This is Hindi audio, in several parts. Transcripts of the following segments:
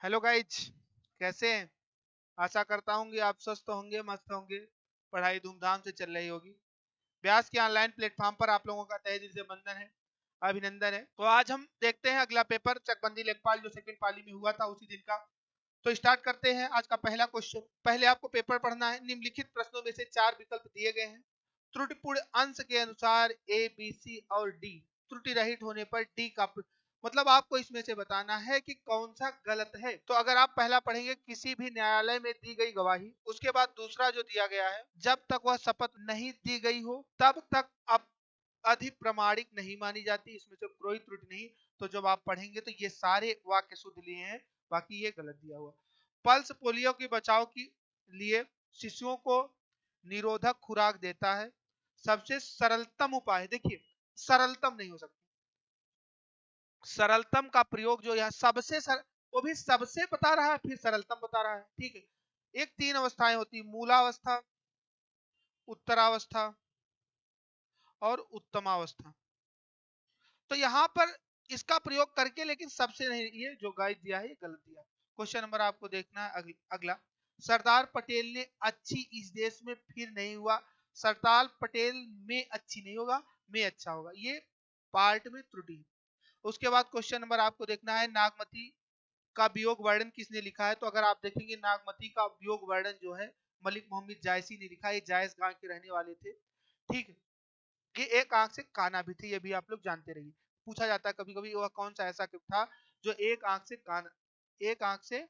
हेलो गाइज, कैसे हैं? आशा करता हूँ कि आप स्वस्थ होंगे, मस्त होंगे, पढ़ाई धूमधाम से चल रही होगी। व्यास के ऑनलाइन प्लेटफॉर्म पर आप लोगों का तहे दिल से वंदन है, अभिनंदन है। तो आज हम देखते हैं अगला पेपर चकबंदी लेखपाल जो सेकंड पाली में हुआ था उसी दिन का। तो स्टार्ट करते हैं आज का पहला क्वेश्चन। पहले आपको पेपर पढ़ना है। निम्नलिखित प्रश्नों में से 4 विकल्प दिए गए हैं। त्रुटिपूर्ण अंश के अनुसार ए, बी, सी और डी त्रुटि रहित होने पर डी का मतलब आपको इसमें से बताना है कि कौन सा गलत है। तो अगर आप पहला पढ़ेंगे, किसी भी न्यायालय में दी गई गवाही, उसके बाद दूसरा जो दिया गया है, जब तक वह शपथ नहीं दी गई हो तब तक अब अधिक प्रमाणिक नहीं मानी जाती। इसमें से कोई त्रुटि नहीं। तो जब आप पढ़ेंगे तो ये सारे वाक्य शुद्ध लिए हैं, बाकी ये गलत दिया हुआ। पल्स पोलियो के बचाव के लिए शिशुओं को निरोधक खुराक देता है। सबसे सरलतम उपाय, देखिए सरलतम नहीं हो सकता, सरलतम का प्रयोग जो यहाँ वो भी सबसे बता रहा है, फिर सरलतम बता रहा है। ठीक है। एक 3 अवस्थाएं होती, मूलावस्था, उत्तरावस्था और उत्तमावस्था। तो यहाँ पर इसका प्रयोग करके, लेकिन सबसे नहीं, ये जो गाइड दिया है ये गलत दिया। क्वेश्चन नंबर आपको देखना है अगला। सरदार पटेल ने अच्छी इस देश में फिर नहीं हुआ। सरदार पटेल में अच्छी नहीं होगा, में अच्छा होगा। ये पार्ट में त्रुटि है। उसके बाद क्वेश्चन नंबर आपको देखना है, नागमती का वियोग वर्णन किसने लिखा है। तो अगर आप देखेंगे नागमती का वियोग वर्णन जो है मलिक मोहम्मद जायसी ने लिखा है। जायस गांव के रहने वाले थे। ठीक है। ये एक आंख से काना भी थे, ये भी आप लोग जानते रहिए। पूछा जाता है कभी कभी, वह कौन सा ऐसा था जो एक आंख से काना, एक आंख से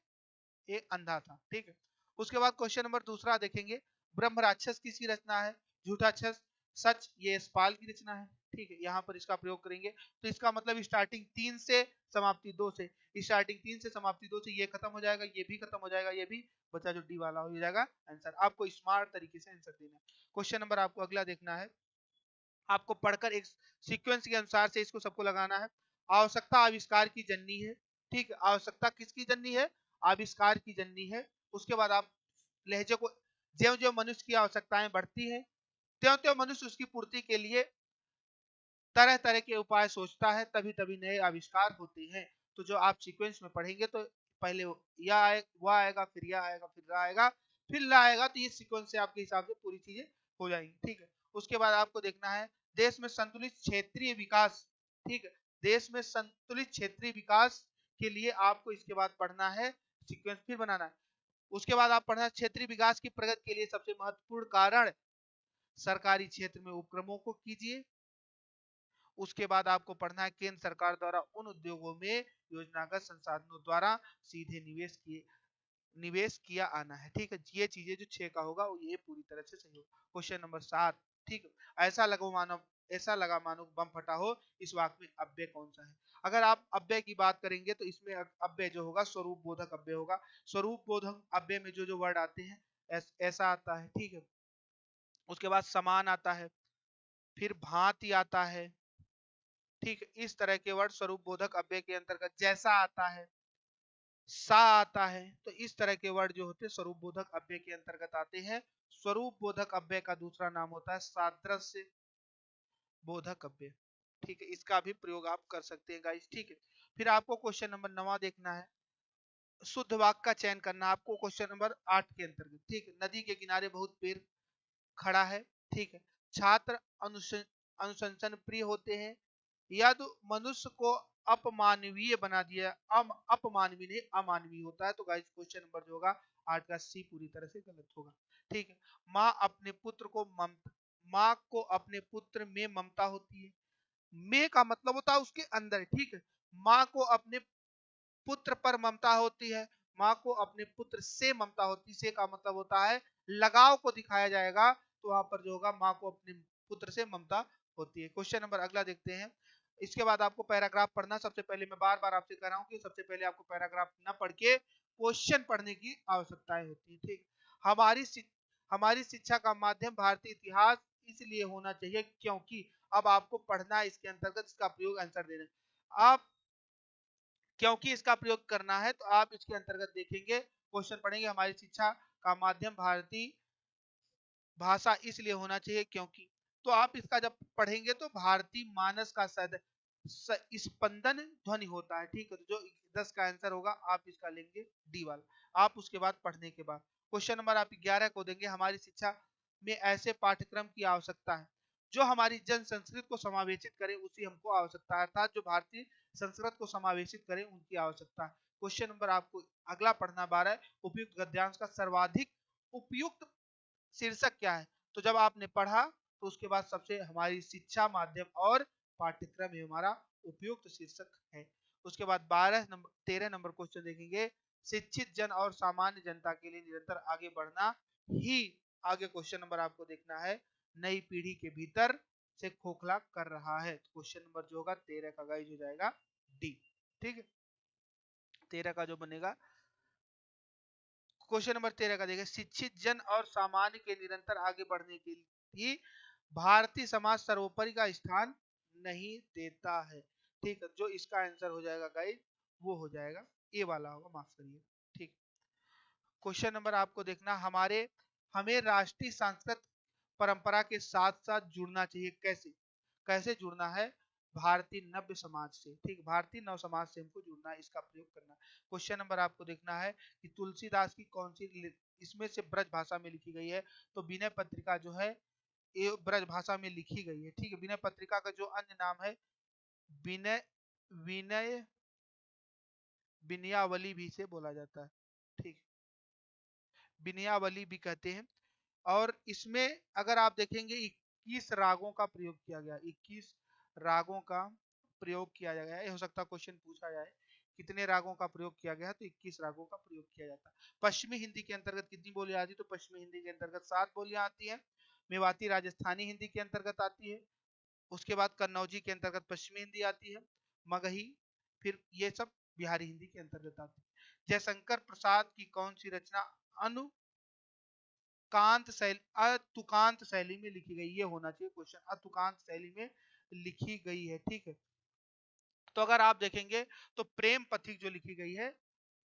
एक अंधा था। ठीक है। उसके बाद क्वेश्चन नंबर दूसरा देखेंगे, ब्रह्म राक्षस किसकी रचना है। झूठा सच ये यशपाल की रचना है। ठीक है। यहाँ पर इसका प्रयोग करेंगे तो इसका मतलब स्टार्टिंग 3 से समाप्ति 2 से, स्टार्टिंग 3 से समाप्ति 2 से ये खत्म हो जाएगा, ये भी खत्म हो जाएगा, ये भी बचा जो डी वाला हो जाएगा आंसर। आपको स्मार्ट तरीके से आंसर देना है। क्वेश्चन नंबर आपको अगला देखना है। आपको पढ़कर एक सीक्वेंस के अनुसार से इसको सबको लगाना है। आवश्यकता आविष्कार की जननी है। ठीक है। आवश्यकता किसकी जननी है, आविष्कार की जननी है। उसके बाद आप लहजे को, ज्यो ज्यो मनुष्य की आवश्यकताएं बढ़ती हैं त्यों त्यों मनुष्य उसकी पूर्ति के लिए तरह तरह के उपाय सोचता है, तभी तभी नए आविष्कार होते हैं। तो जो आप सीक्वेंस में पढ़ेंगे तो पहले यह आए, वह आएगा, फिर यह आएगा, फिर यह आएगा, फिर ला आएगा। तो ये सीक्वेंस से आपके हिसाब से पूरी चीजें हो जाएंगी। ठीक है। उसके बाद आपको देखना है, देश में संतुलित क्षेत्रीय विकास। ठीक है। देश में संतुलित क्षेत्रीय विकास के लिए आपको इसके बाद पढ़ना है, सीक्वेंस फिर बनाना है। उसके बाद आप पढ़ना है, क्षेत्रीय विकास की प्रगति के लिए सबसे महत्वपूर्ण कारण सरकारी क्षेत्र में उपक्रमों को कीजिए। उसके बाद आपको पढ़ना है, केंद्र सरकार द्वारा उन उद्योगों में योजनागत संसाधनों द्वारा सीधे निवेश किया आना है। ठीक है। ये चीजें जो 6 का होगा ये पूरी तरह से सही होगा। Question number 7। ठीक है। ऐसा लगा मानो बम फटा हो, इस वाक्य में अव्यय कौन सा है। अगर आप अव्यय की बात करेंगे तो इसमें अव्यय जो होगा स्वरूप बोधक अव्यय होगा। स्वरूप बोधक अव्यय में जो जो वर्ड आते हैं ऐसा आता है। ठीक है। उसके बाद समान आता है, फिर भांति आता है। ठीक, इस तरह के वर्ड स्वरूप बोधक अव्यय के अंतर्गत, जैसा आता है, सा आता है। तो इस तरह के वर्ड जो होते हैं स्वरूप बोधक अव्यय के अंतर्गत आते हैं। स्वरूप बोधक अव्यय का दूसरा नाम होता है सादृश्य बोधक अव्यय। ठीक है। इसका भी प्रयोग आप कर सकते हैं गाइस। ठीक है। फिर आपको क्वेश्चन नंबर 9 देखना है, शुद्ध वाक्य का चयन करना है आपको क्वेश्चन नंबर 8 के अंतर्गत। ठीक है। नदी के किनारे बहुत पेड़ खड़ा है। ठीक है। छात्र अनुशंसन प्रिय होते हैं। यदि मनुष्य को अपमानवीय बना दिया, अपमानवीय नहीं अमानवीय होता है। तो गाइस क्वेश्चन नंबर जो होगा 8 का सी पूरी तरह से गलत होगा। ठीक है। माँ को अपने पुत्र में ममता होती है। में का मतलब होता है उसके अंदर। ठीक है। माँ को अपने पुत्र पर ममता होती है, माँ को अपने पुत्र से ममता होती है। से का मतलब होता है लगाव को दिखाया जाएगा। तो वहां पर जो होगा माँ को अपने पुत्र से ममता होती है। क्वेश्चन नंबर अगला देखते हैं। इसके बाद आपको पैराग्राफ पढ़ना। सबसे पहले मैं बार बार आपसे कह रहा हूँ कि सबसे पहले आपको पैराग्राफ न पढ़ के क्वेश्चन पढ़ने की आवश्यकताएं होती है। ठीक। हमारी शिक्षा का माध्यम भारतीय इतिहास इसलिए होना चाहिए क्योंकि, अब आपको पढ़ना है इसके अंतर्गत, इसका प्रयोग आंसर देना है। आप क्योंकि इसका प्रयोग करना है तो आप इसके अंतर्गत देखेंगे, क्वेश्चन पढ़ेंगे, हमारी शिक्षा का माध्यम भारतीय भाषा इसलिए होना चाहिए क्योंकि। तो आप इसका जब पढ़ेंगे तो भारतीय मानस का स्पंदन ध्वनि होता है। ठीक है, तो जो 10 का आंसर होगा आप इसका लेंगे डी वाला। आप उसके बाद पढ़ने के बाद क्वेश्चन नंबर आप 11 को देंगे, हमारी शिक्षा में ऐसे पाठ्यक्रम की आवश्यकता है जो हमारी जन संस्कृत को समावेशित करे, उसी हमको आवश्यकता है, अर्थात जो भारतीय संस्कृत को समावेशित करे उनकी आवश्यकता है। क्वेश्चन नंबर आपको अगला पढ़ना 12, उपयुक्त गद्यांश का सर्वाधिक उपयुक्त शीर्षक क्या है। तो जब आपने पढ़ा तो उसके बाद सबसे हमारी शिक्षा माध्यम और पाठ्यक्रम ही हमारा उपयुक्त शीर्षक है। उसके बाद 13 नंबर क्वेश्चन देखेंगे, शिक्षित जन और सामान्य जनता के लिए निरंतर आगे बढ़ना ही, आगे क्वेश्चन नंबर आपको देखना है, नई पीढ़ी के भीतर से खोखला कर रहा है। क्वेश्चन नंबर जो होगा 13 का गाइज हो जाएगा डी। ठीक है, 13 का जो बनेगा क्वेश्चन नंबर 13 का देखिए, शिक्षित जन और सामान्य के निरंतर आगे बढ़ने के लिए भारतीय समाज सर्वोपरि का स्थान नहीं देता है। ठीक है, जो इसका आंसर हो जाएगा गाइस वो हो जाएगा ए वाला होगा, माफ करिए। ठीक, क्वेश्चन नंबर आपको देखना, हमें राष्ट्रीय सांस्कृतिक परंपरा के साथ साथ जुड़ना चाहिए। कैसे कैसे जुड़ना है, भारतीय नव्य समाज से। ठीक, भारतीय नव समाज से हमको जुड़ना है, इसका प्रयोग करना है। क्वेश्चन नंबर आपको देखना है कि तुलसीदास की कौन सी इसमें से ब्रज भाषा में लिखी गई है। तो विनय पत्रिका जो है ये ब्रज भाषा में लिखी गई है। ठीक है, विनय पत्रिका का जो अन्य नाम है विनय विनय विनयावली भी से बोला जाता है। ठीक, विनयावली भी कहते हैं। और इसमें अगर आप देखेंगे 21 रागों का प्रयोग किया गया, 21 रागों का प्रयोग किया गया है। हो सकता है क्वेश्चन पूछा जाए कितने रागों का प्रयोग किया गया है, तो 21 रागों का प्रयोग किया जाता है। पश्चिमी हिंदी के अंतर्गत कितनी बोलियां आती है, तो पश्चिमी हिंदी के अंतर्गत 7 बोलियां आती है। मेवाती राजस्थानी हिंदी के अंतर्गत आती है। उसके बाद कन्नौजी के अंतर्गत पश्चिमी हिंदी आती है, मगही, फिर ये सब बिहारी हिंदी के अंतर्गत आती है। जयशंकर प्रसाद की कौन सी रचना अनु अतुकांत शैली में लिखी गई, ये होना चाहिए क्वेश्चन, अतुकांत शैली में लिखी गई है। ठीक है, तो अगर आप देखेंगे तो प्रेम पथिक जो लिखी गई है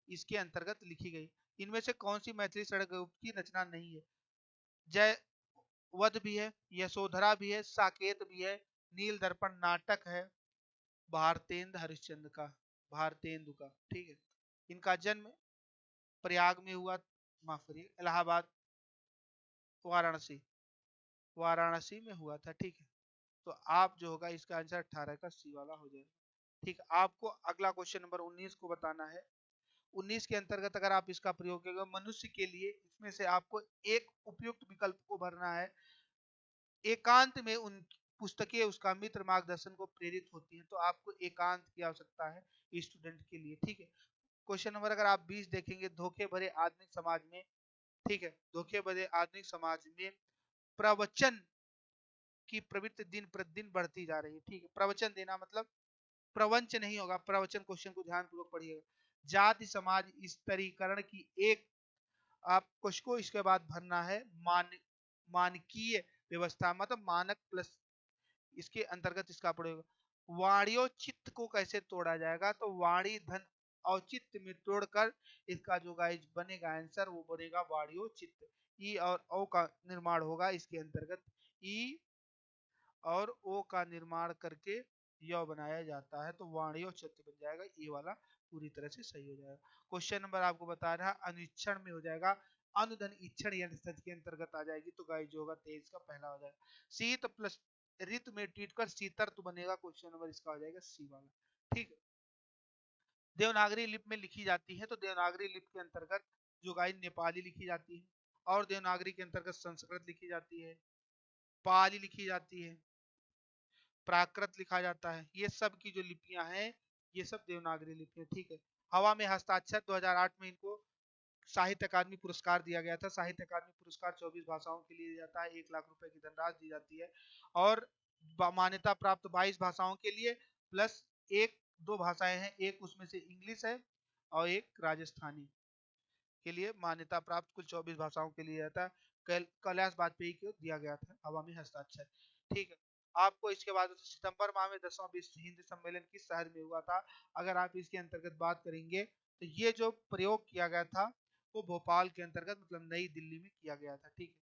इसके अंतर्गत लिखी गई। इनमें से कौन सी मैथिली षड्गल्प की रचना नहीं है। जय वध भी है, यशोधरा भी है, साकेत भी है, नील दर्पण नाटक है, भारतेंदु हरिश्चंद्र का, भारतेंदु का। ठीक है, इनका जन्म प्रयाग में हुआ, माफ करिए इलाहाबाद, वाराणसी वाराणसी में हुआ था। ठीक है, तो आप जो होगा इसका आंसर 18 का सी वाला हो जाएगा। ठीक, आपको अगला क्वेश्चन नंबर 19 को बताना है। 19 के अंतर्गत अगर आप इसका प्रयोग करेंगे मनुष्य के लिए, इसमें से आपको एक उपयुक्त विकल्प को भरना है। एकांत में उन पुस्तकें उसका मित्र मार्गदर्शन को प्रेरित होती हैं, तो आपको एकांत की आवश्यकता है स्टूडेंट के लिए। ठीक है, क्वेश्चन नंबर अगर आप 20 देखेंगे, धोखे भरे आधुनिक समाज में, ठीक है, धोखे भरे आधुनिक समाज में प्रवचन की प्रवृत्ति दिन प्रतिदिन बढ़ती जा रही है। ठीक है, प्रवचन देना मतलब प्रवंच नहीं होगा, प्रवचन। क्वेश्चन को ध्यान पूर्वक पढ़िएगा। जाति समाज स्तरीकरण की एक, आप कुछ को इसके बाद भरना है मानकीय व्यवस्था, मतलब मानक प्लस इसके अंतर्गत इसका प्रयोग। वाणियोचित को कैसे तोड़ा जाएगा, तो वाणी धन औचित्य में तोड़कर इसका जो गाइज बनेगा आंसर वो बनेगा वाणियोचित। ई और ओ का निर्माण होगा इसके अंतर्गत, ई और ओ का निर्माण करके य बनाया जाता है, तो वाणियोचित बन जाएगा, ये वाला पूरी तरह से सही हो जाएगा। क्वेश्चन नंबर आपको बता रहा है अनुच्छण में हो जाएगा, अनुधन इच्छण यंत्र के अंतर्गत आ जाएगी, तो गाइस जो होगा 23 का पहला हो जाएगा। शीत प्लस ऋत में टीट कर शीतर तो बनेगा, क्वेश्चन नंबर इसका हो जाएगा सी वाला। ठीक है, देवनागरी लिपि में लिखी जाती है, तो देवनागरी लिपि के अंतर्गत जो गाइस नेपाली लिखी जाती है, और देवनागरी के अंतर्गत संस्कृत लिखी जाती है, पाली लिखी जाती है, प्राकृत लिखा जाता है। ये सब की जो लिपियां हैं ये सब देवनागरी लिपि है। ठीक है, हवा में हस्ताक्षर 2008 में इनको साहित्य अकादमी पुरस्कार दिया गया था। साहित्य अकादमी पुरस्कार 24 भाषाओं के लिए दिया जाता है, 1 लाख रुपए की धनराशि दी जाती है, और मान्यता प्राप्त 22 भाषाओं के लिए, प्लस एक दो भाषाएं हैं, एक उसमें से इंग्लिश है और एक राजस्थानी के लिए मान्यता प्राप्त, कुल 24 भाषाओं के लिए जाता है। कैलाश वाजपेयी को दिया गया था हवा में हस्ताक्षर। ठीक है, आपको इसके बाद सितंबर माह में 10वां विश्व हिंदी सम्मेलन किस शहर में हुआ था। अगर आप इसके अंतर्गत बात करेंगे तो ये जो प्रयोग किया गया था वो भोपाल के अंतर्गत मतलब नई दिल्ली में किया गया था। ठीक है,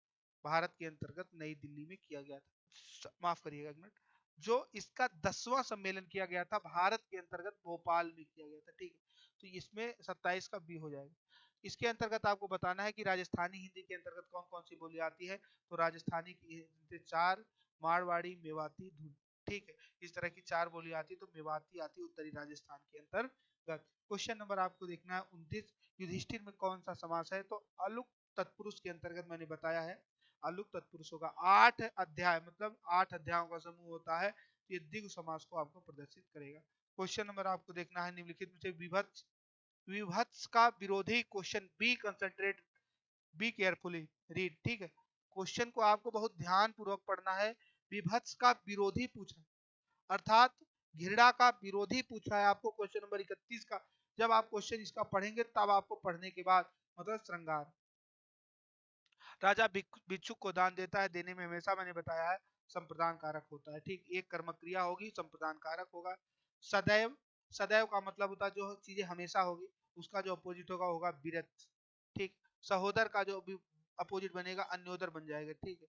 भारत के अंतर्गत नई दिल्ली में किया गया था, माफ करिएगा एक मिनट, जो इसका 10वां सम्मेलन किया गया था भारत के अंतर्गत भोपाल में किया गया था। ठीक है, तो इसमें 27 का बी हो जाएगा। इसके अंतर्गत आपको बताना है कि राजस्थानी हिंदी के अंतर्गत कौन कौन सी बोली आती है। तो राजस्थानी की 4, मारवाड़ी, मेवाती, धुन। ठीक है, इस तरह की 4 बोली आती है। तो मेवाती आती है उत्तरी राजस्थान के अंतर्गत। क्वेश्चन नंबर आपको देखना है 29, युधिष्ठिर में कौन सा समास है। तो अलुक तत्पुरुष के अंतर्गत मैंने बताया है अलुक तत्पुरुषों का 8 अध्याय, मतलब 8 अध्यायों का समूह होता है। ये द्विगु समास को आपको प्रदर्शित करेगा। क्वेश्चन नंबर आपको देखना है निम्नलिखित में से विभत्स विभत्स का विरोधी। Question be concentrate, be carefully read. ठीक है, क्वेश्चन को आपको बहुत ध्यान पूर्वक पढ़ना है। विभत्स का विरोधी पूछा, अर्थात घृणा का विरोधी पूछा है आपको क्वेश्चन नंबर 31 का। जब आप क्वेश्चन इसका पढ़ेंगे तब आपको पढ़ने के बाद, मतलब श्रृंगार। राजा भिक्षुक को दान देता है, देने में हमेशा मैंने बताया है संप्रदान कारक होता है। ठीक, एक कर्म क्रिया होगी, संप्रदान कारक होगा। सदैव, सदैव का मतलब होता है जो चीजें हमेशा होगी, उसका जो अपोजिट होगा होगा विरत। ठीक, सहोदर का जो अपोजिट बनेगा अन्योदर बन जाएगा। ठीक है,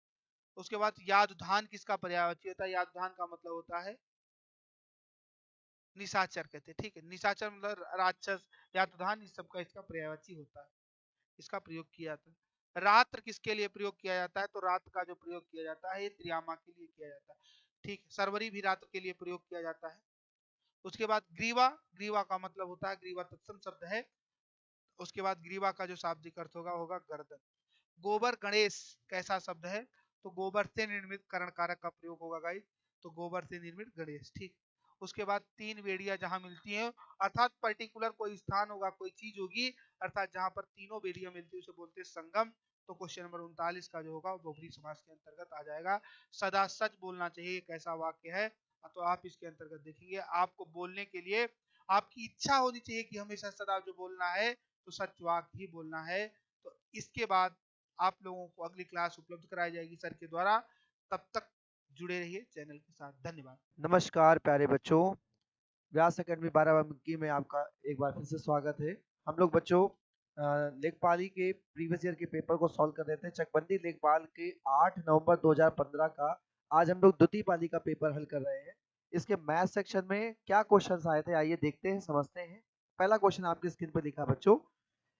उसके बाद यादुधान किसका पर्यायवाची होता है। यादुधान का मतलब होता है निशाचर कहते हैं। ठीक है, निशाचर मतलब राक्षस, यादुधान इस सबका इसका पर्यायवाची होता है, इसका प्रयोग किया जाता है। रात्र किसके लिए प्रयोग किया जाता है। तो रात्र का जो प्रयोग किया जाता है ये त्रियामा के लिए किया जाता है। ठीक, सरवरी भी रात्र के लिए प्रयोग किया जाता है। उसके बाद ग्रीवा, ग्रीवा का मतलब होता है, ग्रीवा तत्सम शब्द है। उसके बाद ग्रीवा का जो शाब्दिक अर्थ होगा होगा गर्दन। गोबर गणेश कैसा शब्द है। तो गोबर से निर्मित करण कारक का प्रयोग होगा गाइस। तो गोबर से निर्मित गणेश। ठीक, उसके बाद 3 बेड़ियां जहां मिलती हैं, अर्थात पर्टिकुलर कोई स्थान होगा, कोई चीज होगी, अर्थात जहां पर तीनों बेड़ियां मिलती है उसे बोलते हैं संगम। तो क्वेश्चन नंबर 39 का जो होगा बहुब्रीहि समास के अंतर्गत आ जाएगा। सदा सच बोलना चाहिए कैसा वाक्य है। तो आप इसके अंतर्गत देखेंगे, आपको बोलने के लिए आपकी इच्छा होनी चाहिए कि हमेशा सदा जो बोलना है तो सच वाक्य ही बोलना है। तो इसके बाद आप लोगों को अगली क्लास उपलब्ध कराई जाएगी सर के द्वारा। तब तक जुड़े रहिए चैनल के साथ। धन्यवाद। नमस्कार प्यारे बच्चों, व्यास अकेडमी बाराबंकी में आपका एक बार फिर से स्वागत है। हम लोग बच्चों लेखपाली के प्रीवियस ईयर के पेपर को सॉल्व कर रहे थे। चकबंदी लेखपाल के 8 नवंबर 2015 का आज हम लोग द्वितीय पाली का पेपर हल कर रहे हैं। इसके मैथ सेक्शन में क्या क्वेश्चंस आए थे आइए देखते हैं, समझते हैं। पहला क्वेश्चन आपकी स्क्रीन पर लिखा बच्चों,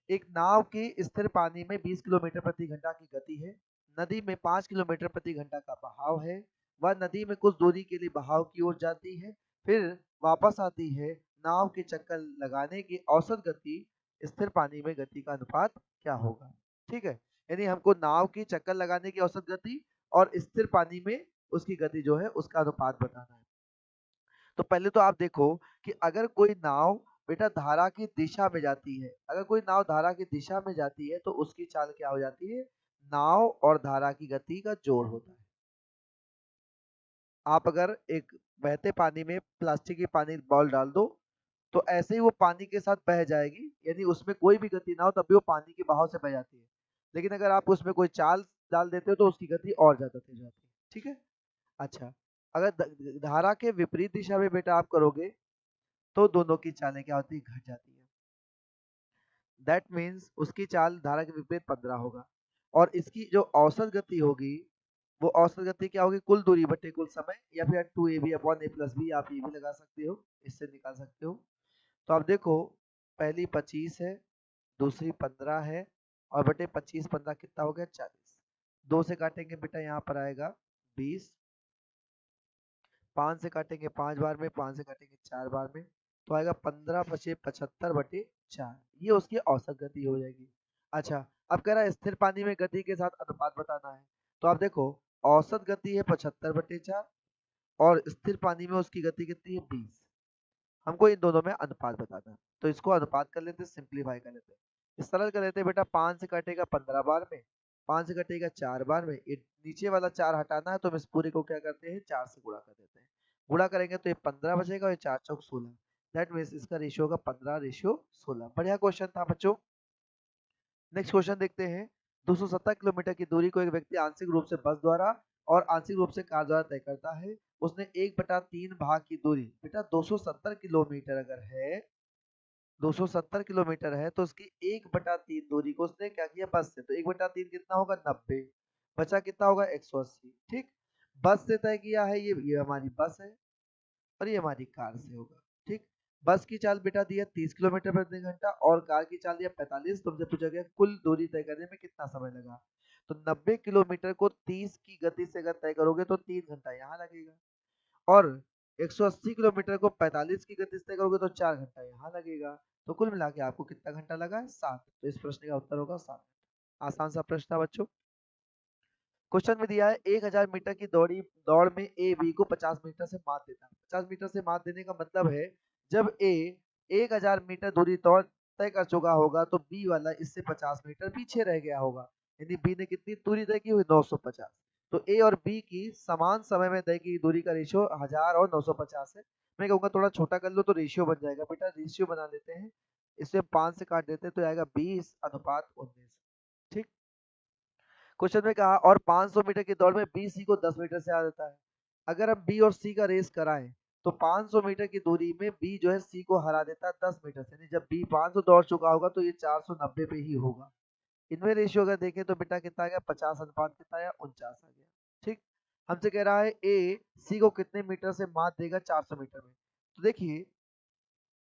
एक नाव की स्थिर पानी में 20 किलोमीटर प्रति घंटा की गति है, नदी में 5 किलोमीटर प्रति घंटा का बहाव है, वह नदी में कुछ दूरी के लिए बहाव की ओर जाती है, फिर वापस आती है। नाव के चक्कर लगाने की औसत गति स्थिर पानी में गति का अनुपात क्या होगा। ठीक है, यानी हमको नाव की चक्कर लगाने की औसत गति और स्थिर पानी में उसकी गति जो है उसका अनुपात बताना है। तो पहले तो आप देखो कि अगर कोई नाव बेटा धारा की दिशा में जाती है, अगर कोई नाव धारा की दिशा में जाती है तो उसकी चाल क्या हो जाती है, नाव और धारा की गति का जोड़ होता है। आप अगर एक बहते पानी में प्लास्टिक की पानी बॉल डाल दो तो ऐसे ही वो पानी के साथ बह जाएगी, यानी उसमें कोई भी गति ना हो तब भी वो पानी के बहाव से बह जाती है। लेकिन अगर आप उसमें कोई चाल डाल देते हो तो उसकी गति और ज्यादा तेज जाती है। ठीक है, अच्छा, अगर धारा के विपरीत दिशा में बेटा आप करोगे तो दोनों की चालें क्या होती है, घट जाती है। दैट मीन्स उसकी चाल धारा के विपरीत 15 होगा और इसकी जो औसत गति होगी वो औसत गति क्या होगी, कुल दूरी बटे कुल समय, या फिर 2ab upon a plus B, आप ये भी लगा सकते हो, इससे निकाल सकते हो। तो आप देखो पहली 25 है, दूसरी 15 है और बटे 25 15 कितना हो गया 40। 2 से काटेंगे बेटा यहाँ पर आएगा 20, 5 से काटेंगे 5 बार में, 5 से काटेंगे 4 बार में, तो आएगा 15 बचे 75 बटे 4, ये उसकी औसत गति हो जाएगी। अच्छा, अब कह रहा है स्थिर पानी में गति के साथ अनुपात बताना है। तो आप देखो औसत गति है 75 बटे 4 और स्थिर पानी में उसकी गति कितनी है 20। हमको इन दोनों में अनुपात बताना है, तो इसको अनुपात कर लेते हैं, सिंप्लीफाई कर लेते हैं, सरल कर लेते हैं बेटा। 5 से कटेगा 15 बार में, 5 से कटेगा 4 बार में, ये नीचे वाला 4 हटाना है तो हम इस पूरे को क्या करते हैं 4 से गुणा कर देते हैं। गुणा करेंगे तो ये 15 बचेगा और 4 चौक 16, दैट मीन्स इसका रेशियो होगा 15:16। बढ़िया क्वेश्चन था बच्चों। नेक्स्ट क्वेश्चन देखते हैं। 270 किलोमीटर की दूरी को एक व्यक्ति आंशिक रूप से बस द्वारा और आंशिक रूप से कार द्वारा तय करता है। उसने 1/3 भाग की दूरी, बेटा 270 किलोमीटर अगर है, 270 किलोमीटर है तो उसकी 1/3 दूरी को उसने क्या किया बस से, तो 1/3 कितना होगा 90, बचा कितना होगा 180। ठीक, बस से तय किया है, ये हमारी बस है और ये हमारी कार से होगा। ठीक, बस की चाल बेटा दी है 30 किलोमीटर प्रति घंटा और कार की चाल दिया 45। तुमसे पूछा गया कुल दूरी तय करने में कितना समय लगा। तो 90 किलोमीटर को 30 की गति से अगर तय करोगे तो 3 घंटा यहाँ लगेगा, और 180 किलोमीटर को 45 की गति से तय करोगे तो 4 घंटा यहाँ लगेगा। तो कुल मिला के आपको कितना घंटा लगा है? 7। तो इस प्रश्न का उत्तर होगा 7। आसान सा प्रश्न था बच्चों। क्वेश्चन में दिया है 1000 मीटर की दौड़ में ए बी को 50 मीटर से मात देता है। 50 मीटर से मात देने का मतलब है जब ए 1000 मीटर दूरी दौड़ तय कर चुका होगा तो बी वाला इससे 50 मीटर पीछे रह गया होगा। यानी बी ने कितनी दूरी तय की हुई? 950। तो ए और बी की समान समय में तय की दूरी का रेशियो 1000 और 950 है। मैं कहूँगा थोड़ा छोटा कर लो तो रेशियो बन जाएगा। बेटा रेशियो बना लेते हैं, इसमें 5 से काट देते हैं तो आएगा 20:19। ठीक, क्वेश्चन में कहा और 500 मीटर की दौड़ में बी सी को 10 मीटर से आ जाता है। अगर हम बी और सी का रेस कराएं तो 500 मीटर की दूरी में बी जो है सी को हरा देता है 10 मीटर से। जब बी 500 दौड़ चुका होगा तो ये 490 पे ही होगा। इनमें रेशियो अगर देखें तो बेटा कितना आ गया? 50 अनुपात कितना आया? 49 आ गया। ठीक, हमसे कह रहा है ए सी को कितने मीटर से मात देगा? 400 मीटर में। तो देखिए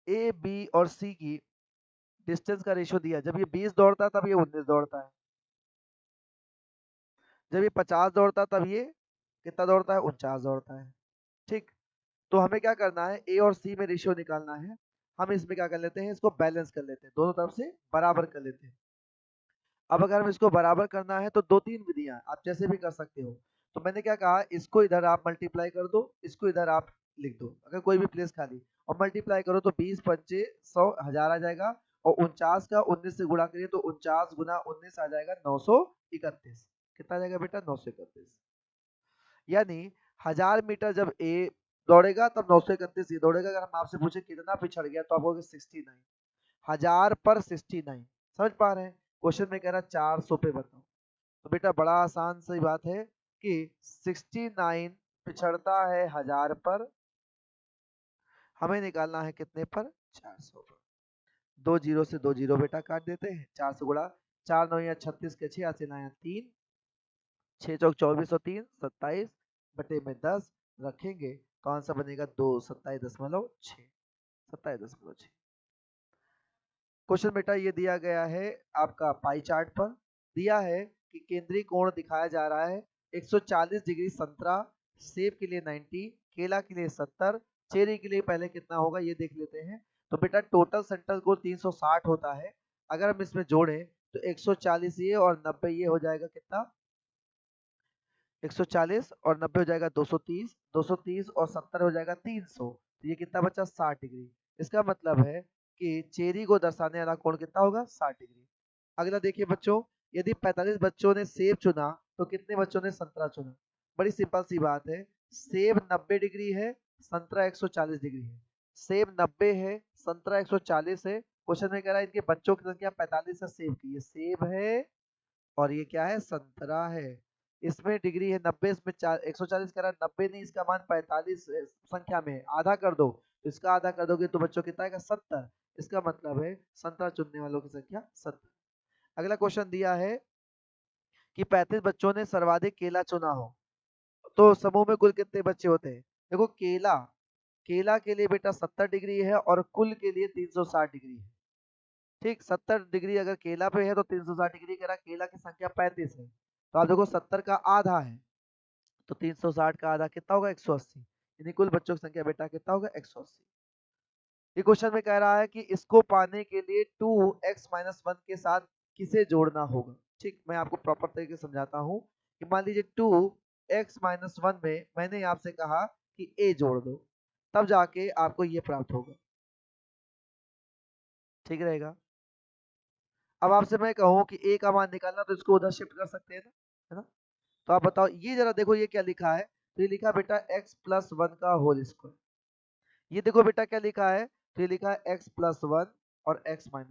ए बी और सी की डिस्टेंस का रेशियो दिया, जब ये 20 दौड़ता है तब ये 19 दौड़ता है, जब ये 50 दौड़ता है तब ये कितना दौड़ता है? 49 दौड़ता है। ठीक, तो हमें क्या करना है? ए और सी में रेशियो निकालना है। हम इसमें क्या कर लेते हैं? इसको बैलेंस कर लेते हैं, दोनों तरफ से बराबर कर लेते हैं। अब अगर हम इसको बराबर करना है तो 2-3 विधियां आप जैसे भी कर सकते हो। तो मैंने क्या कहा, इसको इधर आप मल्टीप्लाई कर दो, इसको इधर आप लिख दो, अगर कोई भी प्लेस खाली, और मल्टीप्लाई करो तो 20 पंचे 100 1000 आ जाएगा, और 49 का 19 से गुणा करिए तो 49 गुना 19 आ जाएगा 931। कितना आ जाएगा बेटा? 931। यानी 1000 मीटर जब ए दौड़ेगा तब 931 ये दौड़ेगा। अगर हम आपसे पूछे कितना पिछड़ गया तो आप कहोगे 69। 1000 पर 69। समझ पा रहे हैं? क्वेश्चन में कह रहा है 400 पे बताओ। तो बेटा बड़ा आसान सी बात है कि 69 पिछड़ता है 1000 पर, हमें निकालना है कितने पर? 400 पर। 2 जीरो से 2 जीरो बेटा काट देते हैं, 4 से गुणा, 4 9 या 36 के 6 से लाया 3, 6 चौक 24 और 3 27 बटे में 10 रखेंगे तो आंसर बनेगा 2 27.6। 27.6। क्वेश्चन बेटा ये दिया गया है आपका पाई चार्ट पर, दिया है कि केंद्रीय कोण दिखाया जा रहा है 140 डिग्री। संतरा सेब के लिए 90, केला के लिए 70, चेरी के लिए पहले कितना होगा ये देख लेते हैं। तो बेटा टोटल सेंट्रल कोण 360 होता है। अगर हम इसमें जोड़ें तो 140 ये और 90 ये हो जाएगा कितना? 140 और 90 हो जाएगा 230, 230 और 70 हो जाएगा 300। तो ये कितना बचा? 60 डिग्री। इसका मतलब है कि चेरी को दर्शाने वाला कोण कितना होगा? 60 डिग्री। अगला देखिए बच्चों, यदि 45 बच्चों ने सेब चुना तो कितने बच्चों ने संतरा चुना? बड़ी सिंपल सी बात है, सेब 90 डिग्री है, संतरा 140 डिग्री है। सेब 90 है, संतरा 140 है। क्वेश्चन में कह रहा है इनके बच्चों की संख्या 45 है सेब की। ये सेब है और ये क्या है? संतरा है। इसमें डिग्री है 90, इसमें 140 कह रहा है, 90 नहीं, इसका मान 45 संख्या में है, आधा कर दो। तो इसका आधा कर दोगे तो बच्चों कितना आएगा? 70। इसका मतलब है संतरा चुनने वालों की संख्या 70। अगला क्वेश्चन दिया है कि 35 बच्चों ने सर्वाधिक केला चुना हो तो समूह में कुल कितने बच्चे होते हैं? देखो केला, केला के लिए बेटा 70 डिग्री है और कुल के लिए 360 डिग्री है। ठीक, 70 डिग्री अगर केला पे है तो 360 डिग्री कह रहा, केला की संख्या 35 है तो आप देखो 70 का आधा है तो 360 का आधा कितना होगा? 180। यानी कुल बच्चों की संख्या बेटा कितना होगा? 180। ये क्वेश्चन में कह रहा है कि इसको पाने के लिए 2x-1 के साथ किसे जोड़ना होगा। ठीक, मैं आपको प्रॉपर तरीके से समझाता हूँ कि मान लीजिए 2x-1 में मैंने आपसे कहा कि a जोड़ दो, तब जाके आपको ये प्राप्त होगा। ठीक रहेगा? अब आपसे मैं कहूँ कि a का मान निकालना तो इसको उधर शिफ्ट कर सकते हैं ना, है ना? तो आप बताओ, ये जरा देखो ये क्या लिखा है। तो ये लिखा बेटा x+1 का होल स्क्वायर। ये देखो बेटा क्या लिखा है, तो ये लिखा है x+1 और x-1,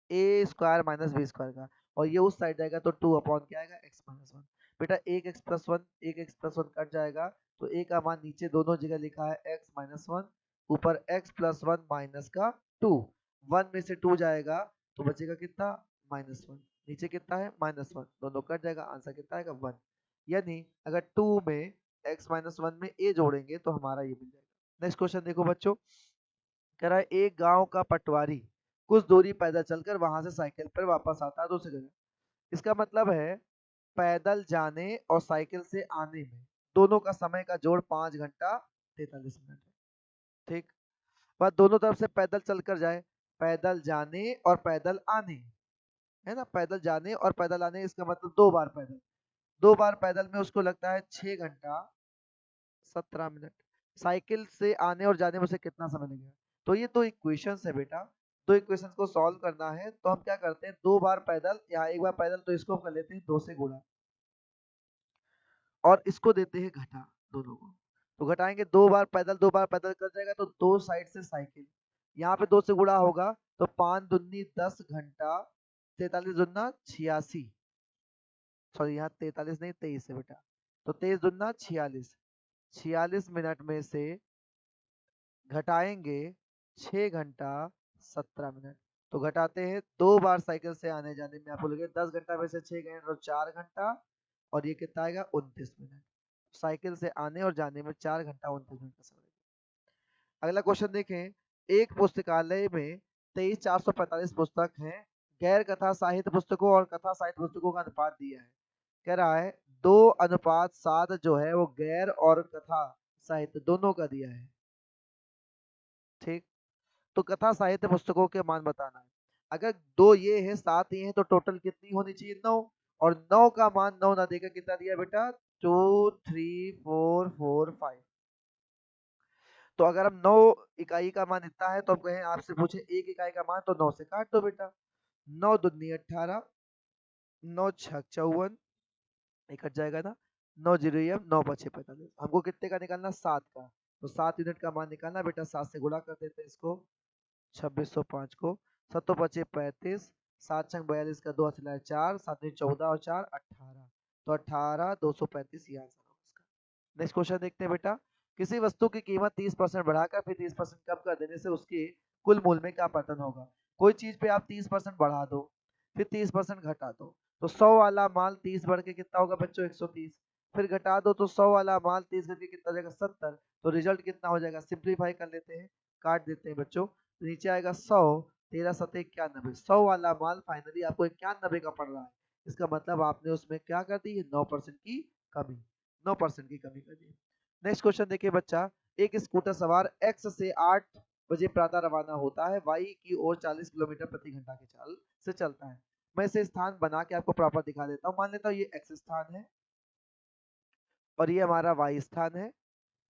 ए स्क्वायर माइनस बी स्क्वायर का, और ये उस साइड जाएगा तो 2 अपॉन क्या आएगा? x-1। बेटा एक x+1 कट जाएगा तो a का मान नीचे दोनों जगह लिखा है x-1, ऊपर x+1 माइनस का 2, 1 में से 2 जाएगा तो बचेगा कितना? -1। नीचे कितना है? -1, दोनों कट जाएगा, आंसर कितना आएगा? 1। यानी अगर 2 में x-1 में a जोड़ेंगे तो हमारा ये मिल जाएगा। नेक्स्ट क्वेश्चन देखो बच्चों, कह रहा है एक गांव का पटवारी कुछ दूरी पैदल चलकर वहां से साइकिल पर वापस आता है दूसरी जगह। इसका मतलब है पैदल जाने और साइकिल से आने में दोनों का समय का जोड़ 5 घंटा 43 मिनट है। ठीक, बस दोनों तरफ से पैदल चलकर जाए, पैदल जाने और पैदल आने, है ना, पैदल जाने और पैदल आने, इसका मतलब 2 बार पैदल, 2 बार पैदल में उसको लगता है 6 घंटा 17 मिनट। साइकिल से आने और जाने में उसे कितना समय लगेगा? तो ये दो इक्वेशंस है बेटा, दो इक्वेशंस को सॉल्व करना है तो हम क्या करते हैं, 2 बार पैदल, यहाँ 1 बार पैदल, तो इसको कर लेते हैं 2 से गुणा और इसको देते हैं घटा दोनों को। तो घटाएंगे, 2 बार पैदल 2 बार पैदल कर जाएगा तो दो साइड से साइकिल, यहाँ पे 2 से गुणा होगा तो 5 दूनी 10 घंटा 43 दूना 86, सॉरी यहाँ 43 नहीं 23 है बेटा, तो 23 दूना 46, 46 मिनट में से घटाएंगे 6 घंटा 17 मिनट। तो घटाते हैं, 2 बार साइकिल से आने जाने में आपको लगे 10 घंटा में से 6 गए तो 4 घंटा और ये कितना आएगा 29 मिनट। साइकिल से आने और जाने में 4 घंटा 29 मिनट का समय लगेगा। अगला क्वेश्चन देखें, एक पुस्तकालय में 23,445 पुस्तक हैं, गैर कथा साहित्य पुस्तकों और कथा साहित्य पुस्तकों का अनुपात दिया है। कह रहा है 2:7 जो है वो गैर और कथा साहित्य दोनों का दिया है। ठीक, तो कथा साहित्य पुस्तकों के मान बताना है। अगर 2 ये है 7 ये है तो टोटल कितनी होनी चाहिए 9, और 9 का मान 9 ना देकर कितना दिया बेटा 2 3 4 4 5। तो अगर हम 9 इकाई का मान इतना है तो हम कहें आपसे पूछे 1 इकाई का मान, तो 9 से काट दो बेटा, 9 दूनी 18, 9 छक 54, ये कट जाएगा ना, 9 जीरो 9 पछे 45, हमको कितने का निकालना 7 का, तो 7 यूनिट का मान निकालना बेटा, 7 से गुणा कर देते हैं इसको 2605 को, 7 पचे 35, 7 छंग 42 का 2 अचला 4, 7 14 और 4 18, तो 18 235 ये आंसर होगा इसका। नेक्स्ट क्वेश्चन देखते हैं बेटा, किसी वस्तु की कीमत 30% बढ़ाकर फिर 30% कम कर देने से उसके कुल मूल्य में क्या परिवर्तन होगा? कोई चीज पे आप 30% बढ़ा दो फिर 30% घटा दो, तो 100 वाला माल 30 बढ़ के कितना होगा बच्चों 130, फिर घटा दो तो 100 वाला माल 30 करके कितना हो जाएगा 70, तो रिजल्ट कितना हो जाएगा, सिंप्लीफाई कर लेते हैं, काट देते हैं बच्चों, तो नीचे आएगा 100, 13 सत्ते 91, 100 वाला माल फाइनली आपको 91 का पड़ रहा है, इसका मतलब आपने उसमें क्या कर दी 9% की कमी, 9% की कमी कर दी। नेक्स्ट क्वेश्चन देखिए बच्चा, एक स्कूटर सवार एक्स से 8 बजे प्रातः रवाना होता है, वाई की ओर 40 किलोमीटर प्रति घंटा की चाल से चलता है। मैं इसे स्थान बना के आपको प्रॉपर दिखा देता हूँ, मान लेता हूँ ये एक्स स्थान है और ये हमारा वाई स्थान है।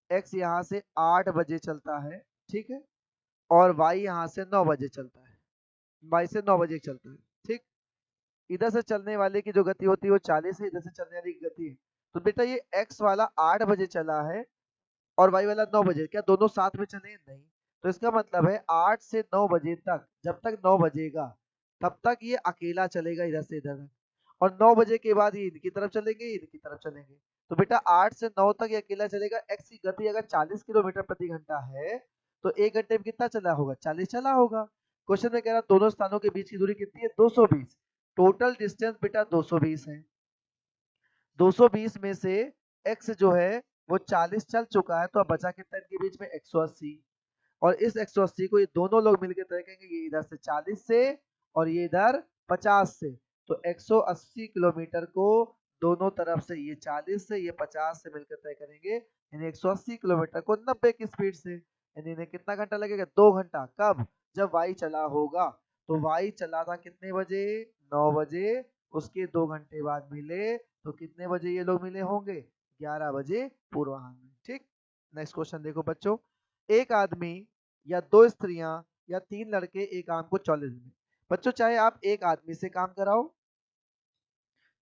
एक्स यहाँ से 8 बजे चलता है, ठीक है, और वाई यहाँ से 9 बजे चलता है, वाई से 9 बजे चलता है, ठीक। इधर से चलने वाले की जो गति होती है वो 40 है, इधर से चलने वाली की गति है, तो बेटा ये एक्स वाला 8 बजे चला है और वाई वाला 9 बजे, क्या दोनों साथ में चले? नहीं, तो इसका मतलब है 8 से 9 बजे तक, जब तक 9 बजेगा तब तक ये अकेला चलेगा इधर से इधर तक, और 9 बजे के बाद ये इनकी तरफ चलेंगे इनकी तरफ चलेंगे, तो बेटा 8 से 9 तक ये अकेला चलेगा। एक्स की गति अगर 40 किलोमीटर प्रति घंटा है तो 1 घंटे में कितना चला होगा 40 चला होगा। क्वेश्चन में कह रहा दोनों स्थानों के बीच की दूरी कितनी है 220, टोटल डिस्टेंस बेटा 220 है। 220 में से x जो है वो 40 चल चुका है, तो अब बचा कितना इनके बीच में 180, और इस 180 को ये दोनों लोग मिलकर तय करेंगे, ये इधर से 40 से और ये इधर 50 से, तो 180 किलोमीटर को दोनों तरफ से ये 40 से ये 50 से मिलकर तय करेंगे, यानी 180 किलोमीटर को 90 की स्पीड से, यानी इन्हें कितना घंटा लगेगा 2 घंटा। कब? जब वाई चला होगा, तो वाई चला था कितने बजे 9 बजे, उसके 2 घंटे बाद मिले तो कितने बजे ये लोग मिले होंगे 11 बजे पूर्वाह्न में, ठीक। नेक्स्ट क्वेश्चन देखो बच्चों, एक आदमी या 2 स्त्रियां या 3 लड़के एक काम को 40 दिन में, बच्चों चाहे आप एक आदमी से काम कराओ,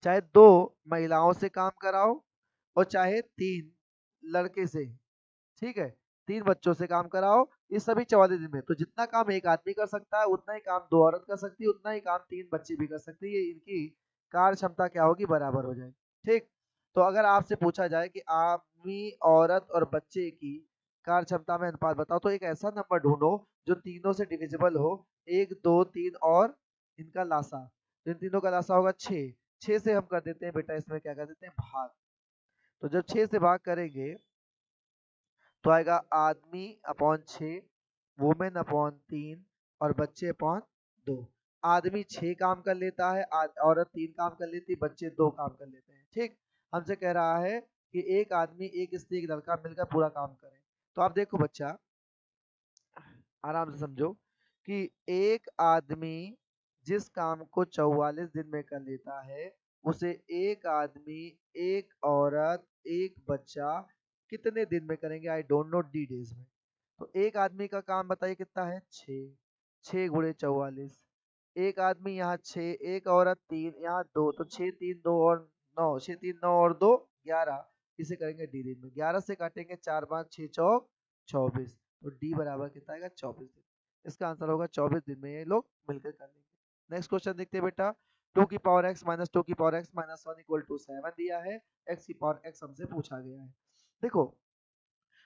चाहे 2 महिलाओं से काम कराओ, और चाहे 3 लड़के से, ठीक है, 3 बच्चों से काम कराओ, ये सभी 44 दिन में, तो जितना काम एक आदमी कर सकता है उतना ही काम 2 औरत कर सकती है, उतना ही काम 3 बच्चे भी कर सकते हैं, ये इनकी कार्य क्षमता क्या होगी बराबर हो जाएगी, ठीक। तो अगर आपसे पूछा जाए कि आदमी औरत और बच्चे की कार्य क्षमता में अनुपात बताओ, तो एक ऐसा नंबर ढूंढो जो तीनों से डिविजिबल हो, 1 2 3 और इनका लासा, तो इन तीनों का लासा होगा 6, 6 से हम कर देते हैं बेटा इसमें क्या कर देते हैं भाग, तो जब 6 से भाग करेंगे तो आएगा आदमी अपॉन 6, वुमेन अपॉन 3 और बच्चे अपॉन 2। आदमी 6 काम कर लेता है, औरत 3 काम कर लेती है, बच्चे 2 काम कर लेते हैं। ठीक, हमसे कह रहा है कि एक आदमी, एक स्त्री, एक लड़का मिलकर पूरा काम करें। तो आप देखो बच्चा, आराम से समझो कि एक आदमी जिस काम को 44 दिन में कर लेता है, उसे एक आदमी, एक औरत, एक बच्चा कितने दिन में करेंगे? I don't know D days में। तो एक आदमी का काम बताइए कितना है? 6, 6 गुणे 44। एक आदमी यहाँ 6, एक औरत 3, यहाँ 2, तो 6 3 2 और 9, 6 3 9 और 2 11। इसे करेंगे डी दिन में, 11 से काटेंगे 4 5 6 चौक 24, तो डी बराबर कितना आएगा? 24 दिन। इसका आंसर होगा 24 दिन में ये लोग मिलकर कर लेंगे। नेक्स्ट क्वेश्चन देखते हैं बेटा। 2 की पावर x माइनस 2 की power x minus 1 equal to 7 दिया है। x की पावर x हमसे पूछा गया है। देखो,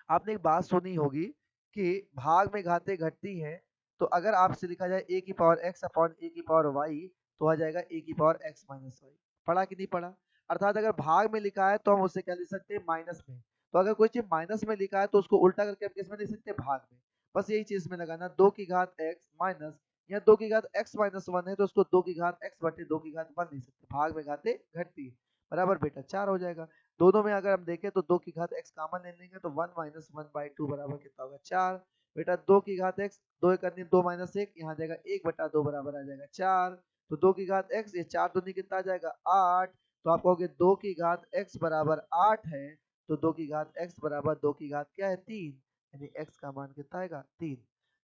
आपने एक बात सुनी होगी कि भाग में घातें घटती हैं, तो अगर आपसे लिखा जाए a की पावर x अपॉन a की पावर y, तो आ जाएगा a की पावर x माइनस y। पढ़ा कि नहीं पढ़ा? अर्थात अगर भाग में लिखा है तो हम उसे क्या लिख सकते हैं? माइनस में। तो अगर कोई चीज माइनस में लिखा है तो उसको उल्टा करके हम किस में लिख सकते हैं? भाग में। बस यही चीज में लगाना, 2 की घात x माइनस, यहाँ 2 की घात x माइनस 1 है तो उसको 2 की घात x बटे 2 की घात 1 लिख सकते हैं। भाग में घातें घटती है, बराबर बेटा 4 हो जाएगा। दोनों में अगर हम देखें तो 2 की घात x कॉमन ले लेंगे तो 1 माइनस 1/2 बराबर कितना होगा? 4। बेटा 2 की घात x, 2 एक करनी 2 माइनस 1, यहाँ जाएगा 1/2 बराबर आ जाएगा 4। तो 2 की घात x, ये 4 दूनी कितना आ जाएगा? 8। तो आप कहोगे 2 की घात x बराबर 8 है, तो 2 की घात x बराबर 2 की घात क्या है? 3, यानी x का मान कितना आएगा? 3।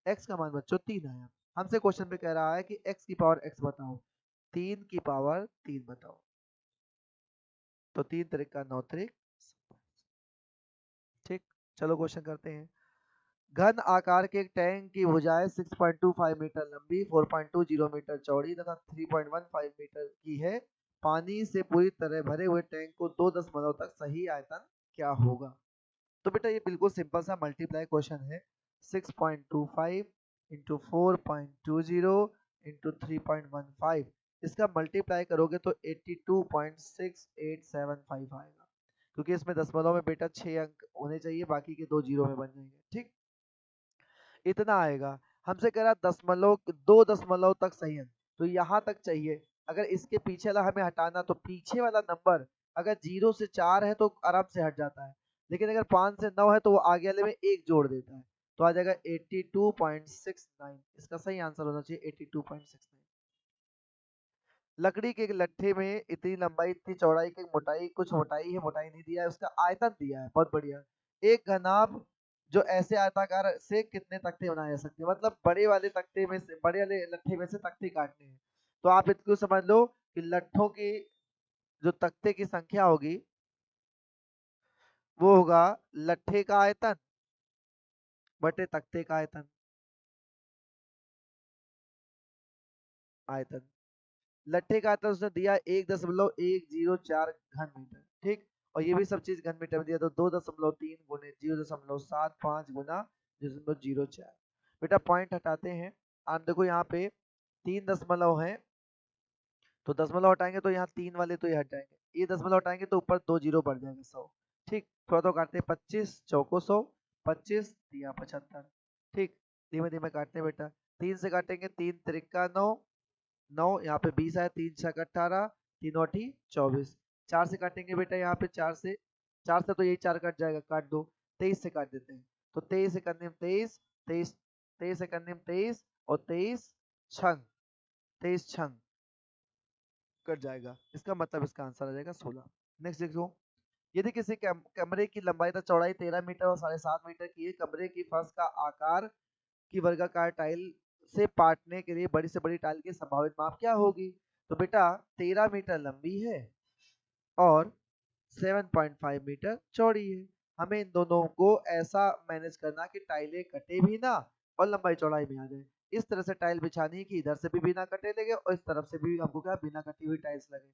x का मान बच्चों 3 आया। हमसे क्वेश्चन पे कह रहा है कि x की पावर x बताओ, 3 की पावर 3 बताओ। तो 3 त्रिक 9 त्रिक, ठीक। चलो क्वेश्चन करते हैं। घन आकार के एक टैंक की भुजाएं 6.25 मीटर लंबी, 4.20 मीटर चौड़ी तथा 3.15 मीटर की है। पानी से पूरी तरह भरे हुए टैंक को 2 दशमलव तक सही आयतन क्या होगा? तो बेटा ये बिल्कुल सिंपल सा मल्टीप्लाई क्वेश्चन है। 6.25 इंटू 4.20 इंटू 3.15, इसका मल्टीप्लाई करोगे तो 82.6875 आएगा, क्योंकि इसमें दशमलव में बेटा 6 अंक होने चाहिए, बाकी के 2 जीरो में बन जाएंगे। ठीक, इतना आएगा। हमसे कह रहा दशमलव, 2 दशमलव तक सही अंक, तो यहाँ तक चाहिए। अगर इसके पीछे वाला हमें हटाना, तो पीछे वाला नंबर अगर 0 से 4 है तो आराम से हट जाता है, लेकिन अगर 5 से 9 है तो वो आगे वाले में 1 जोड़ देता है, तो आ जाएगा 82.69। इसका सही आंसर होना चाहिए 82.69। लकड़ी के एक लट्ठे में इतनी लंबाई, इतनी चौड़ाई की मोटाई, कुछ मोटाई है, मोटाई नहीं दिया है, उसका आयतन दिया है। बहुत बढ़िया। एक घनाभ जो ऐसे आयताकार से कितने तख्ते बनाए जा सकते हैं, मतलब बड़े वाले तख्ते में से, बड़े वाले लट्ठे में से तख्ते काटने हैं। तो आप इसको समझ लो कि लट्ठों की जो तख्ते की संख्या होगी वो होगा लट्ठे का आयतन बटे तख्ते का आयतन। आयतन, लट्ठे का आयतन उसने दिया 1.104 घन मीटर। ठीक, और ये भी सब चीज घन मीटर में दिया, तो 2.3 गुने 0.75 गुना 0.04। बेटा पॉइंट हटाते हैं। आप देखो यहाँ पे 3 दशमलव है, तो दशमलव हटाएंगे तो यहाँ 3 वाले तो ये हट जाएंगे, ये दशमलव हटाएंगे तो ऊपर 2 जीरो बढ़ जाएंगे 100। ठीक, थोड़ा तो काटते हैं, 25 चौको 100, 25 दिया 75। ठीक, धीमे धीमे काटते हैं बेटा। 3 से काटेंगे, 3 त्रिका 9, 9 यहाँ पे 20 आया, 3 छक 18, 3 अठी 24। 4 से काटेंगे बेटा, यहाँ पे 4 से तो यही 4 कट जाएगा, काट दो। 23 से काट देते हैं, तो 23 से करने में 23, 23, 23 से करने में 23 और 23 छंग, 23 छंग कट जाएगा। इसका मतलब इसका आंसर आ जाएगा 16। नेक्स्ट देखो, यदि किसी कमरे की लंबाई तथा चौड़ाई 13 मीटर और 7.5 मीटर की है, कमरे की फर्श का आकार की वर्गाकार टाइल से पाटने के लिए बड़ी से बड़ी टाइल की संभावित माप क्या होगी? तो बेटा 13 मीटर लंबी है और 7.5 मीटर चौड़ी है। हमें इन दोनों को ऐसा मैनेज करना कि टाइलें कटे भी ना और लंबाई चौड़ाई में आ जाए। इस तरह से टाइल बिछानी है कि इधर से भी बिना कटे लगे और इस तरफ से भी हमको क्या बिना कटी हुई टाइल्स लगे।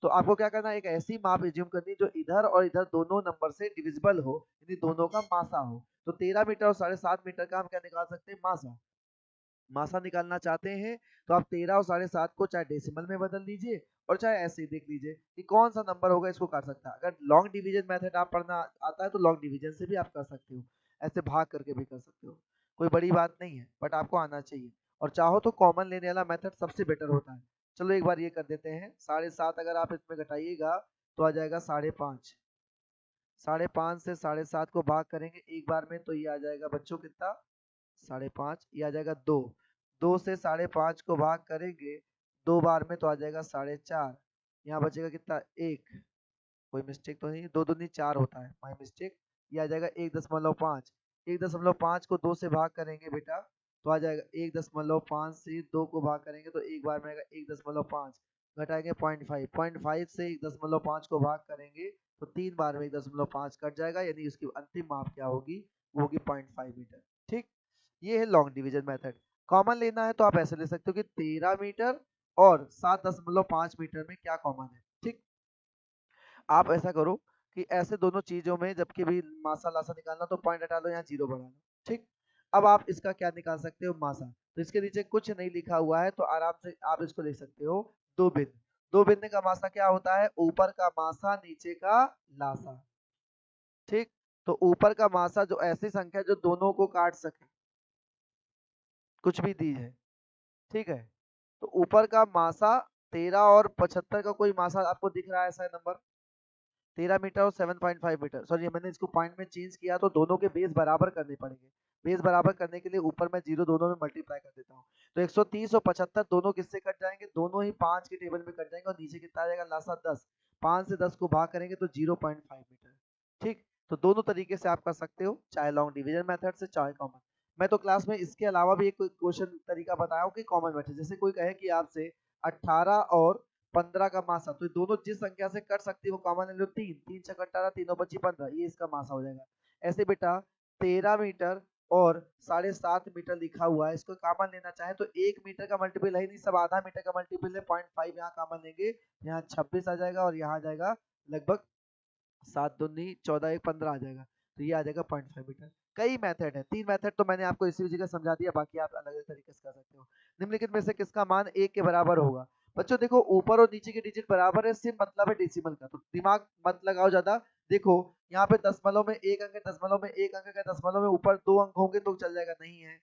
तो आपको क्या करना है, एक ऐसी माप एज्यूम करनी जो इधर और इधर दोनों नंबर से डिविजिबल हो, यानी दोनों का मासा हो। तो 13 मीटर और 7.5 मीटर का हम क्या निकाल सकते हैं? मासा। मासा निकालना चाहते हैं तो आप 13 और 7.5 को चाहे डेसिमल में बदल लीजिए और चाहे ऐसे ही देख लीजिए कि कौन सा नंबर होगा इसको कर सकता है। अगर लॉन्ग डिवीजन मेथड आप पढ़ना आता है तो लॉन्ग डिवीजन से भी आप कर सकते हो, ऐसे भाग करके भी कर सकते हो, कोई बड़ी बात नहीं है, बट आपको आना चाहिए। और चाहो तो कॉमन लेने वाला मेथड सबसे बेटर होता है। चलो एक बार ये कर देते हैं, 7.5 अगर आप इसमें घटाइएगा तो आ जाएगा 5.5। 5.5 से 7.5 को भाग करेंगे एक बार में तो ये आ जाएगा बच्चों कितना, 5.5। ये आ जाएगा 2। 2 से 5.5 को भाग करेंगे 2 बार में तो आ जाएगा 4.5। यहाँ बचेगा कितना, 1। कोई मिस्टेक तो नहीं, 2 दूनी 4 होता है, माई मिस्टेक। ये आ जाएगा 1.5। 1.5 को 2 से भाग करेंगे बेटा तो आ जाएगा 1.5 से 2 को भाग करेंगे तो एक बार में आएगा 1.5, घटाएंगे 0.5। 0.5 से 1.5 को भाग करेंगे तो 3 बार में 1.5 कट जाएगा, यानी उसकी अंतिम माप क्या होगी, वो होगी 0.5 मीटर। ठीक, ये है लॉन्ग डिवीजन मेथड। कॉमन लेना है तो आप ऐसे ले सकते हो कि 13 मीटर और 7.5 मीटर में क्या कॉमन है। ठीक, आप ऐसा करो कि ऐसे दोनों चीजों में जब भी मासा लासा निकालना तो पॉइंट हटा लो, यहाँ जीरो बढ़ा लो। ठीक, अब आप इसका क्या निकाल सकते हो, मासा। तो इसके नीचे कुछ नहीं लिखा हुआ है तो आराम से आप इसको लिख सकते हो, 2 बिंद। 2 बिंद का मासा क्या होता है, ऊपर का मासा नीचे का लासा। ठीक, तो ऊपर का मासा जो ऐसी संख्या जो दोनों को काट सके, कुछ भी दी है। ठीक है, तो ऊपर का मासा 13 और 75 का कोई मासा आपको दिख रहा है ऐसा नंबर, 13 मीटर और 7.5 मीटर। सॉरी, मैंने इसको पॉइंट में चेंज किया तो दोनों के बेस बराबर करने पड़ेंगे। बेस बराबर करने के लिए ऊपर मैं जीरो दोनों में मल्टीप्लाई कर देता हूँ। तो 130 और 75 दोनों किससे कट जाएंगे, दोनों ही 5 के टेबल में कट जाएंगे और नीचे कितना आ जाएगा, लासा 10। 5 से 10 को भाग करेंगे तो 0.5 मीटर। ठीक, तो दोनों तरीके से आप कर सकते हो, चाहे लॉन्ग डिवीजन मेथड से चाहे कॉमन। मैं तो क्लास में इसके अलावा भी एक क्वेश्चन तरीका बताया हूँ कि कॉमन मेथड, जैसे कोई कहे कि आपसे 18 और 15 का मासा, तो दोनों जिस संख्या से कट सकती है वो कॉमन ले लो, 3। 3 छक 18, तीनों बची 15, ये इसका मासा हो जाएगा। ऐसे बेटा 13 मीटर और 7.5 मीटर लिखा हुआ है, इसको कॉमन लेना चाहे तो 1 मीटर का मल्टीपल है नहीं, सब आधा मीटर का मल्टीपल है, 0.5 यहाँ कॉमन लेंगे, यहाँ 26 आ जाएगा और यहाँ आ जाएगा लगभग 7 दूनी 14, 1 15 आ जाएगा, तो ये आ जाएगा 0.5 मीटर। कई मेथड है, 3 मेथड तो मैंने आपको इसी जगह समझा दिया, बाकी आप अलग अलग तरीके से कर सकते हो। निम्नलिखित में से किसका मान 1 के बराबर होगा। बच्चों देखो, ऊपर और नीचे के डिजिट बराबर है, सिर्फ मतलब है डेसिमल का, तो दिमाग मत लगाओ ज्यादा। देखो यहाँ पे दशमलव में 1 अंक है, दशमलव में 1 अंक है, दशमलव में ऊपर 2 अंक होंगे तो चल जाएगा, नहीं है।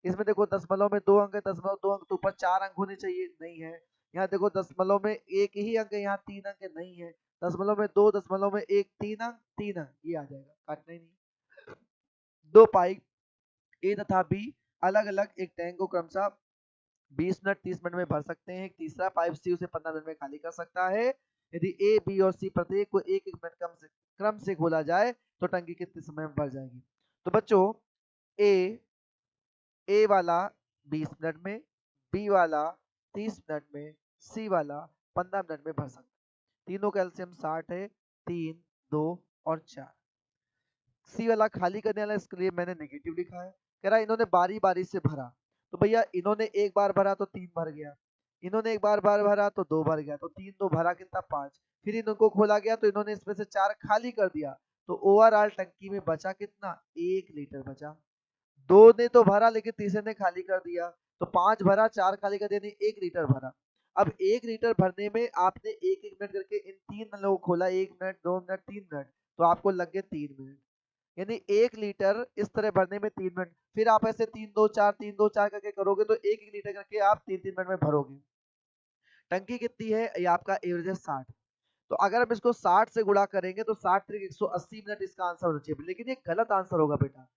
इसमें देखो दशमलव में 2 अंक है, दशमलव 2 अंक तो ऊपर 4 अंक होने चाहिए, नहीं है। यहाँ देखो दशमलव में 1 ही अंक है, यहाँ 3 अंक है, नहीं है। दशमलव में 2, दशमलव में 1, 3 अंक, 3 अंक, ये आ जाएगा, काटना ही नहीं। 2 पाई ए तथा बी अलग अलग एक टैंक को क्रमशः 20 मिनट 30 मिनट में भर सकते हैं। एक तीसरा पाइप सी उसे 15 मिनट में खाली कर सकता है। यदि ए बी और सी प्रत्येक को एक एक मिनट क्रम से खोला जाए तो टंकी कितने समय में भर जाएगी। तो बच्चों ए वाला 20 मिनट में, बी वाला 30 मिनट में, सी वाला 15 मिनट में भर सकता है। तीनों का एलसीएम 60 है, 3, 2 और 4। सी वाला खाली करने वाला, इसके लिए मैंने नेगेटिव लिखा है। कह रहा है इन्होंने बारी बारी से भरा, तो भैया इन्होंने एक बार भरा तो 3 भर गया, इन्होंने एक बार बार भरा तो 2 भर गया, तो 3 2 भरा कितना 5। फिर इनको खोला गया तो इन्होंने इसमें से 4 खाली कर दिया, तो ओवरऑल टंकी में बचा कितना, 1 लीटर बचा। 2 ने तो भरा लेकिन तीसरे ने खाली कर दिया, तो 5 भरा 4 खाली कर दिया, 1 लीटर भरा। अब 1 लीटर भरने में आपने 1 1 मिनट करके इन 3 नलों को खोला, 1 मिनट 2 मिनट 3 मिनट, तो आपको लग गए 3 मिनट, यानी 1 लीटर इस तरह भरने में 3 मिनट। फिर आप ऐसे 3 2 4 3 2 4 करके करोगे तो 1 1 लीटर करके आप 3 3 मिनट में भरोगे। टंकी कितनी है, ये आपका एवरेज है 60। तो अगर हम इसको 60 से गुणा करेंगे तो 60 त्रिक 180 मिनट इसका आंसर होना चाहिए, लेकिन ये गलत आंसर होगा बेटा।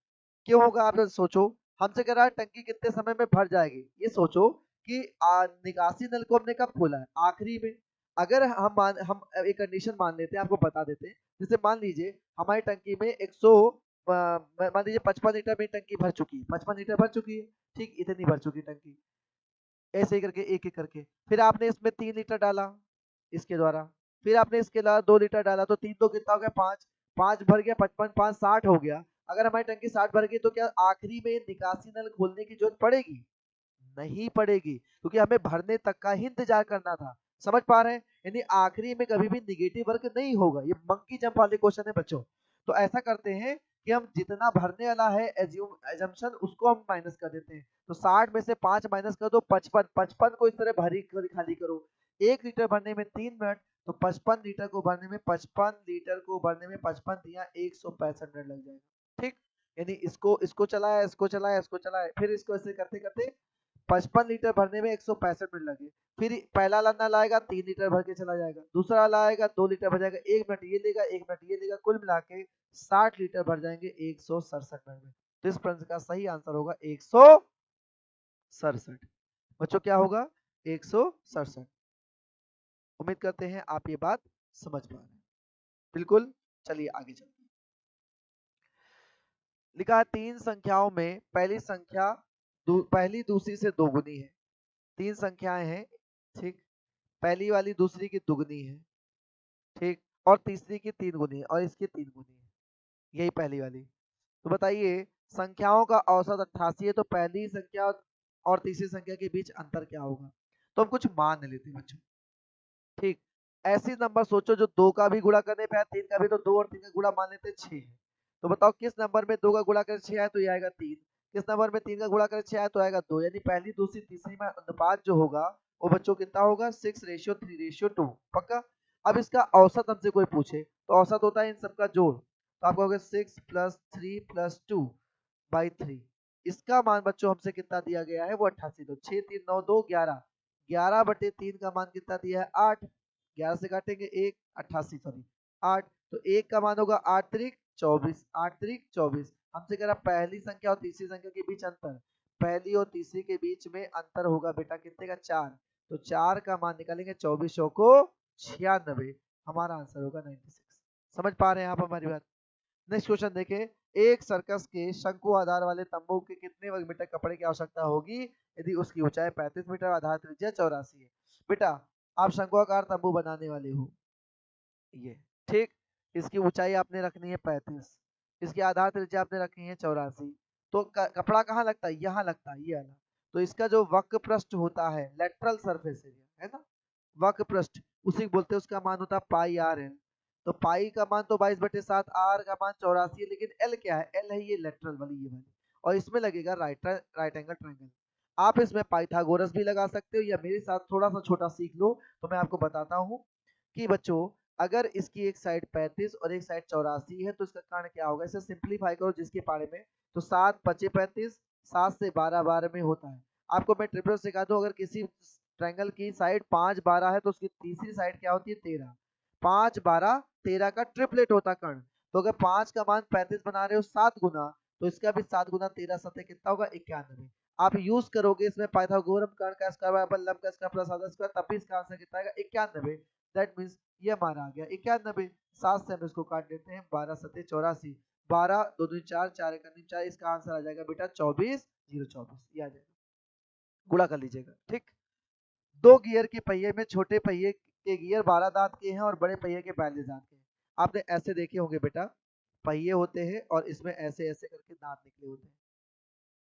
क्यों होगा, आप सोचो। हमसे कह रहा है टंकी कितने समय में भर जाएगी, ये सोचो कि निकासी नल को हमने कब खोला है, आखिरी में। अगर हम एक कंडीशन मान लेते हैं, आपको बता देते हैं। जैसे मान लीजिए हमारी टंकी में 100 मान लीजिए 55 लीटर में टंकी भर चुकी है, 55 लीटर भर चुकी है। ठीक, इतनी भर चुकी टंकी, ऐसे ही करके एक एक करके। फिर आपने इसमें 3 लीटर डाला इसके द्वारा, फिर आपने इसके अलावा 2 लीटर डाला, तो 3 2 कितना हो गया 5, 5 भर गया, 55 5 60 हो गया। अगर हमारी टंकी 60 भर गई तो क्या आखिरी में निकासी नल खोलने की जरूरत पड़ेगी, नहीं पड़ेगी, क्योंकि हमें भरने तक का ही इंतजार करना था। समझ पा रहे हैं, यानी आखिरी में कभी भी निगेटिव वर्क नहीं होगा। ये मंकी जंप वाले क्वेश्चन है बच्चों। तो ऐसा करते हैं कि हम जितना भरने वाला है एजम्पशन उसको हम माइनस कर देते हैं। तो 60 में से 5 माइनस कर दो 55, 55 को इस तरह भरी खाली करो। 1 लीटर भरने में 3 मिनट, तो 55 लीटर को भरने में 55 दिया 165 मिनट लग जाएगा। ठीक, यानी इसको चलाया, फिर इसको ऐसे करते करते 55 लीटर भरने में 165 मिनट लगे। फिर पहला लाना लाएगा 3 लीटर भर के चला जाएगा, दूसरा लाएगा 2 लीटर भर जाएगा, 1 मिनट ये लेगा, 1 मिनट ये लेगा, कुल मिला के 60 लीटर भर जाएंगे 167 मिनट में। तो इस प्रश्न का सही आंसर होगा 167। बच्चों क्या होगा? 167। उम्मीद करते हैं आप ये बात समझ पा रहे हैं। बिल्कुल, चलिए आगे चलते हैं। लिखा है 3 संख्याओं में पहली संख्या पहली दूसरी से दोगुनी है। 3 संख्याएं हैं, ठीक, पहली वाली दूसरी की दुगनी है, ठीक, और तीसरी की 3 गुनी है और इसकी 3 गुनी है, यही पहली वाली। तो बताइए संख्याओं का औसत 88 है, तो पहली संख्या और तीसरी संख्या के बीच अंतर क्या होगा? तो हम कुछ मान लेते हैं बच्चों, ठीक। ऐसी नंबर सोचो जो 2 का भी गुणा करने पे है, 3 का भी, तो 2 और 3 का गुणा मान लेते हैं 6 है। तो बताओ किस नंबर में 2 का गुणा करें 6 आए तो ये आएगा 3, किस नंबर में 3 का गुणा करें 6 आए तो आएगा 2, यानी पहली दूसरी तीसरी में अनुपात जो होगा वो बच्चों कितना होगा? 6:3:2। पक्का? अब इसका औसत हमसे कोई पूछे तो औसत होता है इन सबका जोड़, तो आप कहोगे 6 + 3 + 2/3। इसका मान बच्चों हमसे कितना दिया गया है? वो 88। तो 6 3 9 2 11, 11/3 का मान कितना दिया है? 8। 11 से काटेंगे 1, 88 सॉरी 8, तो 1 का मान होगा 8 त्रिक 24, 8 त्रिक 24। हमसे कह रहा पहली संख्या और तीसरी संख्या के बीच अंतर, पहली और तीसरी के बीच में अंतर होगा बेटा कितने का? 4। तो 4 का मान निकालेंगे 24 को 96, हमारा आंसर होगा 96। समझ पा रहे हैं आप हमारी बात? नेक्स्ट क्वेश्चन देखें, एक सर्कस के शंकु आधार वाले तंबू के कितने वर्ग मीटर कपड़े की आवश्यकता होगी यदि उसकी ऊंचाई 35 मीटर, आधार त्रिज्या 84 है? बेटा आप शंकुआकार तंबू बनाने वाले हो, ये ठीक, इसकी ऊंचाई आपने रखनी है 35, इसकी आधार त्रिज्या आपने रखनी है 84, तो कपड़ा कहाँ लगता है? यहाँ लगता है, ये वाला। तो इसका जो वक्र पृष्ठ होता है, लेटरल सरफेस एरिया है ना, वक्र पृष्ठ, उसी को बोलते हैं, उसका मान होता है पाई आर एल। तो पाई का मान तो 22/7, आर का मान 84 है, लेकिन एल क्या है? एल है ये लेटरल वाली, ये वाली, और इसमें लगेगा राइट एंगल ट्रायंगल। आप इसमें पाइथागोरस भी लगा सकते हो, या मेरे साथ थोड़ा सा छोटा सीख लो तो मैं आपको बताता हूँ कि बच्चों अगर इसकी एक साइड 35 और एक साइड 84 है तो इसका कारण क्या होगा? इसे सिंप्लीफाई करो जिसके बारे में, तो 7 5 35, 7 से 12 12 में होता है। आपको मैं ट्रिपल सिखा दूं, अगर किसी ट्रायंगल की साइड 5 12 है तो उसकी तीसरी साइड क्या होती है? 13। 5 12 13 का ट्रिपलेट होता कर्ण। तो अगर 5 का मान 35 बना रहे हो 7 गुना, तो इसका भी 7 गुना 13 सतह कितना होगा? 91। आप यूज करोगे इसमें पाइथागोरस कर्ण का स्क्वायर बराबर लंब का स्क्वायर प्लस आधा स्क्वायर, तब भी इसका आंसर कितना आएगा? 91। दैट मीन्स ये हमारा आ गया 91। 7 से हम इसको काट देते हैं, 12 सतह 84, 12 2 2 4 4 1 4, इसका आंसर आ जाएगा बेटा 24 024, ये आ जाएगा, गुणा कर लीजिएगा, ठीक। 2 गियर के पहिए में छोटे पहिए के गियर 12 दांत के हैं और बड़े पहिए के 42 दांत के हैं। आपने ऐसे देखे होंगे बेटा, पहिए होते हैं और इसमें ऐसे ऐसे करके दांत निकले होते हैं,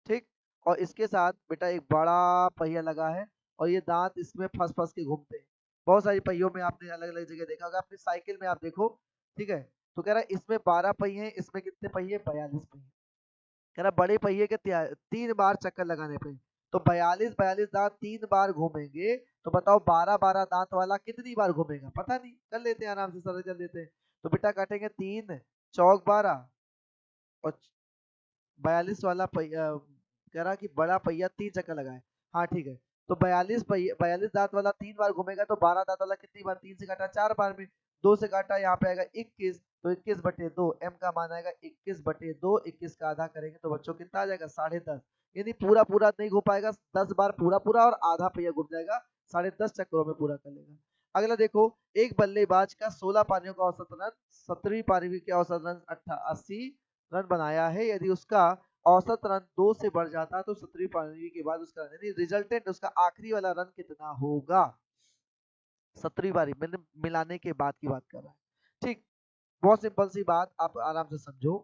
ठीक। और इसके साथ बेटा एक बड़ा पहिया लगा है और ये दांत इसमें फंस फंस के घूमते हैं। बहुत सारी पहियों में आपने अलग अलग जगह देखा होगा, अपनी साइकिल में आप देखो, ठीक है। तो कह रहा है इसमें 12 पहिए हैं, इसमें कितने पहिए? 42 पहिए। कह रहा बड़े पहिए के 3 बार चक्कर लगाने पे, तो 42 42 दांत 3 बार घूमेंगे, तो बताओ 12 12 दांत वाला कितनी बार घूमेगा? पता नहीं, कर लेते हैं आराम से, सरल कर लेते हैं। तो बेटा काटेंगे 3 चौक 12 और 42 वाला पहिया, कह रहा कि बड़ा पहिया 3 चक्कर लगाए, हाँ ठीक है। तो 42 पहिया 42 दांत वाला 3 बार घूमेगा, तो 12 दांत वाला कितनी बार? 3 से काटा 4 बार में, 2 से काटा यहाँ पे आएगा 21, तो 21/2, एम का मान आएगा 21/2, 21 का आधा करेंगे तो बच्चों कितना आ जाएगा? 10.5। यानी पूरा पूरा नहीं घूम पाएगा, 10 बार पूरा पूरा और आधा पहिया घूम जाएगा, 10.5 चक्करों में पूरा कर लेगा। अगला देखो, एक बल्लेबाज का 16 पारियों का औसत रन 17वीं पारी के औसत रन 80 रन बनाया है, यदि उसका औसत रन 2 से बढ़ जाता है तो 17वीं पारी के बाद उसका यानी रिजल्टेंट उसका आखिरी वाला रन कितना होगा? 17वीं पारी मिलाने के बाद की बात कर रहा है, ठीक। बहुत सिंपल सी बात, आप आराम से समझो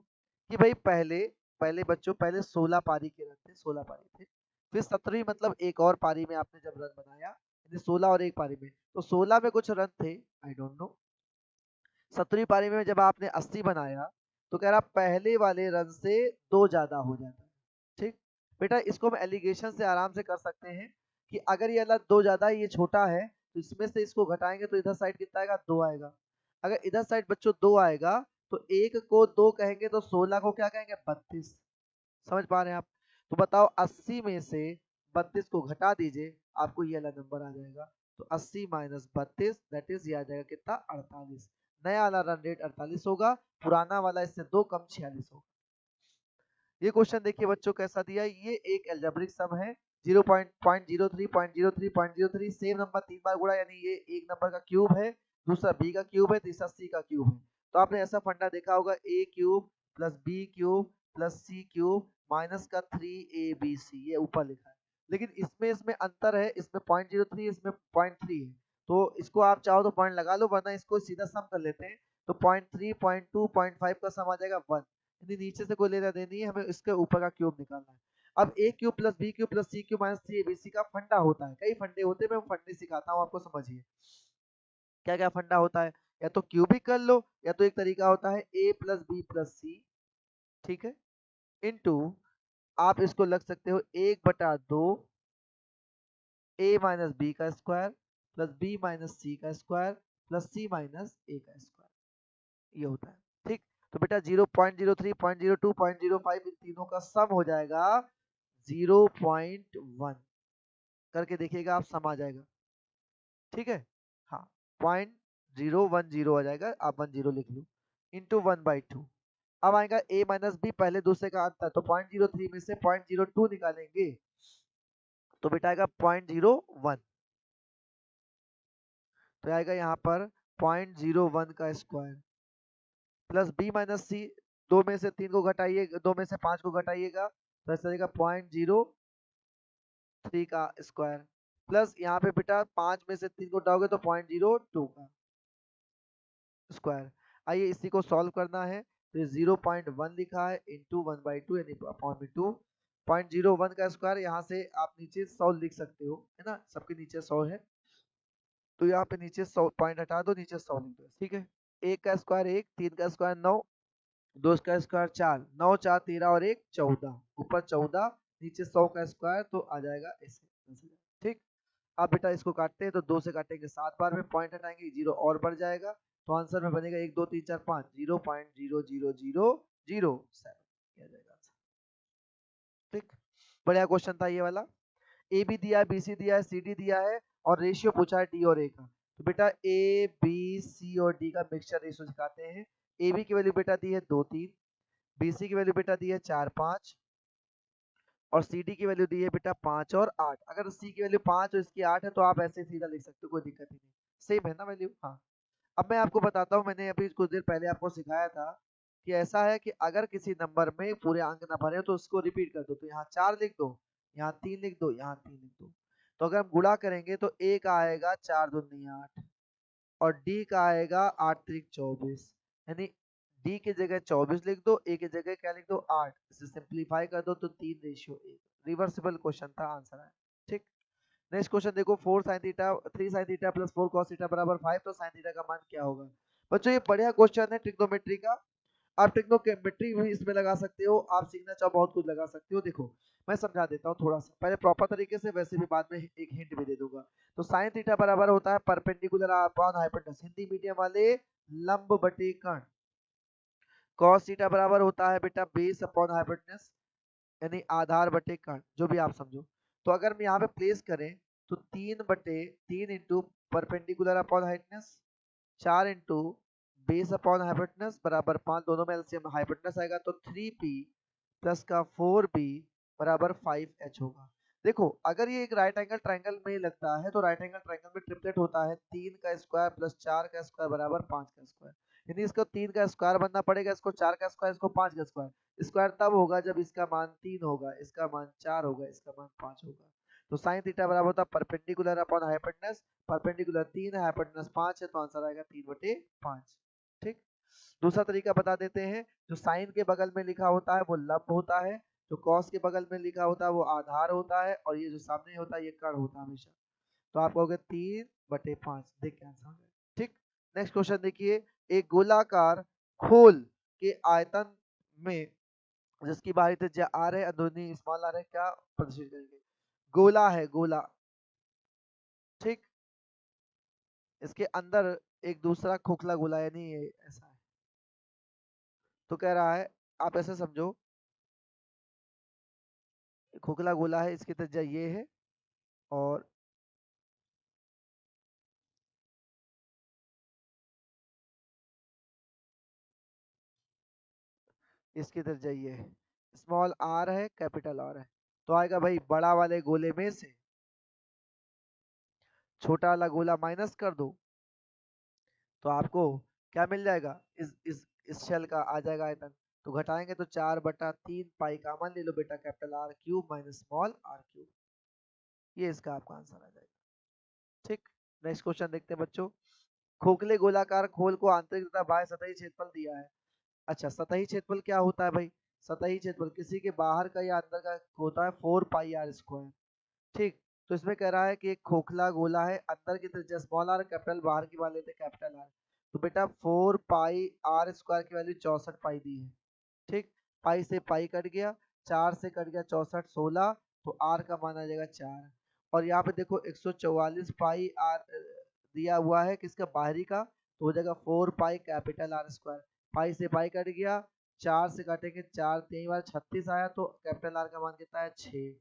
कि भाई पहले पहले बच्चों पहले 16 पारी के रन थे, 16 पारी थे, फिर 17वीं मतलब एक और पारी में आपने जब रन बनाया, यानी 16 और एक पारी में, तो 16 में कुछ रन थे, आई डोंट नो। 17वीं पारी में जब आपने 80 बनाया तो कह रहा पहले वाले रन से 2 ज्यादा हो जाता है, ठीक। बेटा इसको हम एलिगेशन से आराम से कर सकते हैं कि अगर ये वाला 2 ज्यादा है, ये छोटा है, तो इसमें से इसको घटाएंगे तो इधर साइड कितना आएगा, 2 आएगा। अगर इधर साइड बच्चों 2 आएगा तो 1 को 2 कहेंगे तो 16 को क्या कहेंगे, 32। समझ पा रहे हैं आप? तो बताओ 80 में से 32 को घटा दीजिए, आपको ये वाला नंबर आ जाएगा। तो 80 माइनस 32 दैट इज ये आ जाएगा कितना, 48। नया वाला रन रेट 48 होगा, पुराना वाला इससे 2 कम 46 होगा। ये क्वेश्चन देखिए बच्चों कैसा दिया है, ये एक एल्जेब्रिक सम है 0.03 सेम नंबर 3 बार गुणा, यानी ये एक नंबर का क्यूब है, दूसरा बी का क्यूब है, तीसरा सी का क्यूब है। तो आपने ऐसा फंडा देखा होगा, a cube plus b cube plus c cube minus का 3abc, ये ऊपर लिखा है। लेकिन इसमें अंतर है, इसमें 0.03 इसमें 0.3 है। तो इसको आप चाहो तो पॉइंट लगा लो, वरना इसको सीधा सम कर लेते हैं। तो 0.3 0.2 0.5 का सम आ जाएगा 1। यानी नीचे से कोई लेना देनी है, हमें इसके ऊपर का क्यूब निकालना है। अब a cube plus b cube plus c cube minus 3abc का फंडा होता है, कई फंडे होते हैं, मैं फंडे सिखाता हूँ आपको, समझिए क्या क्या फंडा होता है। या तो क्यूबिक कर लो, या तो एक तरीका होता है ए प्लस बी प्लस सी, ठीक है, इनटू आप इसको लग सकते हो 1/2 ए माइनस बी का स्क्वायर प्लस बी माइनस सी का स्क्वायर प्लस सी माइनस ए का स्क्वायर, ये होता है। ठीक, तो बेटा 0.03 0.02 0.05 इन तीनों का सम हो जाएगा 0.1। करके देखिएगा आप, सम आ जाएगा। ठीक है, हाँ 0.010 आ जाएगा, आप 10 लिख लो, इंटू 1/2। अब आएगा a माइनस बी, पहले दूसरे का अंतर, तो 0.03 में से 0.02 निकालेंगे तो बेटा आएगा 0.01। तो आएगा यहाँ पर 0.01 का स्क्वायर प्लस बी माइनस सी, 2 में से 3 को घटाइए, 2 में से 5 को घटाइएगा तो ऐसा आएगा 0.03 का स्क्वायर प्लस यहाँ पे बेटा 5 में से 3 को घटाओगे तो 0.02 का स्क्वायर। आइए इसी को सॉल्व करना है, तो 0.1 लिखा है इंटू 1/2 यानी अपॉन में 2। 0.01 का स्क्वायर, यहाँ से आप नीचे 100 लिख सकते हो, है ना, सबके नीचे 100 है, तो यहाँ पे नीचे 100 पॉइंट हटा दो, नीचे 100 लिख दो। ठीक है, 1 का स्क्वायर 1, 3 का स्क्वायर 9, 2 का स्क्वायर 4, 9 4 13 और 1 14, ऊपर 14 नीचे 100 का स्क्वायर, तो आ जाएगा ऐसे। ठीक, अब बेटा इसको काटते हैं, तो 2 से काटेंगे 7 बार में, पॉइंट हटाएंगे 0 और बढ़ जाएगा, तो आंसर में बनेगा 1 2 3 4 5 0.00007 किया जाएगा आंसर। ठीक, बढ़िया क्वेश्चन था ये वाला। ए बी दिया है, बी सी दिया है, सी डी दिया है और रेशियो पूछा है डी और ए का। तो बेटा ए बी सी और डी का मिक्सचर रेशियो दिखाते हैं। ए बी की वैल्यू बेटा दी है 2 3, बी सी की वैल्यू बेटा दी है 4 5 और सी डी की वैल्यू दी है बेटा 5 और 8। अगर सी की वैल्यू 5 और इसकी 8 है तो आप ऐसे सीधा लिख सकते हो, कोई दिक्कत ही नहीं, सेम है ना वैल्यू। हाँ, अब मैं आपको बताता हूँ, मैंने अभी कुछ देर पहले आपको सिखाया था कि ऐसा है कि अगर किसी नंबर में पूरे अंक ना भरे तो उसको रिपीट कर दो, तो यहाँ 4 लिख दो, यहाँ 3 लिख दो, यहाँ 3 लिख दो। तो अगर हम गुणा करेंगे तो ए का आएगा 4 दूनी 8 और डी का आएगा 8 त्रिक 24, यानी डी की जगह 24 लिख दो, ए की जगह क्या लिख दो 8, इसे सिंप्लीफाई कर दो तो 3:1। रिवर्सिबल क्वेश्चन था, आंसर है। ठीक, नेक्स्ट क्वेश्चन देखो, 4 sin theta 3 sin theta plus 4 cos theta बराबर 5, तो sin थीटा का मान क्या होगा। बच्चों ये बढ़िया क्वेश्चन है ट्रिग्नोमेट्री का, आप ट्रिग्नोमेट्री भी इसमें लगा सकते हो, आप सीखना चाहो बहुत कुछ लगा सकते हो। देखो मैं समझा देता हूँ थोड़ा सा, पहले प्रॉपर तरीके से, वैसे भी बाद में एक हिंट भी दे दूंगा। तो sin थीटा बराबर होता है perpendicular upon hypotenuse, Hindi medium वाले लंब बटे कर्ण। cos थीटा बराबर होता है बेटा बेस अपॉन हाइपोटेनस, यानी आधार बटे कर्ण, जो भी आप समझो। तो अगर हम यहाँ पे प्लेस करें तो 3/3 into perpendicular upon hypotenuse, 4 into base upon hypotenuse बराबर 5, दोनों में एलसीएम हाइपोटेनस आएगा तो 3p प्लस का 4b बराबर 5h होगा। देखो अगर ये एक राइट एंगल ट्राइंगल में लगता है तो राइट एंगल ट्राइंगल में ट्रिपलेट होता है 3 का स्क्वायर प्लस 4 का स्क्वायर बराबर 5 का स्क्वायर, यानी इसको 3 का स्क्वायर बनना पड़ेगा, इसको 4 का स्क्वायर, इसको 5 का स्क्वायर। स्क्वायर तब होगा जब इसका मान 3 होगा, इसका मान 4 होगा, इसका मान 5 होगा। तो sin थीटा बराबर होता है परपेंडिकुलर अपॉन हाइपोटेनस, परपेंडिकुलर 3 है, हाइपोटेनस 5 है, तो आंसर आएगा 3/5। ठीक, दूसरा तरीका बता देते हैं, जो साइन के बगल में लिखा होता है वो लंब होता है, जो कॉस के बगल में लिखा होता है वो आधार होता है, और ये जो सामने होता है ये कर्ण होता है हमेशा। तो आप कहोगे 3/5, देख के आंसर आ गया। ठीक, नेक्स्ट क्वेश्चन देखिए, एक गोलाकार खोल के आयतन में जिसकी बाहरी त्रिज्या आर है, अंदरूनी स्मॉल आर है, क्या प्रदर्शित करेंगे? गोला है, गोला। ठीक, इसके अंदर एक दूसरा खोखला गोला, यानी ये ऐसा है। तो कह रहा है, आप ऐसे समझो, खोखला गोला है, इसकी त्रिज्या ये है, और इसकी त्रिज्या ये है। स्मॉल आर है, कैपिटल आर है। तो आएगा भाई, बड़ा वाले गोले में से छोटा वाला गोला माइनस कर दो, तो आपको क्या मिल जाएगा? इस शेल का आ जाएगा आयतन। तो घटाएंगे तो 4/3 पाई कॉमन ले लो बेटा, capital R cube minus small r cube. ये इसका आपका आंसर आ जाएगा। ठीक, नेक्स्ट क्वेश्चन देखते हैं बच्चों। खोखले गोलाकार खोल को आंतरिक तथा बाह्य सतही क्षेत्रफल दिया है। अच्छा, सतही क्षेत्रफल क्या होता है भाई? सतही क्षेत्रफल किसी के बाहर का या अंदर का होता है 4 पाई r²। ठीक, तो इसमें कह रहा है कि एक खोखला गोला है, अंदर की त्रिज्या स्मॉल आर, कैपिटल, बाहर की मान लेते हैं कैपिटल आर। तो बेटा 4 पाई r² की वैल्यू 64 पाई दी है। ठीक, पाई से पाई कट गया, 4 से कट गया 64, 16, तो आर का मान आ जाएगा 4। और यहाँ पे देखो 144 पाई आर दिया हुआ है, किसका? बाहरी का, तो हो जाएगा 4 पाई कैपिटल r²। पाई से पाई कट गया, 4 से काटेंगे 4 3 बार 36 आया, तो कैपिटल आर का मान कितना है? 6।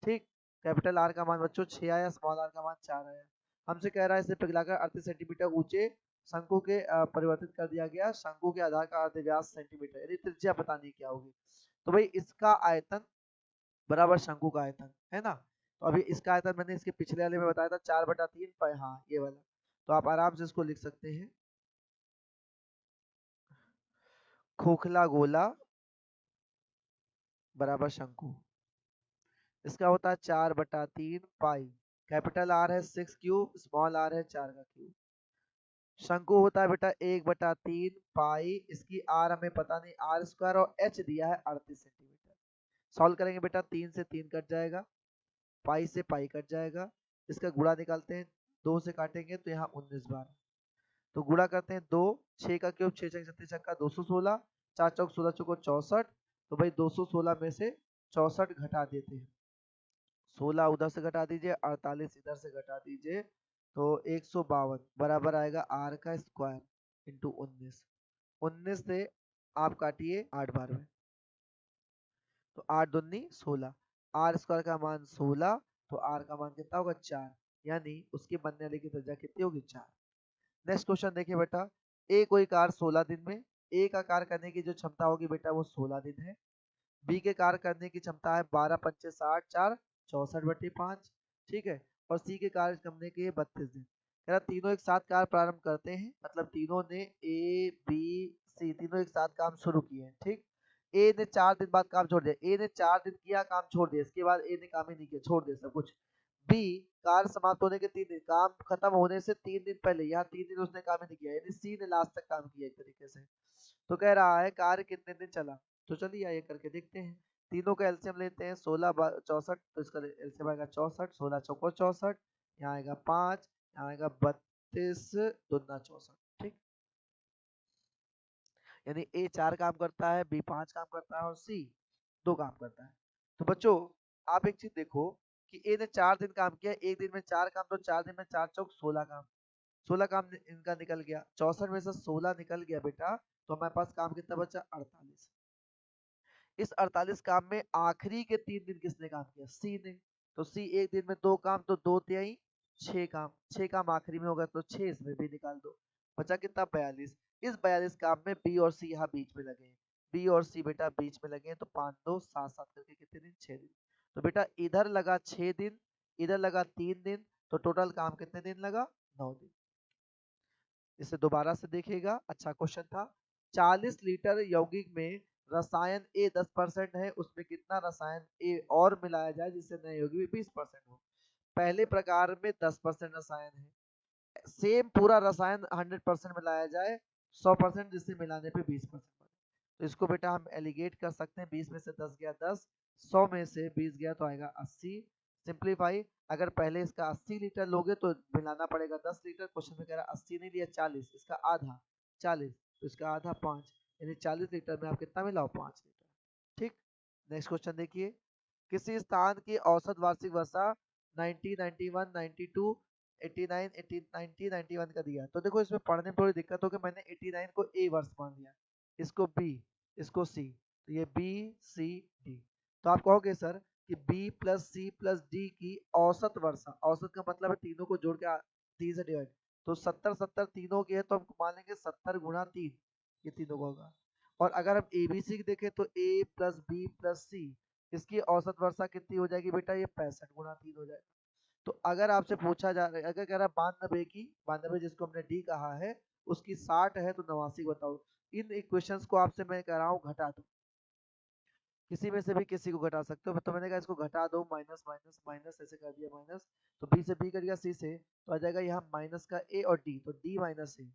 ठीक, कैपिटल आर का मान बच्चों 6 आया, स्मॉल आर का मान 4 आया। हमसे कह रहा है इसे पिघलाकर 38 सेंटीमीटर ऊंचे शंकु के परिवर्तित कर दिया गया। शंकु के आधार का अर्ध व्यास सेंटीमीटर, यदि त्रिज्या पता नहीं क्या होगी। तो भाई इसका आयतन बराबर शंकु का आयतन है ना। तो अभी इसका आयतन मैंने इसके पिछले वाले में बताया था 4/3 पाई, हाँ ये वाला। तो आप आराम से इसको लिख सकते हैं, खोखला गोला बराबर शंकु। इसका होता है 4/3 पाई, कैपिटल आर है 6 क्यूब, स्मॉल आर है 4 का क्यूब। शंकु होता है बेटा 1/3 पाई, इसकी आर हमें पता नहीं, r² और h दिया है 38 सेंटीमीटर। सॉल्व करेंगे बेटा, 3 से 3 कट जाएगा, पाई से पाई कट जाएगा, इसका गुणा निकालते हैं, 2 से काटेंगे तो यहाँ 19 बार, तो गुणा करते हैं 2, 6 का क्यूब 6 छक 36 का 216, 4 चौक 16 चौको 64। तो भाई 216 में से 64 घटा देते हैं, 16 उधर से घटा दीजिए, 48 इधर से घटा दीजिए, तो 152 बराबर आएगा आर का स्क्वायर इंटू 19। 19 से आप काटिए 8 बार में, तो 8 दूनी 16, आर स्क्वायर का मान 16, तो आर का मान कितना होगा? 4, यानी उसके बनने वाले की त्रिज्या कितनी होगी? 4। नेक्स्ट क्वेश्चन देखिए बेटा, ए कोई कार्य 16 दिन में, ए का कार्य करने की जो क्षमता होगी बेटा वो 16 दिन है। बी के कार्य करने की क्षमता है 12 पंचे 60, 4 64/5। ठीक है, और सी के कार्य करने के 32 दिन। कह रहा तीनों एक साथ कार्य प्रारंभ करते हैं, मतलब तीनों ने ए बी सी तीनों एक साथ काम शुरू किए हैं। ठीक, ए ने 4 दिन बाद काम छोड़ दिया, ए ने 4 दिन किया काम छोड़ दिया, इसके बाद ए ने काम ही नहीं किया, छोड़ दिया सब कुछ। बी कार्य समाप्त होने के 3 दिन, काम खत्म होने से 3 दिन पहले, यहाँ 3 दिन उसने काम ही नहीं किया, यानी सी ने लास्ट तक काम किया एक तरीके से। तो कह रहा है कार्य कितने दिन चला, तो चलिए आइए करके देखते हैं। तीनों का एलसीएम लेते हैं, 16 64, तो इसका एलसीएम आएगा 64, 16 चौको 64, यहाँ आएगा 5, यहाँ आएगा 32 दूना 64। ठीक, यानी ए 4 काम करता है, बी 5 काम करता है, और सी 2 काम करता है। तो बच्चों आप एक चीज देखो कि ए ने 4 दिन काम किया, एक दिन में 4 काम, तो 4 दिन में 4 चौक 16 काम, 16 काम इनका निकल गया, 64 में से 16 निकल गया बेटा, तो हमारे पास काम कितना बचा? 48। इस 48 काम में आखिरी के 3 दिन किसने काम किया? सी ने। तो सी एक दिन में 2 काम, तो 2 तिहाई 6 काम, 6 काम आखिरी में होगा, तो 6 इसमें भी निकाल दो, बचा कितना? 42। इस 42 काम में बी और सी यहाँ बीच में लगे हैं, बी और सी बेटा बीच में लगे हैं, तो 5 2 7 7 करके कितने दिन? 6 दिन। तो बेटा इधर लगा 6 दिन, इधर लगा 3 दिन, तो टोटल काम कितने दिन लगा? 9 दिन। इसे दोबारा से देखिएगा, अच्छा क्वेश्चन था। 40 लीटर यौगिक में रसायन ए 10% है, उसमें कितना रसायन ए और मिलाया जाए जिससे नए यौगिक में 20% हो? पहले प्रकार में 10% रसायन है, सेम पूरा रसायन 100% मिलाया जाए 100%, जिससे मिलाने पे 20% बने। तो इसको बेटा हम एलिगेट कर सकते हैं, 20 में से 10 गया 10, 100 में से 20 गया तो आएगा 80। सिंप्लीफाई, अगर पहले इसका 80 लीटर लोगे तो मिलाना पड़ेगा 10 लीटर। क्वेश्चन में कह रहा 80 नहीं लिया 40, इसका आधा 40, तो इसका आधा 5, यानी 40 लीटर में आप कितना मिलाओ? 5 लीटर। ठीक, नेक्स्ट क्वेश्चन देखिए, किसी स्थान की औसत वार्षिक वर्षा 90, 91, 92, 89, 80, 90, 91 का दिया है। तो देखो इसमें पढ़ने में थोड़ी दिक्कत हो कि मैंने 89 को ए वर्ष मान लिया, इसको बी, इसको सी, तो ये बी सी डी। तो आप कहोगे सर कि B plus C plus D की औसत वर्षा, औसत का मतलब है तीनों को जोड़ के 3 से डिवाइड, तो 70 70 तीनों की है तो हम मान लेंगे 70 गुणा 3, ये तीनों का होगा। और अगर हम एबीसी देखें तो ए प्लस बी प्लस सी, इसकी औसत वर्षा कितनी हो जाएगी बेटा, ये 65 गुणा 3 हो जाएगा। तो अगर आपसे पूछा जा रहा है, अगर कह रहा है 92 की, 92 जिसको हमने डी कहा है, उसकी 60 है तो 89 बताओ। इन इक्वेशंस को आपसे मैं कह रहा हूँ घटा दो, किसी में से भी किसी को घटा सकते हो। तो मैंने कहा इसको घटा दो, माइनस माइनस माइनस ऐसे कर दिया माइनस, तो बी से बी कट गया, सी से तो आ जाएगा यहाँ माइनस का ए और डी, तो डी माइनस ए,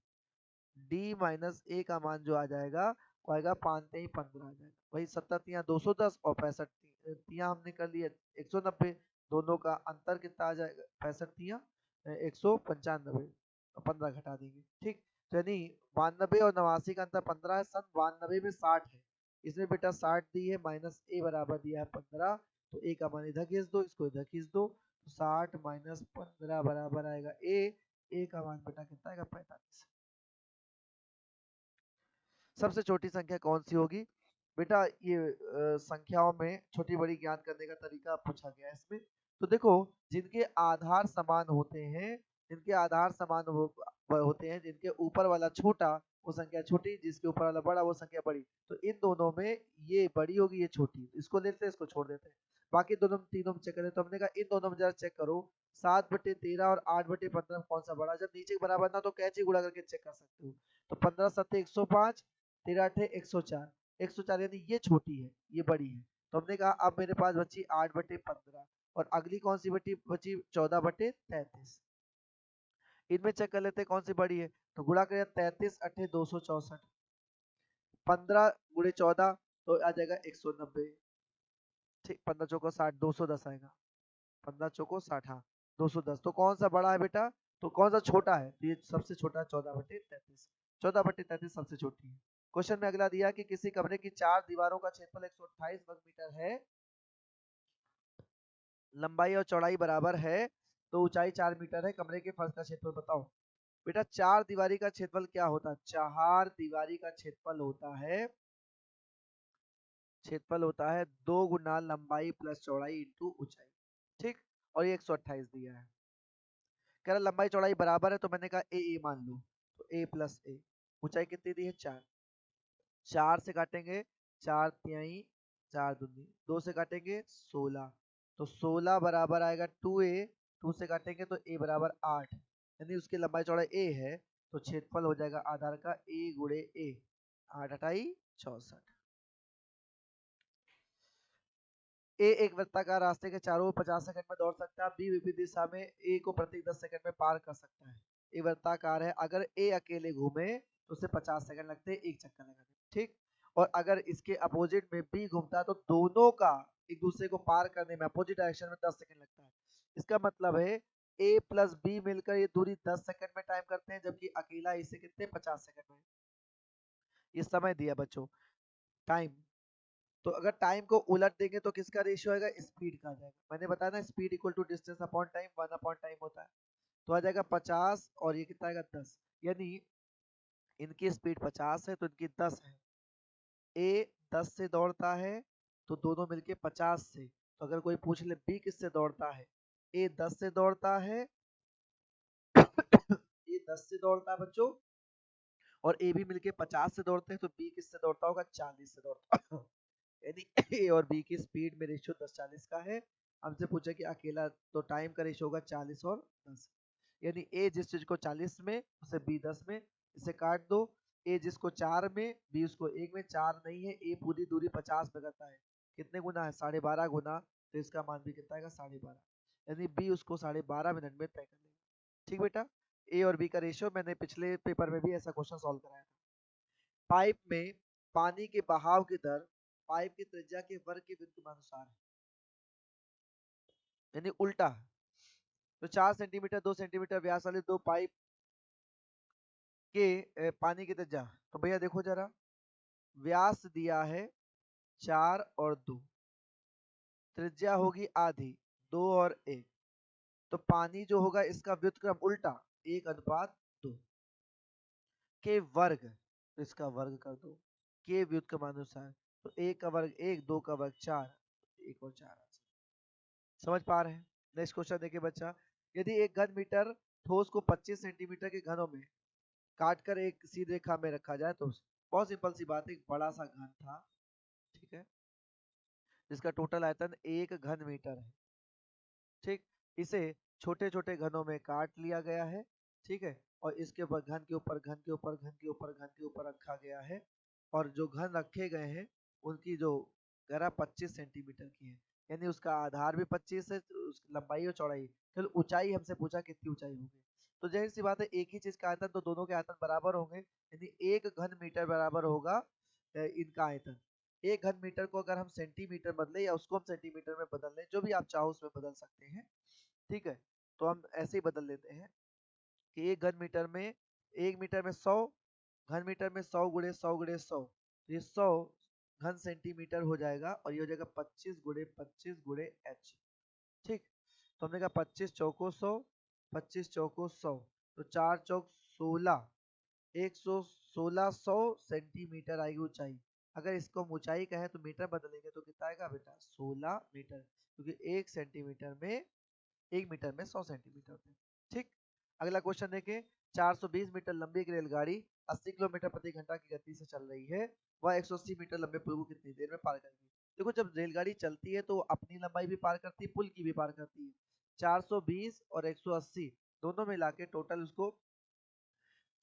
डी माइनस ए का मान जो आ जाएगा वो आएगा 5 3 15 आ जाएगा। वही 70 तिया 210 और 65 तिया हमने कर लिया 190, दोनों का अंतर कितना आ जाएगा, 65 तिया 195, 15 घटा देंगे, ठीक। तो यानी 92 और 89 का अंतर 15 है, सन 92 में 60 है, इसमें बेटा 60 दी है, माइनस ए बराबर दिया है 15, तो ए का मान इधर खींच दो, इसको इधर खींच दो, तो 60 माइनस 15 बराबर आएगा ए का मान बेटा कितना आएगा, 45। सबसे छोटी संख्या कौन सी होगी बेटा, ये संख्याओं में छोटी बड़ी ज्ञात करने का तरीका पूछा गया है इसमें। तो देखो जिनके आधार समान होते हैं, जिनके आधार समान होते हैं, जिनके ऊपर वाला छोटा वो संख्या छोटी, जिसके ऊपर वाला बड़ा वो संख्या बड़ी, तो इन दोनों में ये बड़ी होगी ये छोटी, इसको लेते हैं इसको छोड़ देते हैं, बाकी दोनों तीनों में चेक करें। तो हमने कहा इन दोनों में जरा चेक करो, 7/13 और 8/15 में कौन सा बड़ा, जब नीचे के बराबर ना तो कैसे गुणा करके चेक कर सकते हो। तो 15 7 105, 13 8 104, 104 यानी ये छोटी है ये बड़ी है। तो हमने कहा अब मेरे पास बची 8/15 और अगली कौन सी बची 14/33, इनमें चेक कर लेते हैं कौन सी बड़ी है। तो गुणा करें 33 8 264, 15 गुणे 14 तो आ जाएगा 190, ठीक, 15 चौको 60, 210 आएगा, 15 चौको 60, हाँ 210। तो कौन सा बड़ा है बेटा, तो कौन सा छोटा है, तो ये सबसे छोटा है 14/33, 14/33 सबसे छोटी है। क्वेश्चन में अगला दिया कि किसी कमरे की 4 दीवारों का क्षेत्रफल 128 वर्ग मीटर है, लंबाई और चौड़ाई बराबर है, तो ऊंचाई 4 मीटर है, कमरे के फर्श का क्षेत्रफल बताओ। बेटा 4 दीवारी का क्षेत्रफल क्या होता है, 4 दीवारी का क्षेत्रफल होता है, क्षेत्रफल होता है 2 गुना लंबाई प्लस चौड़ाई इंटू ऊंचाई, ठीक। और ये 128 दिया है, कह रहा लंबाई चौड़ाई बराबर है, तो मैंने कहा ए मान लो, तो ए प्लस ए, ऊंचाई कितनी दी है 4, 4 से काटेंगे 4 तिहाई 4 दूनी, 2 से काटेंगे 16, तो 16 बराबर आएगा 2a, 2 से काटेंगे तो a बराबर 8, यानी उसकी लंबाई चौड़ाई a है, तो क्षेत्रफल हो जाएगा आधार का a गुणे a, 8 8 64। ए एक वृत्ताकार रास्ते के चारों ओर 50 सेकंड में दौड़ सकता है, बी विपरीत दिशा में ए को प्रति 10 सेकंड में पार कर सकता है। ए वृत्ताकार है, अगर ए अकेले घूमे तो उसे 50 सेकंड लगते हैं एक चक्कर लगाने, ठीक। और अगर इसके अपोजिट में बी घूमता है तो दोनों का एक दूसरे को पार करने में अपोजिट डायरेक्शन में 10 सेकंड लगता है। इसका मतलब है ए प्लस बी मिलकर ये दूरी 10 सेकंड में टाइम करते हैं, जबकि अकेला इसे कितने 50 सेकंड में। ये समय दिया बच्चों, टाइम। तो अगर टाइम को उलट देंगे तो किसका रेशियो आएगा, स्पीड का आ जाएगा। मैंने बताया ना speed equal to distance upon time, 1 upon time होता है। तो आ जाएगा 50 और ये कितना आएगा 10, यानी इनकी स्पीड 50 है तो इनकी 10 है। ए 10 से दौड़ता है तो दोनों मिलके 50 से, तो अगर कोई पूछ ले बी किससे दौड़ता है, ए 10 से दौड़ता है ए 10 से दौड़ता है बच्चों, और ए भी मिलके 50 से दौड़ते हैं, तो बी किससे दौड़ता होगा, 40 से दौड़ता यानी ए और बी की स्पीड में रेशियो 10-40 का है। हमसे पूछा कि अकेला, तो टाइम का रेशियो होगा 40 और 10, यानी ए जिस चीज को 40 में उसे बी 10 में, इसे काट दो, ए जिसको 4 में बी उसको 1 में, 4 नहीं है, ए पूरी दूरी 50 में करता है, कितने गुना है 12.5 गुना, तो इसका मान भी कितना आएगा 12.5, यानी बी उसको 12.5 मिनट में तय कर लेगा, ठीक बेटा। ए और बी का रेशियो मैंने पिछले पेपर में भी ऐसा क्वेश्चन सॉल्व कराया था। पाइप में पानी के बहाव की दर पाइप की त्रिज्या के वर्ग के व्युत्क्रमानुसार है, यानी उल्टा। तो 4 सेंटीमीटर 2 सेंटीमीटर व्यास वाले दो पाइप के पानी की त्रिज्या, तो भैया देखो जरा, व्यास दिया है 4 और 2, त्रिज्या होगी आधी, 2 और 1, तो पानी जो होगा इसका व्युत्क्रम उल्टा 1:2 के वर्ग, तो इसका वर्ग कर दो के व्युत्क्रमानुसार, तो 1 का वर्ग 1, 2 का वर्ग 4, 1 और 4 समझ पा रहे हैं। नेक्स्ट क्वेश्चन देखिए बच्चा, यदि एक घन मीटर ठोस को 25 सेंटीमीटर के घनों में काटकर एक सीधी रेखा में रखा जाए तो बहुत सिंपल सी बात है, एक बड़ा सा घन था, ठीक है, जिसका टोटल आयतन 1 घन मीटर है, ठीक, इसे छोटे छोटे घनों में काट लिया गया है, ठीक है, और इसके ऊपर घन के ऊपर घन के ऊपर घन के ऊपर घन के ऊपर रखा गया है, और जो घन रखे गए हैं उनकी जो गहरा 25 सेंटीमीटर की है, यानी उसका आधार भी 25 है, उसकी लंबाई और चौड़ाई, चलो ऊंचाई हमसे पूछा कितनी ऊंचाई होगी, तो जाहिर सी बात है एक ही चीज का आयतन तो दोनों के आयतन बराबर होंगे, यानी 1 घन मीटर बराबर होगा इनका आयतन। 1 घन मीटर को अगर हम सेंटीमीटर बदले या उसको हम सेंटीमीटर में बदल लें, जो भी आप चाहो उसमें बदल सकते हैं, ठीक है, तो हम ऐसे ही बदल लेते हैं कि 1 मीटर में 100 घन मीटर में 100 गुणे 100 गुणे 100, तो ये 100 घन सेंटीमीटर हो जाएगा, और ये हो जाएगा 25 गुणे h, ठीक, तो हमने कहा 25 चौको 100, 25 चौको 100, तो 4 चौक 16, 116 सेंटीमीटर आएगी ऊंचाई। अगर इसको हम ऊंचाई कहें तो मीटर बदलेंगे तो कितना आएगा बेटा, 16 मीटर, क्योंकि 1 मीटर में 100 सेंटीमीटर होते हैं, ठीक। अगला क्वेश्चन देखें, 420 मीटर लंबी एक रेलगाड़ी 80 किलोमीटर प्रति घंटा की गति से चल रही है, वह 180 मीटर लंबे पुल को कितनी देर में पार करेगी। देखो जब रेलगाड़ी चलती है तो अपनी लंबाई भी पार करती है, पुल की भी पार करती है, 420 और 180 दोनों मिला के टोटल उसको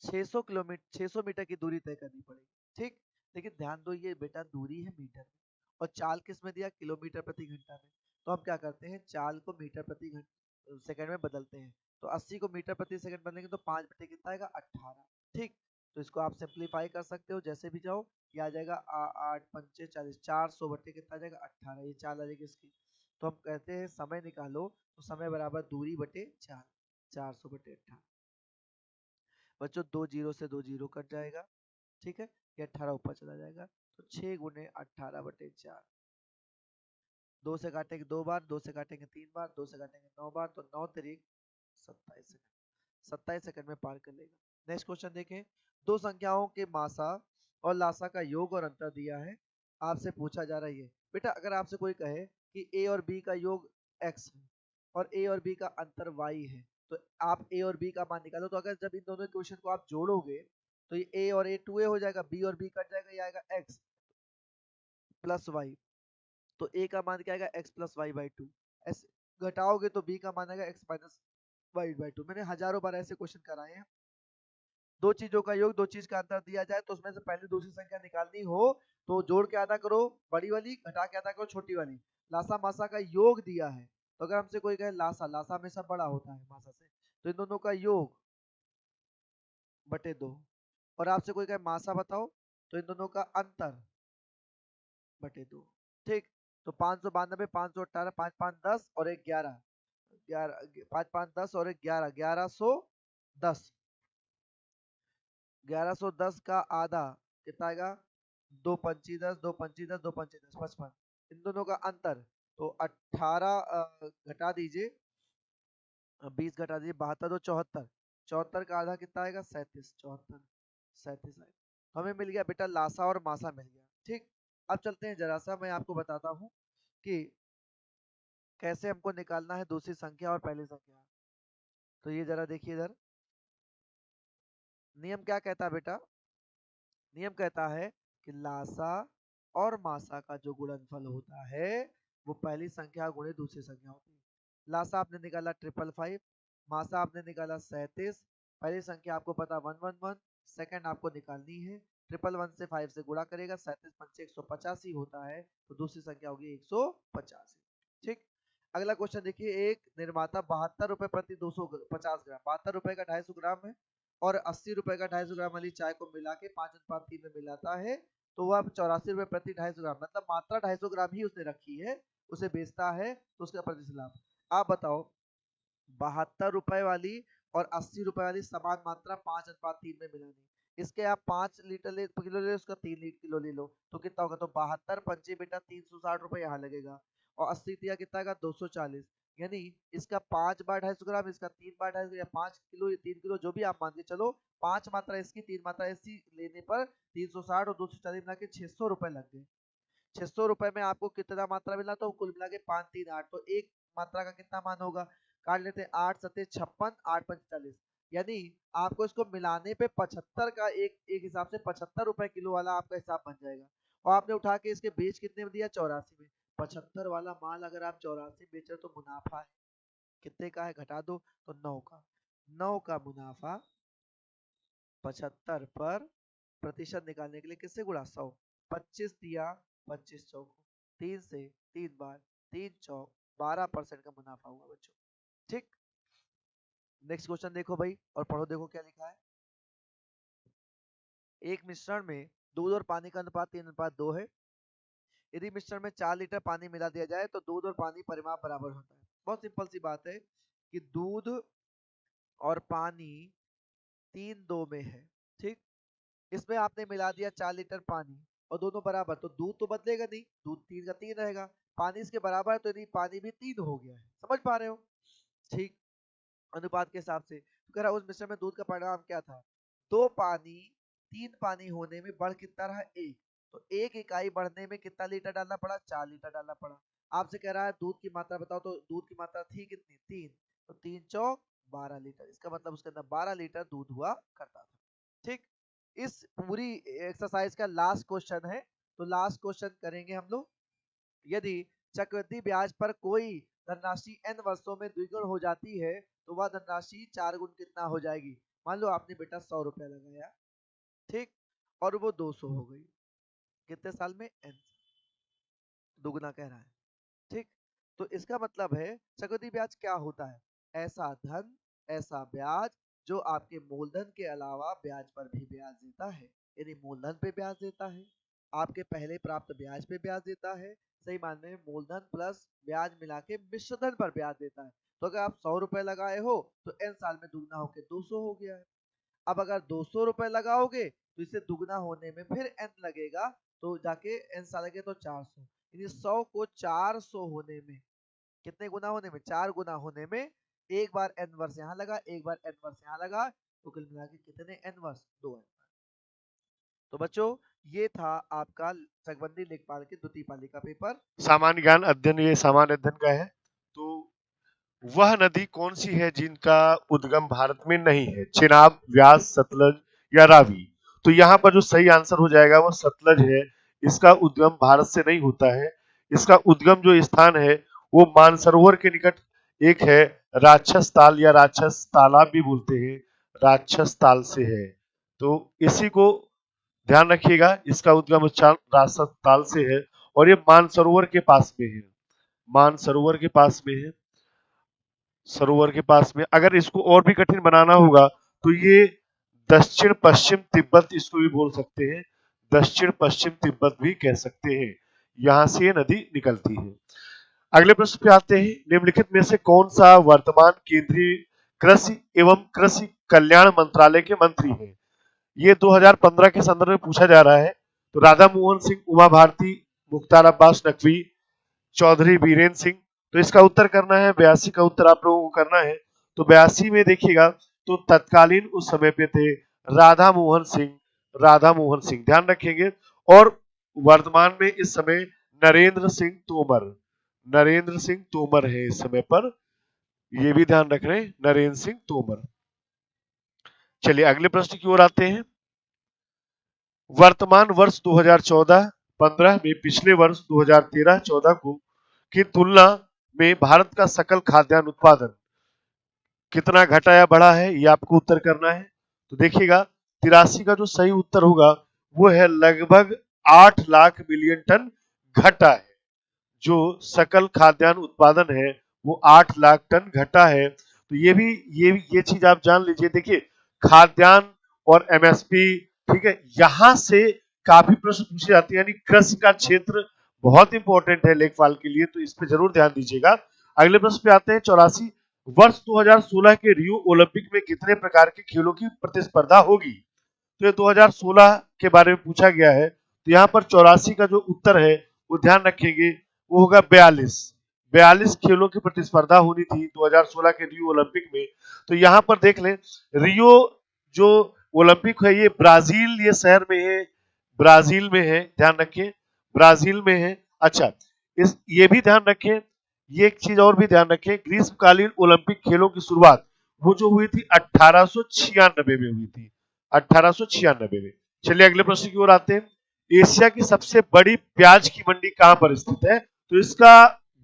600 मीटर की दूरी तय करनी पड़ेगी, ठीक। लेकिन ध्यान दो ये बेटा दूरी है मीटर में, और चाल किस में दिया, किलोमीटर प्रति घंटा में, तो हम क्या करते हैं चाल को मीटर प्रति सेकंड में बदलते हैं, तो 80 को मीटर प्रति सेकंड बदलेंगे तो 5 बटे कितना आएगा 18, ठीक, तो इसको आप सिंप्लीफाई कर सकते हो जैसे भी जाओ, ये आ जाएगा 8 पंचे 40, 400 बटे कितना आ जाएगा 18, ये चाल आ जाएगी इसकी, तो हम कहते हैं समय निकालो, तो समय बराबर दूरी बटे चाल, 400 बटे 18, बच्चों 2 जीरो से 2 जीरो कट जाएगा, ठीक है, ये 18 ऊपर चला जाएगा, तो 6 गुने 18 बटे 4, 2 से काटेंगे 2 बार, 2 से काटेंगे 3 बार, 2 से काटेंगे 9 बार, तो 9 तरीक 27 सेकंड, 27 सेकंड में पार कर लेगा। नेक्स्ट क्वेश्चन देखें, दो संख्याओं के मासा और लासा का योग और अंतर दिया है, आपसे पूछा जा रहा है ये बेटा, अगर आपसे कोई कहे कि a और b का योग x है और a और b का अंतर y है, तो आप a और b का मान निकालो, तो अगर जब इन दोनों क्वेश्चन को आप जोड़ोगे तो ये a और a 2a हो जाएगा, b और b कट जाएगा, ये आएगा x प्लस y, तो a का मान क्या आएगा x प्लस वाई बाई 2, ऐसे घटाओगे तो b का मान आएगा x माइनस वाई बाई 2। मैंने हजारों बार ऐसे क्वेश्चन कराए हैं, दो चीजों का योग, दो चीज का अंतर दिया जाए तो उसमें से पहली दूसरी संख्या निकालनी हो तो जोड़ के आधा करो बड़ी वाली, घटा के आधा करो छोटी वाली। लासा मासा का योग दिया है, तो अगर हमसे कोई कहे लासा, लासा हमेशा बड़ा होता है मासा से, तो इन दोनों का योग बटे 2, और आपसे कोई कहे मासा बताओ, तो इन दोनों का अंतर बटे 2, ठीक। तो 592, 518, 5 5 10 और एक 11, 11 5 5 10 और एक 11, 1110, 1110 का आधा कितना आएगा, 2 पंची 10, 2 पंची 10, 2 पंची 10, 55, इन दोनों का अंतर, तो 18 घटा दीजिए, 20 घटा दीजिए, 72 और 74, 74 का आधा कितना आएगा 37, 74 37 आएगा, तो हमें मिल गया बेटा लासा और मासा मिल गया, ठीक। अब चलते हैं जरा सा मैं आपको बताता हूँ कि कैसे हमको निकालना है दूसरी संख्या और पहली संख्या। तो ये जरा देखिए इधर, नियम क्या कहता है बेटा, नियम कहता है कि लासा और मासा का जो गुणनफल होता है वो पहली संख्या गुणे दूसरी संख्या होती है। लासा आपने निकाला 555, मासा आपने निकाला 37, पहली संख्या आपको पता 111, सेकंड आपको निकालनी है, 111 से 5 से गुणा करेगा, 37 पंचे 185 होता है, तो दूसरी संख्या होगी 185, ठीक। अगला क्वेश्चन देखिए, एक निर्माता 72 रुपए प्रति 250 ग्राम, 72 रुपए का 250 ग्राम है और 80 रुपए का 250 ग्राम वाली चाय को मिला के 5:3 में मिलाता है, तो वह 84 रुपए प्रति 250 ग्राम, मतलब मात्रा 250 ग्राम ही उसने रखी है, उसे बेचता है, तो उसका प्रतिशत लाभ। आप बताओ 72 रुपए वाली और 80 रुपए वाली समान मात्रा 5:3 में मिलानी। इसके आप 5 लीटर किलो ले, उसका 3 किलो ले लो, तो कितना होगा? तो 72 पंचे बेटा 360 रुपए यहाँ लगेगा, और 80 दिया कितना का 240, यानी इसका 5 बार 250 ग्राम, इसका 3 बार 250 या 5 किलो या 3 किलो जो भी आप मान के चलो, 5 मात्रा इसकी 3 मात्रा इसकी लेने पर 360 और 240 मिला के 600 रुपए लग गए। 600 रुपए में आपको कितना मात्रा मिला? तो कुल मिला के 538, तो एक मात्रा का कितना मान होगा? काट लेते हैं, 8 सत्ते 56, 8 पंच 40, यानी आपको इसको मिलाने पे 75 का एक हिसाब से 75 रुपए किलो वाला आपका हिसाब बन जाएगा। और आपने उठा के इसके बेच कितने में दिया? 84 में। 75 वाला माल अगर आप 84 बेच रहे हो तो मुनाफा है कितने का है? घटा दो तो 9 का। 9 का मुनाफा 75 पर प्रतिशत निकालने के लिए किससे गुणा? 100। 25 दिया, 25 चौक 3 से 3 बार 3 चौक 12% का मुनाफा हुआ बच्चों। ठीक, नेक्स्ट क्वेश्चन देखो भाई और पढ़ो, देखो क्या लिखा है। एक मिश्रण में दूध और पानी का अनुपात 3:2 है। यदि मिश्रण में 4 लीटर पानी मिला दिया जाए तो दूध और पानी परिमाप बराबर होता है। बहुत सिंपल सी बात है कि दूध और पानी 3:2 में है। ठीक, इसमें आपने मिला दिया 4 लीटर पानी और दोनों बराबर, तो दूध तो बदलेगा नहीं, दूध 3 का 3 रहेगा, पानी इसके बराबर है, तो यदि पानी भी 3 हो गया है, समझ पा रहे हो? ठीक, अनुपात के हिसाब से तो कह रहा उस मिश्रण में दूध का परिणाम क्या था? 2 पानी 3 पानी होने में बढ़ कितना रहा? 1, तो 1 इकाई बढ़ने में कितना लीटर डालना पड़ा? 4 लीटर डालना पड़ा। आपसे कह रहा है दूध की मात्रा बताओ, तो दूध की मात्रा थी कितनी? 3, तो 3 चौक 12 लीटर, इसका मतलब उसके अंदर 12 लीटर दूध हुआ करता था। ठीक, इस पूरी एक्सरसाइज का लास्ट क्वेश्चन है, तो लास्ट क्वेश्चन करेंगे हम लोग। यदि चक्रवृद्धि ब्याज पर कोई धनराशि n वर्षों में द्विगुण हो जाती है तो वह धनराशि 4 गुण कितना हो जाएगी? मान लो आपने बेटा 100 रुपया लगाया, ठीक, और वो 200 हो गई, कितने साल में? n, दुगना कह रहा है। ठीक, तो इसका मतलब है चक्रवृद्धि ब्याज क्या होता है? ऐसा धन, ऐसा ब्याज जो आपके मूलधन के अलावा ब्याज पर भी ब्याज देता है। यदि मूलधन पे ब्याज देता है, आपके पहले प्राप्त ब्याज पे ब्याज देता है, सही मानने में मूलधन प्लस ब्याज मिला के मिश्रधन पर ब्याज देता है। तो अगर आप 100 रुपए लगाए हो तो n साल में दुगना होकर 200 हो गया है। अब अगर 200 रुपए लगाओगे तो इसे दुगना होने में फिर n लगेगा, तो जाके n साल लगे तो 400, यानी 100 को 400 होने में कितने गुना होने में? 4 गुना होने में एक बार n वर्ष यहाँ लगा, एक बार n वर्ष यहाँ लगा, तो कुल मिला के कितने n वर्ष? 2 n। तो बच्चों ये था आपका चकबंदी लेखपाल के द्वितीय पाली का पेपर। सामान्य ज्ञान अध्ययन, ये सामान्य अध्ययन का है। तो वह नदी कौन सी है जिनका उद्गम भारत में नहीं है? चिनाब, व्यास, सतलज या रावी? तो यहाँ पर जो सही आंसर हो जाएगा वो सतलज है। इसका उद्गम भारत से नहीं होता है। इसका उद्गम जो स्थान है वो मानसरोवर के निकट एक है, राक्षस ताल या राक्षस तालाब भी बोलते हैं, राक्षस ताल से है। तो इसी को ध्यान रखिएगा, इसका उद्गम स्थान राक्षस ताल से है और ये मानसरोवर के पास में है, मानसरोवर के पास में है, सरोवर के पास में। अगर इसको और भी कठिन बनाना होगा तो ये दक्षिण पश्चिम तिब्बत इसको भी बोल सकते हैं, दक्षिण पश्चिम तिब्बत भी कह सकते हैं, यहां से ये नदी निकलती है। अगले प्रश्न पे आते हैं, निम्नलिखित में से कौन सा वर्तमान केंद्रीय कृषि एवं कृषि कल्याण मंत्रालय के मंत्री हैं? ये 2015 के संदर्भ में पूछा जा रहा है। तो राधा मोहन सिंह, उमा भारती, मुख्तार अब्बास नकवी, चौधरी बीरेन सिंह। तो इसका उत्तर करना है, 82 का उत्तर आप लोगों को करना है। तो 82 में देखिएगा तो तत्कालीन उस समय पे थे राधा मोहन सिंह, राधा मोहन सिंह ध्यान रखेंगे। और वर्तमान में इस समय नरेंद्र सिंह तोमर, नरेंद्र सिंह तोमर है इस समय पर, ये भी ध्यान रख रहे हैं, नरेंद्र सिंह तोमर। चलिए अगले प्रश्न की ओर आते हैं। वर्तमान वर्ष 2014-15 में पिछले वर्ष 2013-14 को की तुलना में भारत का सकल खाद्यान्न उत्पादन कितना घटा या बढ़ा है, ये आपको उत्तर करना है। तो देखिएगा 83 का जो सही उत्तर होगा वो है लगभग 8 लाख मिलियन टन घटा है। जो सकल खाद्यान्न उत्पादन है वो 8 लाख टन घटा है। तो ये भी ये चीज आप जान लीजिए। देखिए खाद्यान्न और एमएसपी, ठीक है, यहां से काफी प्रश्न पूछे जाते हैं, यानी कृषि का क्षेत्र बहुत इंपॉर्टेंट है लेखपाल के लिए, तो इस पे जरूर ध्यान दीजिएगा। अगले प्रश्न पे आते हैं 84, वर्ष 2016 के रियो ओलंपिक में कितने प्रकार के खेलों की प्रतिस्पर्धा होगी? तो ये 2016 के बारे में पूछा गया है। तो यहाँ पर 84 का जो उत्तर है वो ध्यान रखेंगे, वो होगा 42। 42 खेलों की प्रतिस्पर्धा होनी थी 2016 के रियो ओलंपिक में। तो यहाँ पर देख लें, रियो जो ओलंपिक है ये ब्राजील ये शहर में है, ब्राजील में है, ध्यान रखें ब्राजील में है। अच्छा, इस ये भी ध्यान रखें, ये एक चीज और भी ध्यान रखें, ग्रीष्मकालीन ओलंपिक खेलों की शुरुआत वो जो हुई थी 1896 में हुई थी, 1896 में। चलिए अगले प्रश्न की ओर आते हैं। एशिया की सबसे बड़ी प्याज की मंडी कहां पर स्थित है? तो इसका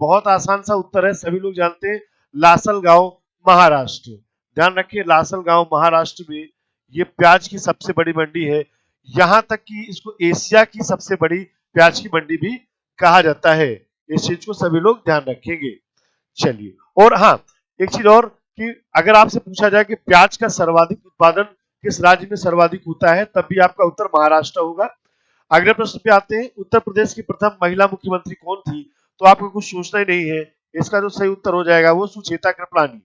बहुत आसान सा उत्तर है, सभी लोग जानते हैं, लासलगांव महाराष्ट्र। ध्यान रखिए लासलगांव महाराष्ट्र में ये प्याज की सबसे बड़ी मंडी है। यहां तक कि इसको एशिया की सबसे बड़ी प्याज की मंडी भी कहा जाता है। इस चीज को सभी लोग ध्यान रखेंगे। चलिए, और हाँ, एक चीज और कि अगर आपसे पूछा जाए कि प्याज का सर्वाधिक उत्पादन किस राज्य में सर्वाधिक होता है, तब भी आपका उत्तर महाराष्ट्र होगा। अगले प्रश्न पे आते हैं, उत्तर प्रदेश की प्रथम महिला मुख्यमंत्री कौन थी? तो आपको कुछ सोचना ही नहीं है, इसका जो सही उत्तर हो जाएगा वो सुचेता कृपलानी,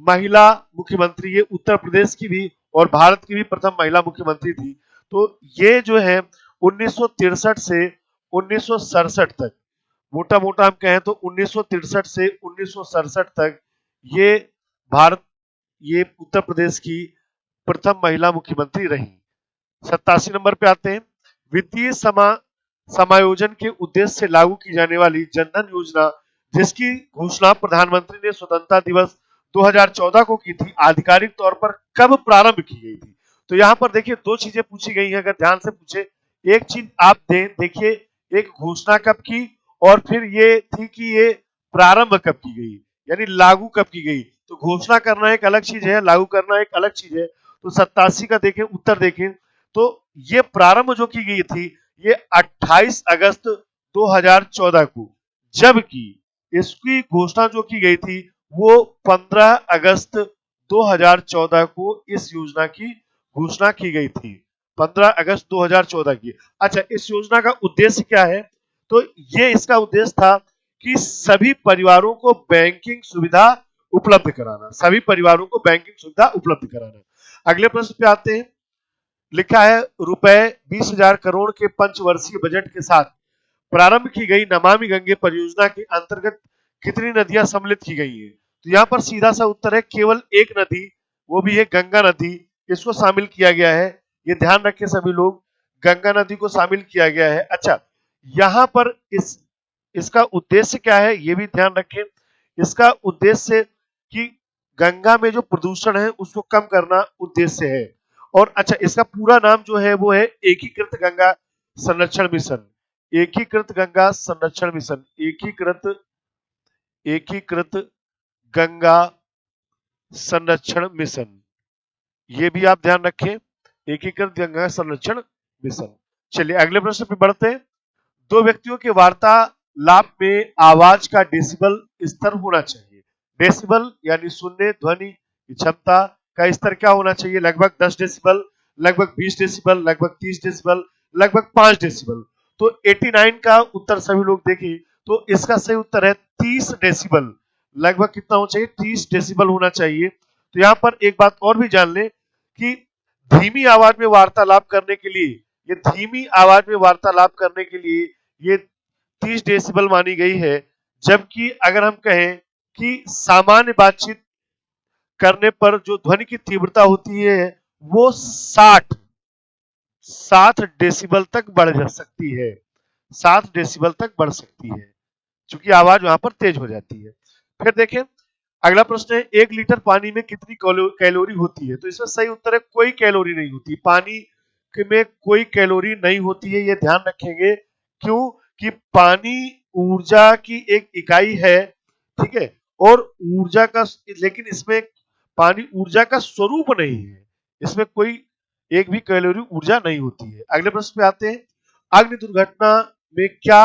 महिला मुख्यमंत्री, ये उत्तर प्रदेश की भी और भारत की भी प्रथम महिला मुख्यमंत्री थी। तो ये जो है 1963 से 1967 तक, मोटा मोटा हम कहें तो 1963 से 1967 तक ये भारत, ये उत्तर प्रदेश की प्रथम महिला मुख्यमंत्री रही। 87 नंबर पे आते हैं, वित्तीय समायोजन के उद्देश्य से लागू की जाने वाली जनधन योजना जिसकी घोषणा प्रधानमंत्री ने स्वतंत्रता दिवस 2014 को की थी, आधिकारिक तौर पर कब प्रारंभ की गई थी? तो यहाँ पर देखिए दो चीजें पूछी गई हैं, अगर ध्यान से पूछे, एक चीज आप देखिए, एक घोषणा कब की और फिर ये थी कि ये प्रारंभ कब की गई, यानी लागू कब की गई। तो घोषणा करना एक अलग चीज है, लागू करना एक अलग चीज है। तो 87 का देखें उत्तर देखें, तो ये प्रारंभ जो की गई थी ये 28 अगस्त 2014 को, जबकि इसकी घोषणा जो की गई थी वो 15 अगस्त 2014 को इस योजना की घोषणा की गई थी, 15 अगस्त 2014 की। अच्छा, इस योजना का उद्देश्य क्या है? तो ये इसका उद्देश्य था कि सभी परिवारों को बैंकिंग सुविधा उपलब्ध कराना, सभी परिवारों को बैंकिंग सुविधा उपलब्ध कराना। अगले प्रश्न पे आते हैं, लिखा है रुपए 20,000 करोड़ के पंचवर्षीय बजट के साथ प्रारंभ की गई नमामि गंगे परियोजना के अंतर्गत कितनी नदियां सम्मिलित की गई हैं? तो यहाँ पर सीधा सा उत्तर है केवल एक नदी, वो भी है गंगा नदी, इसको शामिल किया गया है। ये ध्यान रखें सभी लोग, गंगा नदी को शामिल किया गया है। अच्छा, यहाँ पर इसका उद्देश्य क्या है ये भी ध्यान रखें, इसका उद्देश्य कि गंगा में जो प्रदूषण है उसको कम करना उद्देश्य है। और अच्छा, इसका पूरा नाम जो है वो है एकीकृत गंगा संरक्षण मिशन, एकीकृत गंगा संरक्षण मिशन, एकीकृत गंगा संरक्षण मिशन, ये भी आप ध्यान रखें, एकीकृत गंगा संरक्षण मिशन। चलिए अगले प्रश्न पे बढ़ते हैं, दो व्यक्तियों के वार्तालाप में आवाज का डेसिबल स्तर होना चाहिए। डेसिबल यानी सुनने, ध्वनि की क्षमता का स्तर क्या होना चाहिए? लगभग 10 डेसिबल, लगभग 20 डेसिबल, लगभग 30 डेसिबल, लगभग 5 डेसिबल। तो 89 का उत्तर सभी लोग देखें, तो इसका सही उत्तर है 30 डेसिबल। लगभग कितना होना चाहिए? 30 डेसिबल होना चाहिए। तो यहाँ पर एक बात और भी जान लें कि धीमी आवाज में वार्तालाप करने के लिए, ये धीमी आवाज में वार्तालाप करने के लिए ये 30 डेसिबल मानी गई है, जबकि अगर हम कहें कि सामान्य बातचीत करने पर जो ध्वनि की तीव्रता होती है वो 60 डेसिबल तक बढ़ जा सकती है, 7 डेसिबल तक बढ़ सकती है, क्योंकि आवाज वहां पर तेज हो जाती है। फिर देखें अगला प्रश्न है, 1 लीटर पानी में कितनी कैलोरी होती है? तो इसमें सही उत्तर है कोई कैलोरी नहीं होती, पानी में कोई कैलोरी नहीं होती है, ये ध्यान रखेंगे। क्यों? कि पानी ऊर्जा की एक इकाई है, ठीक है, और ऊर्जा का, लेकिन इसमें पानी ऊर्जा का स्वरूप नहीं है, इसमें कोई एक भी कैलोरी ऊर्जा नहीं होती है। अगले प्रश्न पे आते हैं, अग्नि दुर्घटना में क्या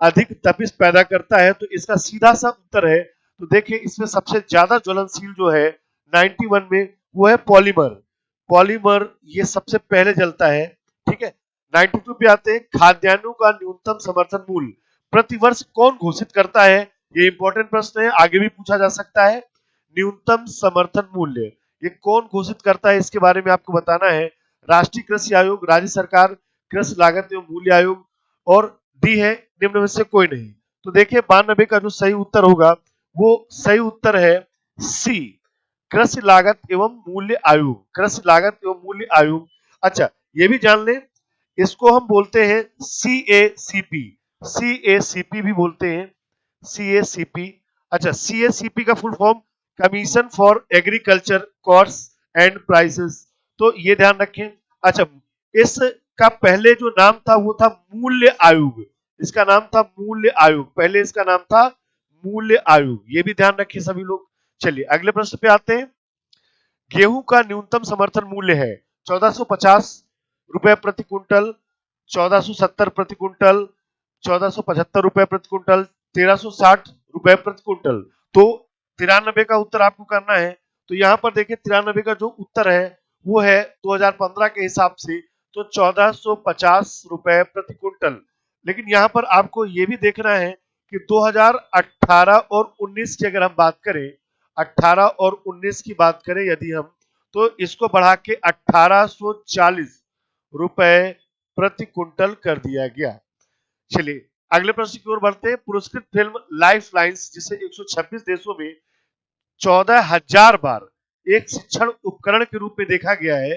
अधिक तपिश पैदा करता है? तो इसका सीधा सा उत्तर है, तो देखिए इसमें सबसे ज्यादा ज्वलनशील जो है 91 में वो है पॉलीमर, पॉलीमर ये सबसे पहले जलता है, ठीक है। 92 पे आते हैं, खाद्यान्नों का न्यूनतम समर्थन मूल्य प्रति वर्ष कौन घोषित करता है? ये इंपॉर्टेंट प्रश्न है, आगे भी पूछा जा सकता है। न्यूनतम समर्थन मूल्य ये कौन घोषित करता है, इसके बारे में आपको बताना है। राष्ट्रीय कृषि आयोग, राज्य सरकार, कृषि लागत एवं मूल्य आयोग, और डी है निम्न में से कोई नहीं। तो देखिए 92 का जो सही उत्तर होगा वो सही उत्तर है सी, कृषि लागत एवं मूल्य आयोग, कृषि लागत एवं मूल्य आयोग। अच्छा ये भी जान लें, इसको हम बोलते हैं CACP, CACP भी बोलते हैं, CACP। अच्छा CACP का full form commission for agriculture cost and prices, तो ये ध्यान रखें। अच्छा इसका पहले जो नाम था वो था मूल्य आयोग, इसका नाम था मूल्य आयोग, पहले इसका नाम था मूल्य आयोग, ये भी ध्यान रखिए सभी लोग। चलिए अगले प्रश्न पे आते हैं। गेहूं का न्यूनतम समर्थन मूल्य है 1450 रुपए प्रति क्विंटल, 1470 प्रति क्विंटल, 1475 रुपए प्रति क्विंटल, 1360 रुपए प्रति क्विंटल। तो 93 का उत्तर आपको करना है। तो यहाँ पर देखिए 93 का जो उत्तर है वो है 2015 के हिसाब से तो 1450 रुपए प्रति क्विंटल। लेकिन यहाँ पर आपको ये भी देखना है कि 2018 और 19 की अगर हम बात करें, 18 और 19 की बात करें यदि हम, तो इसको बढ़ा के 1840 रुपए प्रति क्विंटल कर दिया गया। चलिए अगले प्रश्न की ओर बढ़ते हैं। पुरस्कृत फिल्म लाइफ लाइन्स, जिसे 126 देशों में 14,000 बार एक शिक्षण उपकरण के रूप में देखा गया है,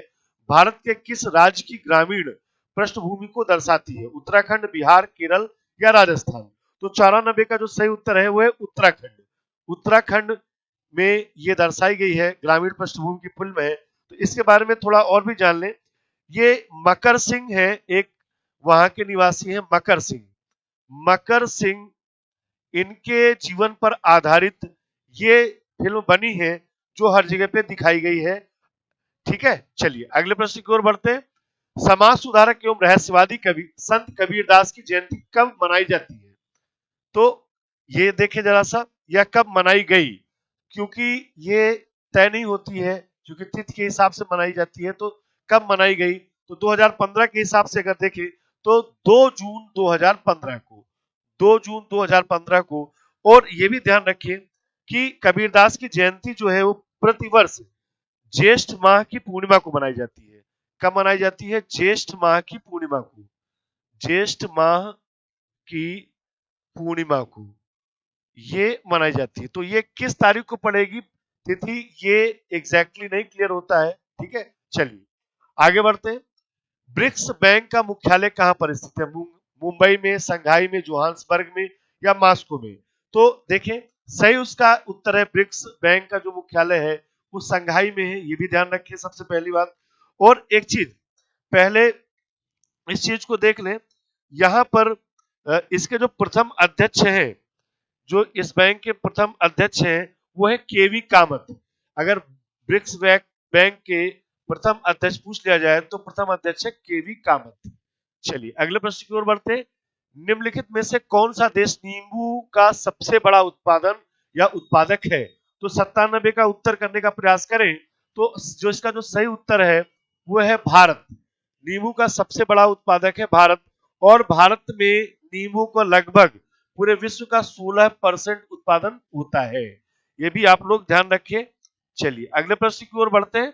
भारत के किस राज्य की ग्रामीण पृष्ठभूमि को दर्शाती है? उत्तराखंड, बिहार, केरल या राजस्थान? तो 94 का जो सही उत्तर है वो है उत्तराखंड। उत्तराखंड में ये दर्शाई गई है, ग्रामीण पृष्ठभूमि की फिल्म है। तो इसके बारे में थोड़ा और भी जान लें। ये मकर सिंह है, एक वहां के निवासी हैं मकर सिंह। मकर सिंह, इनके जीवन पर आधारित ये फिल्म बनी है जो हर जगह पे दिखाई गई है। ठीक है, चलिए अगले प्रश्न की ओर बढ़ते हैं। समाज सुधारक एवं रहस्यवादी कवि संत कबीरदास की जयंती कब मनाई जाती है? तो ये देखें जरा सा, यह कब मनाई गई, क्योंकि ये तय नहीं होती है, क्योंकि तिथि के हिसाब से मनाई जाती है। तो कब मनाई गई, तो 2015 के हिसाब से अगर देखें तो 2 जून 2015 को, 2 जून 2015 को। और ये भी ध्यान रखिए कि कबीरदास की जयंती जो है वो प्रतिवर्ष ज्येष्ठ माह की पूर्णिमा को मनाई जाती है। कब मनाई जाती है? ज्येष्ठ माह की पूर्णिमा को, ज्येष्ठ माह की पूर्णिमा को ये मनाई जाती है। तो ये किस तारीख को पड़ेगी तिथि, ये एग्जैक्टली नहीं क्लियर होता है। ठीक है, चलिए आगे बढ़ते हैं। ब्रिक्स बैंक का मुख्यालय कहां पर स्थित है? मुंबई में, संघाई में, जोहान्सबर्ग में या मॉस्को में? तो देखें सही उसका उत्तर है ब्रिक्स बैंक का जो मुख्यालय है वो संघाई में है, ये भी ध्यान रखिए सबसे पहली बात। और एक चीज पहले इस चीज को देख लें, यहां पर इसके जो प्रथम अध्यक्ष हैं, जो इस बैंक के प्रथम अध्यक्ष हैं वो है केवी कामत। अगर ब्रिक्स बैंक के प्रथम अध्यक्ष पूछ लिया जाए तो प्रथम अध्यक्ष है केवी कामत। चलिए अगले प्रश्न की ओर बढ़ते हैं। निम्नलिखित में से कौन सा देश नींबू का सबसे बड़ा उत्पादन या उत्पादक है? तो 97 का उत्तर करने का प्रयास करें तो जो इसका जो सही उत्तर है वो है भारत। नींबू का सबसे बड़ा उत्पादक है भारत, और भारत में नींबू को लगभग पूरे विश्व का 16% उत्पादन होता है, ये भी आप लोग ध्यान रखिए। चलिए अगले प्रश्न की ओर बढ़ते हैं।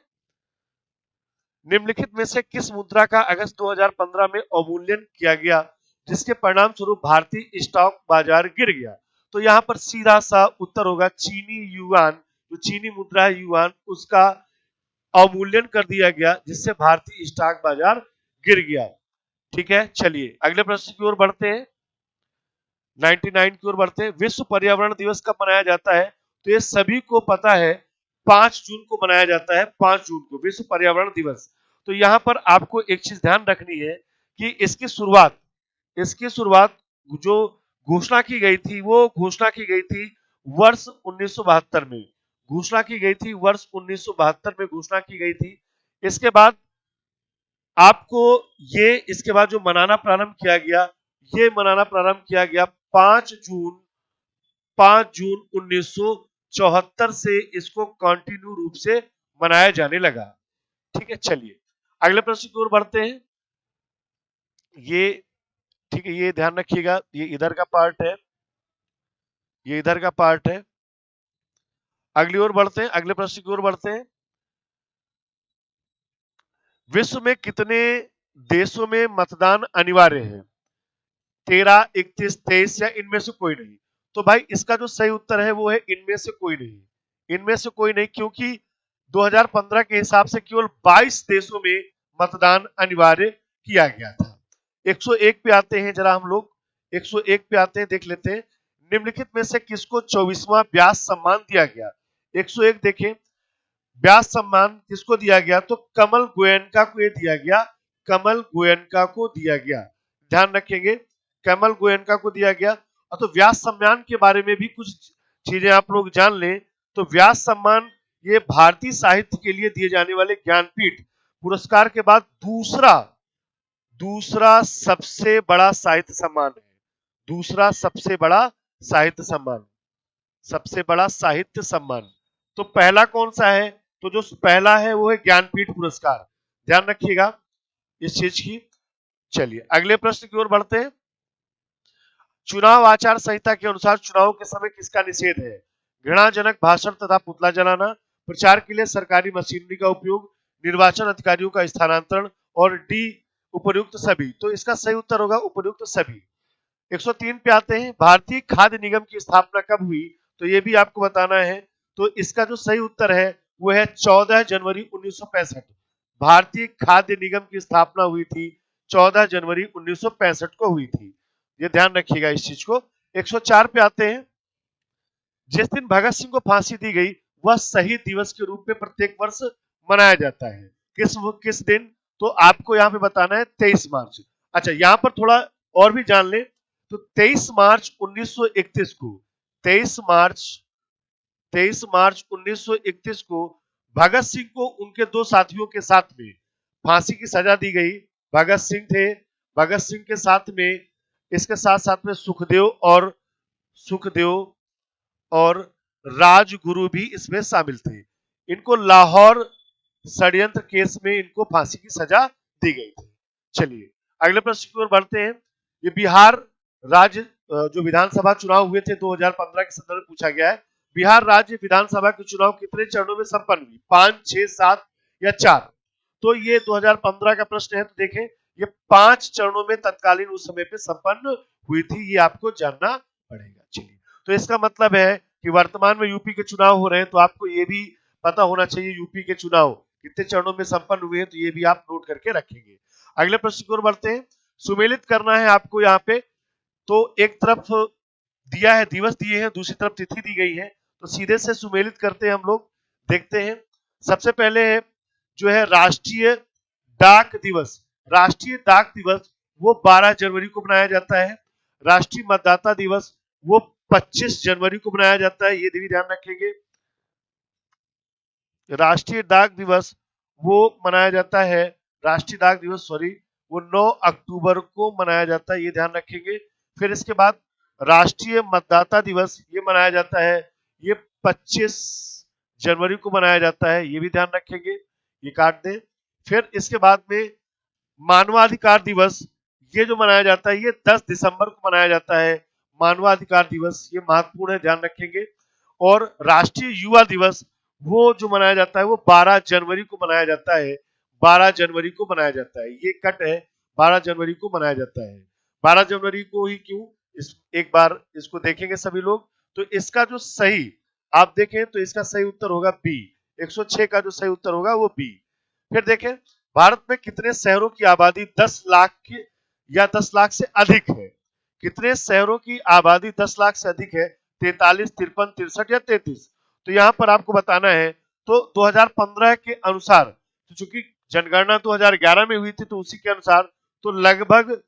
निम्नलिखित में से किस मुद्रा का अगस्त 2015 में अवमूल्यन किया गया जिसके परिणाम स्वरूप भारतीय स्टॉक बाजार गिर गया? तो यहां पर सीधा सा उत्तर होगा चीनी युआन, जो चीनी मुद्रा है युआन, उसका अवमूल्यन कर दिया गया जिससे भारतीय स्टॉक बाजार गिर गया। ठीक है, चलिए अगले प्रश्न की ओर बढ़ते हैं। 99 की ओर बढ़ते हैं। विश्व पर्यावरण दिवस कब मनाया जाता है? तो ये सभी को पता है 5 जून को मनाया जाता है, 5 जून को विश्व पर्यावरण दिवस। तो यहां पर आपको एक चीज ध्यान रखनी है कि इसकी शुरुआत जो घोषणा की गई थी वो घोषणा की गई थी वर्ष 1972 में, घोषणा की गई थी वर्ष 1972 में घोषणा की गई थी। इसके बाद आपको ये इसके बाद जो मनाना प्रारंभ किया गया, ये मनाना प्रारंभ किया गया 5 जून 1974 से इसको कंटिन्यू रूप से मनाया जाने लगा। ठीक है, चलिए अगले प्रश्न की ओर बढ़ते हैं। ये ठीक है, ये ध्यान रखिएगा, ये इधर का पार्ट है, ये इधर का पार्ट है। अगली ओर बढ़ते हैं, अगले प्रश्न की ओर बढ़ते हैं। विश्व में कितने देशों में मतदान अनिवार्य है? 13, 31, 23 या इनमें से कोई नहीं? तो भाई इसका जो सही उत्तर है वो है इनमें से कोई नहीं। इनमें से कोई नहीं, क्योंकि 2015 के हिसाब से केवल 22 देशों में मतदान अनिवार्य किया गया था। 101 पे आते हैं जरा हम लोग, 101 पे आते हैं, देख लेते हैं। निम्नलिखित में से किसको 24वां व्यास सम्मान दिया गया? 101 देखें, व्यास सम्मान किसको दिया गया? तो कमल गोयनका को ये दिया गया, कमल गोयनका को दिया गया। ध्यान रखेंगे, कमल गोयनका को दिया गया। और तो व्यास सम्मान के बारे में भी कुछ चीजें आप लोग जान लें। तो व्यास सम्मान ये भारतीय साहित्य के लिए दिए जाने वाले ज्ञानपीठ पुरस्कार के बाद दूसरा सबसे बड़ा साहित्य सम्मान है। दूसरा सबसे बड़ा साहित्य सम्मान, सबसे बड़ा साहित्य सम्मान। तो पहला कौन सा है? तो जो पहला है वो है ज्ञानपीठ पुरस्कार। ध्यान रखिएगा इस चीज की। चलिए अगले प्रश्न की ओर बढ़ते हैं। चुनाव आचार संहिता के अनुसार चुनाव के समय किसका निषेध है? घृणाजनक भाषण तथा पुतला जलाना, प्रचार के लिए सरकारी मशीनरी का उपयोग, निर्वाचन अधिकारियों का स्थानांतरण, और डी उपयुक्त सभी। तो इसका सही उत्तर होगा उपयुक्त सभी। 103 पे आते हैं, भारतीय खाद्य निगम की स्थापना कब हुई? तो ये भी आपको बताना है। तो इसका जो सही उत्तर है वो है 14 जनवरी 1965। भारतीय खाद्य निगम की स्थापना हुई थी 14 जनवरी 1965 को हुई थी। ये ध्यान रखिएगा इस चीज को। 104 पे आते हैं, जिस दिन भगत सिंह को फांसी दी गई वह शहीद दिवस के रूप में प्रत्येक वर्ष मनाया जाता है। किस दिन? तो आपको यहाँ पे बताना है 23 मार्च। अच्छा यहाँ पर थोड़ा और भी जान ले। तो 23 मार्च 1931 को 23 मार्च 1931 को भगत सिंह को उनके दो साथियों के साथ में फांसी की सजा दी गई। भगत सिंह थे, भगत सिंह के साथ में इसके साथ साथ में सुखदेव और राजगुरु भी इसमें शामिल थे। इनको लाहौर षड्यंत्र केस में इनको फांसी की सजा दी गई थी। चलिए अगले प्रश्न की ओर बढ़ते हैं। ये बिहार राज्य जो विधानसभा चुनाव हुए थे 2015 के संदर्भ में पूछा गया है। बिहार राज्य विधानसभा के चुनाव कितने चरणों में संपन्न हुई? 5, 6, 7 या 4? तो ये 2015 का प्रश्न है। तो देखें ये 5 चरणों में तत्कालीन उस समय पे संपन्न हुई थी, ये आपको जानना पड़ेगा। चलिए तो इसका मतलब है कि वर्तमान में यूपी के चुनाव हो रहे हैं, तो आपको ये भी पता होना चाहिए यूपी के चुनाव कितने चरणों में संपन्न हुए हैं, तो ये भी आप नोट करके रखेंगे। अगले प्रश्न की ओर बढ़ते हैं। सुमेलित करना है आपको यहाँ पे। तो एक तरफ दिया है, दिवस दिए हैं, दूसरी तरफ तिथि दी गई है, तो सीधे से सुमेलित करते हैं हम लोग। देखते हैं सबसे पहले है जो है राष्ट्रीय डाक दिवस। राष्ट्रीय डाक दिवस वो 12 जनवरी को मनाया जाता है। राष्ट्रीय मतदाता दिवस वो 25 जनवरी को मनाया जाता है, ये भी ध्यान रखेंगे। राष्ट्रीय डाक दिवस वो मनाया जाता है, राष्ट्रीय डाक दिवस वो 9 अक्टूबर को मनाया जाता है, ये ध्यान रखेंगे। फिर इसके बाद राष्ट्रीय मतदाता दिवस ये मनाया जाता है, ये 25 जनवरी को मनाया जाता है, ये भी ध्यान रखेंगे, ये काट दें। फिर इसके बाद में मानवाधिकार दिवस ये जो मनाया जाता है ये 10 दिसंबर को मनाया जाता है। मानवाधिकार दिवस ये महत्वपूर्ण है, ध्यान रखेंगे। और राष्ट्रीय युवा दिवस वो जो मनाया जाता है वो 12 जनवरी को मनाया जाता है। 12 जनवरी को मनाया जाता है, ये कट है, 12 जनवरी को मनाया जाता है। 12 जनवरी को ही क्यों, एक बार इसको देखेंगे सभी लोग। तो इसका जो सही आप देखें तो इसका सही उत्तर होगा बी। 106 का जो सही उत्तर होगा वो बी। फिर देखें भारत में कितने शहरों की आबादी 10 लाख की या 10 लाख से अधिक है? कितने शहरों की आबादी 10 लाख से अधिक है? 43, 53, 63 या 33? तो यहां पर आपको बताना है। तो 2015 के अनुसार, तो चूंकि जनगणना 2011 में हुई थी, तो उसी के अनुसार तो लगभग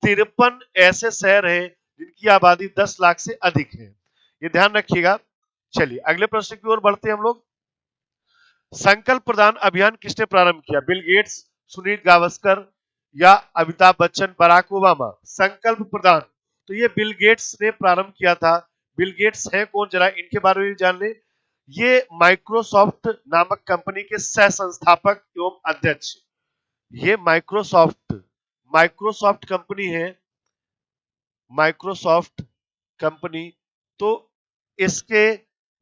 53 ऐसे शहर हैं जिनकी आबादी 10 लाख से अधिक है, ये ध्यान रखिएगा। चलिए अगले प्रश्न की ओर बढ़ते हैं हम लोग। संकल्प प्रदान अभियान किसने प्रारंभ किया? बिल गेट्स, सुनील गावस्कर या अमिताभ बच्चन, बराक ओबामा? संकल्प प्रदान तो ये बिल गेट्स ने प्रारंभ किया था। बिल गेट्स है कौन, जरा इनके बारे में जान ले। ये माइक्रोसॉफ्ट नामक कंपनी के सह संस्थापक एवं अध्यक्ष। ये माइक्रोसॉफ्ट कंपनी है, माइक्रोसॉफ्ट कंपनी। तो इसके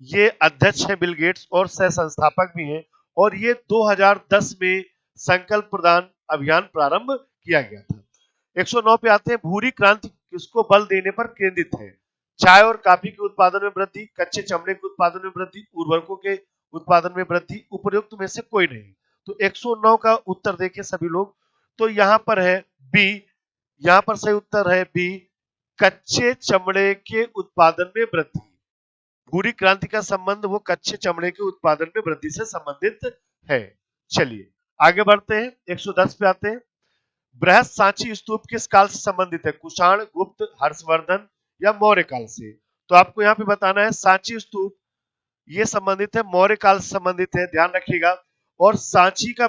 ये अध्यक्ष हैं बिल गेट्स और सह संस्थापक भी हैं, और ये 2010 में संकल्प प्रदान अभियान प्रारंभ किया गया था। 109 पे आते हैं, भूरी क्रांति किसको बल देने पर केंद्रित है? चाय और कॉफी के उत्पादन में वृद्धि, कच्चे चमड़े के उत्पादन में वृद्धि, उर्वरकों के उत्पादन में वृद्धि, उपयुक्त में से कोई नहीं। तो 109 का उत्तर देखिए सभी लोग, तो यहां पर है बी, यहां पर सही उत्तर है बी, कच्चे चमड़े के उत्पादन में वृद्धि। भूरी क्रांति का संबंध वो कच्चे चमड़े के उत्पादन में वृद्धि से संबंधित है। चलिए आगे बढ़ते हैं, 110 पे आते हैं। बृहत सांची स्तूप किस काल से संबंधित है? कुषाण, गुप्त, हर्षवर्धन या मौर्य काल से? तो आपको यहाँ पे बताना है सांची स्तूप ये संबंधित है, मौर्य काल से संबंधित है, ध्यान रखिएगा। और सांची का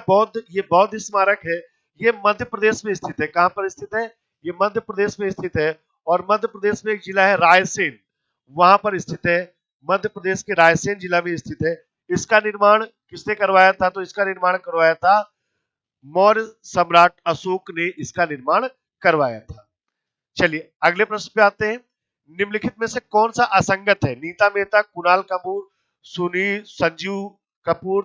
ये बौद्ध स्मारक है, ये मध्य प्रदेश में स्थित है। कहां पर स्थित है? ये मध्य प्रदेश में स्थित है, और मध्य प्रदेश में एक जिला है रायसेन, वहां पर स्थित है, मध्य प्रदेश के रायसेन जिला में स्थित है। इसका निर्माण किसने करवाया था? तो इसका निर्माण करवाया था मौर्य सम्राट अशोक ने, इसका निर्माण करवाया था। चलिए अगले प्रश्न पे आते हैं, निम्नलिखित में से कौन सा असंगत है? नीता मेहता, कुणाल कपूर, संजीव कपूर,